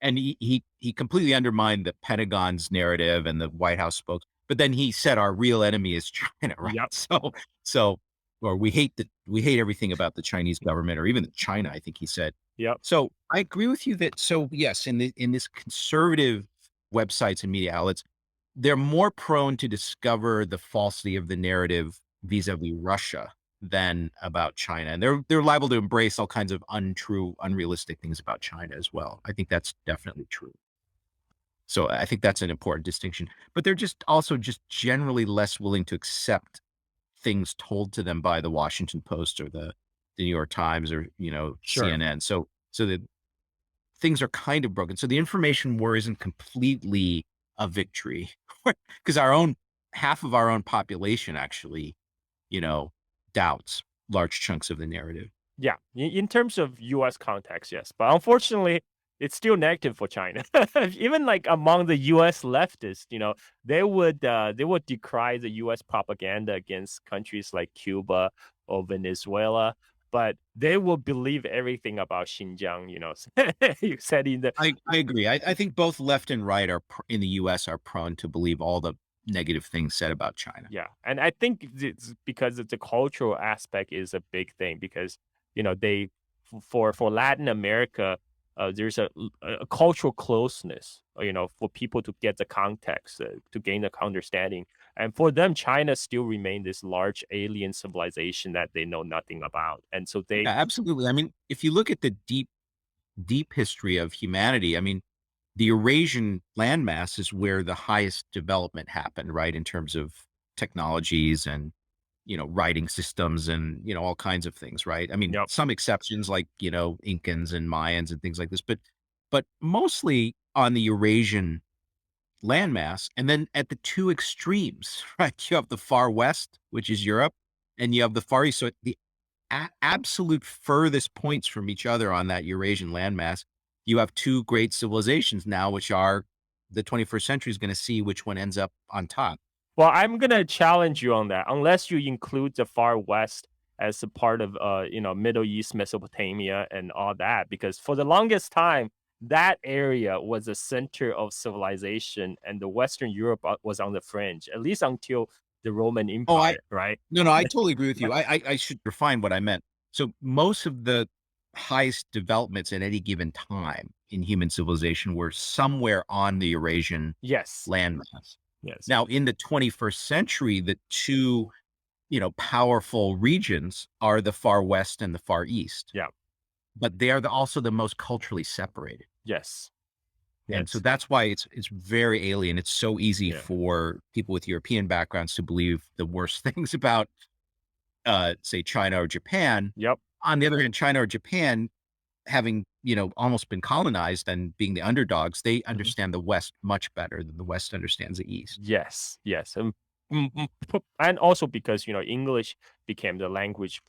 and he completely undermined the Pentagon's narrative and the White House spokes. But then he said our real enemy is China, right? yep, So, or we hate everything about the Chinese government, or even China. I think he said. yep, So I agree with you that. So yes, in this conservative websites and media outlets, they're more prone to discover the falsity of the narrative vis-a-vis Russia than about China. And they're liable to embrace all kinds of untrue, unrealistic things about China as well. I think that's definitely true. So I think that's an important distinction. But they're just also just generally less willing to accept things told to them by the Washington Post or the New York Times or, sure. CNN. So the things are kind of broken. So the information war isn't completely a victory because half of our own population actually, doubts large chunks of the narrative. Yeah, in terms of U.S. context, yes, but unfortunately, it's still negative for China. Even like among the U.S. leftists, they would decry the U.S. propaganda against countries like Cuba or Venezuela, but they will believe everything about Xinjiang. You said in the I agree. I think both left and right in the U.S. are prone to believe all the negative things said about China. Yeah, and I think it's because the cultural aspect is a big thing because they for Latin America, there's a cultural closeness, for people to get the context, to gain the understanding, and for them, China still remain this large alien civilization that they know nothing about, and so they Yeah, absolutely. I mean, if you look at the deep history of humanity, I mean, the Eurasian landmass is where the highest development happened, right? In terms of technologies and, writing systems and, all kinds of things, right? I mean, yep, some exceptions like, Incans and Mayans and things like this, but mostly on the Eurasian landmass. And then at the two extremes, right? You have the far west, which is Europe, and you have the far east. So the absolute furthest points from each other on that Eurasian landmass, you have two great civilizations now, which are the 21st century is going to see which one ends up on top. Well, I'm gonna challenge you on that, unless you include the Far West as a part of Middle East, Mesopotamia, and all that, because for the longest time that area was a center of civilization, and the Western Europe was on the fringe, at least until the Roman Oh, Empire, right? no, I totally agree with you. I should refine what I meant. So most of the highest developments at any given time in human civilization were somewhere on the Eurasian Yes, landmass. yes, Now, in the 21st century, the two, powerful regions are the far west and the far east. yeah, but they are also the most culturally separated. Yes. And so Yes. that's why it's very alien. It's so easy Yeah. for people with European backgrounds to believe the worst things about, say, China or Japan. Yep. On the other hand, China or Japan, having, almost been colonized and being the underdogs, they Mhm. understand the West much better than the West understands the East. Yes. Yes. And also because, English became the language,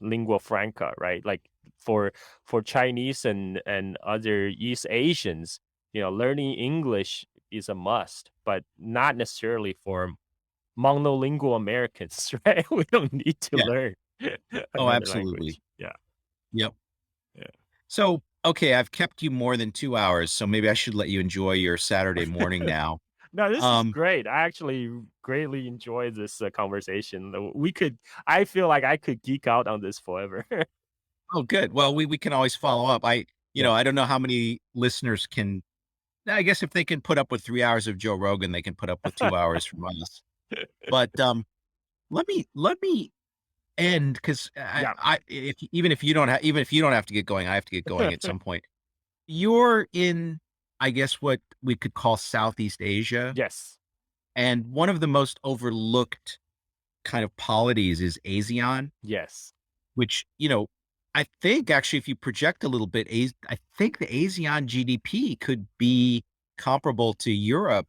lingua franca, right? Like for Chinese and other East Asians, learning English is a must, but not necessarily for monolingual Americans, right? We don't need to Yeah. learn Oh, another absolutely. language. Yeah. Yep. Yeah. So, okay, I've kept you more than 2 hours, so maybe I should let you enjoy your Saturday morning now. No, this is Um, great. I actually greatly enjoyed this conversation. I feel like I could geek out on this forever. oh, good. Well, we can always follow up. Yeah. I don't know how many listeners can. I guess if they can put up with 3 hours of Joe Rogan, they can put up with 2 hours from us. But let me end because Yeah. even if you don't have to get going, I have to get going at some point. You're in, I guess, what we could call Southeast Asia, Yes. and one of the most overlooked kind of polities is ASEAN, Yes. which, I think actually if you project a little bit, I think the ASEAN GDP could be comparable to Europe,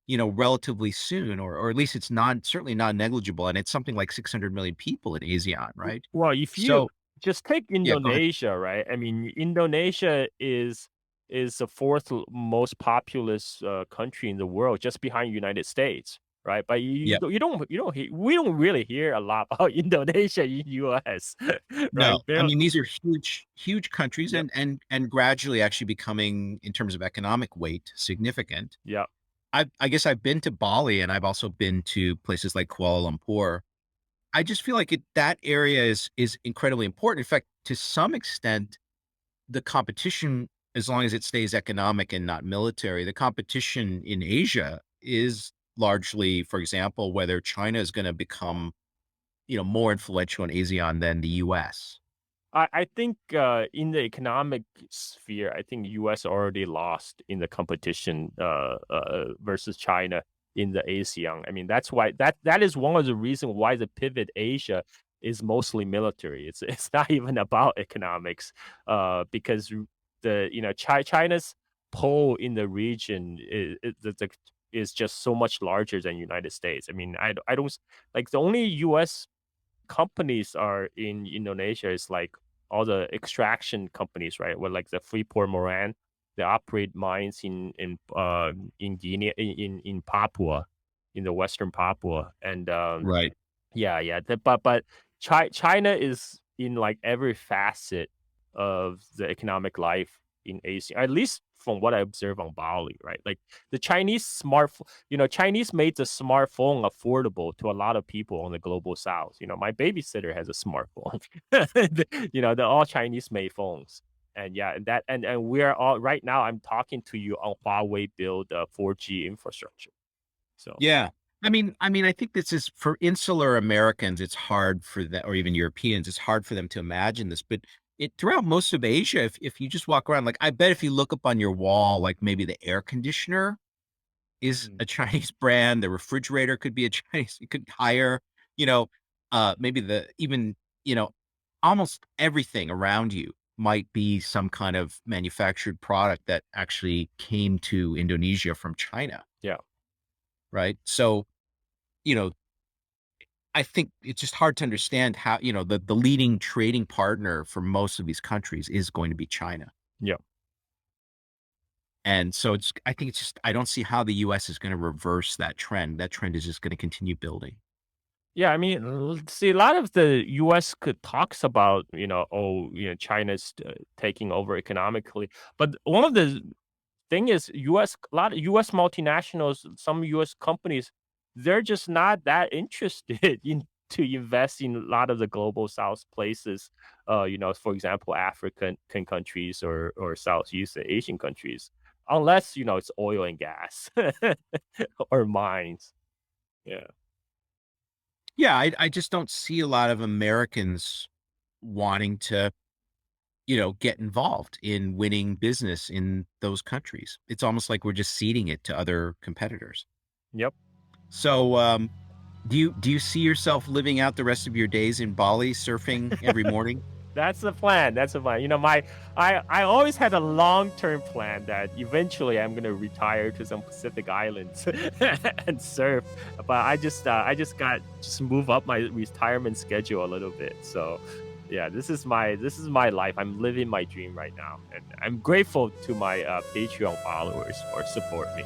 relatively soon, or at least it's certainly not negligible, and it's something like 600 million people in ASEAN, right? Well, if you So just take yeah, go ahead. Indonesia, right? I mean, Indonesia is the fourth most populous country in the world, just behind United States, right? But Yeah. we don't really hear a lot about Indonesia in U.S. No, right? I mean, these are huge countries Yep. and gradually actually becoming, in terms of economic weight, significant. Yep. I guess I've been to Bali and I've also been to places like Kuala Lumpur. I just feel like that area is incredibly important. In fact, to some extent, the competition, as long as it stays economic and not military, the competition in Asia is largely, for example, whether China is going to become, more influential in ASEAN than the US. I think in the economic sphere, I think U.S. already lost in the competition versus China in the ASEAN. I mean, that's why that is one of the reasons why the pivot Asia is mostly military. It's not even about economics, because China's pull in the region is just so much larger than United States. I mean, I don't like the only U.S. companies are in Indonesia is like all the extraction companies, right? Where like the Freeport Moran, they operate mines in Guinea, in Papua, in the Western Papua, and Right. yeah. But China is in like every facet of the economic life in Asia, at least from what I observe on Bali, right? Like the Chinese Chinese made the smartphone affordable to a lot of people on the global south. My babysitter has a smartphone. They're all Chinese made phones. And yeah, and we're all right now. I'm talking to you on Huawei build 4G infrastructure. So Yeah. I think this is for insular Americans, it's hard for them, or even Europeans, it's hard for them to imagine this, but throughout most of Asia, if you just walk around, like, I bet if you look up on your wall, like maybe the air conditioner is mm, a Chinese brand, the refrigerator could be a Chinese, it could hire, you know, maybe even, almost everything around you might be some kind of manufactured product that actually came to Indonesia from China, yeah. right? So, you know, I think it's just hard to understand how, the leading trading partner for most of these countries is going to be China. Yeah. And so I think it's just, I don't see how the US is going to reverse that trend. That trend is just going to continue building. Yeah, I mean, see, a lot of the U.S. could talks about, China's taking over economically, but one of the thing is, a lot of U.S. multinationals, some U.S. companies, they're just not that interested in to invest in a lot of the global South places. For example, African countries or Southeast Asian countries, unless it's oil and gas or mines. Yeah. Yeah, I just don't see a lot of Americans wanting to, get involved in winning business in those countries. It's almost like we're just ceding it to other competitors. Yep. So, do you see yourself living out the rest of your days in Bali, surfing every morning? That's the plan. That's the plan. I always had a long-term plan that eventually I'm gonna retire to some Pacific islands and surf. But I just move up my retirement schedule a little bit. So yeah, this is my life. I'm living my dream right now, and I'm grateful to my Patreon followers for support me.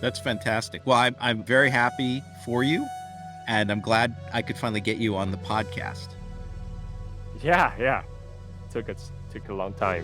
That's fantastic. Well, I'm very happy for you, and I'm glad I could finally get you on the podcast. Yeah, yeah. Took a long time.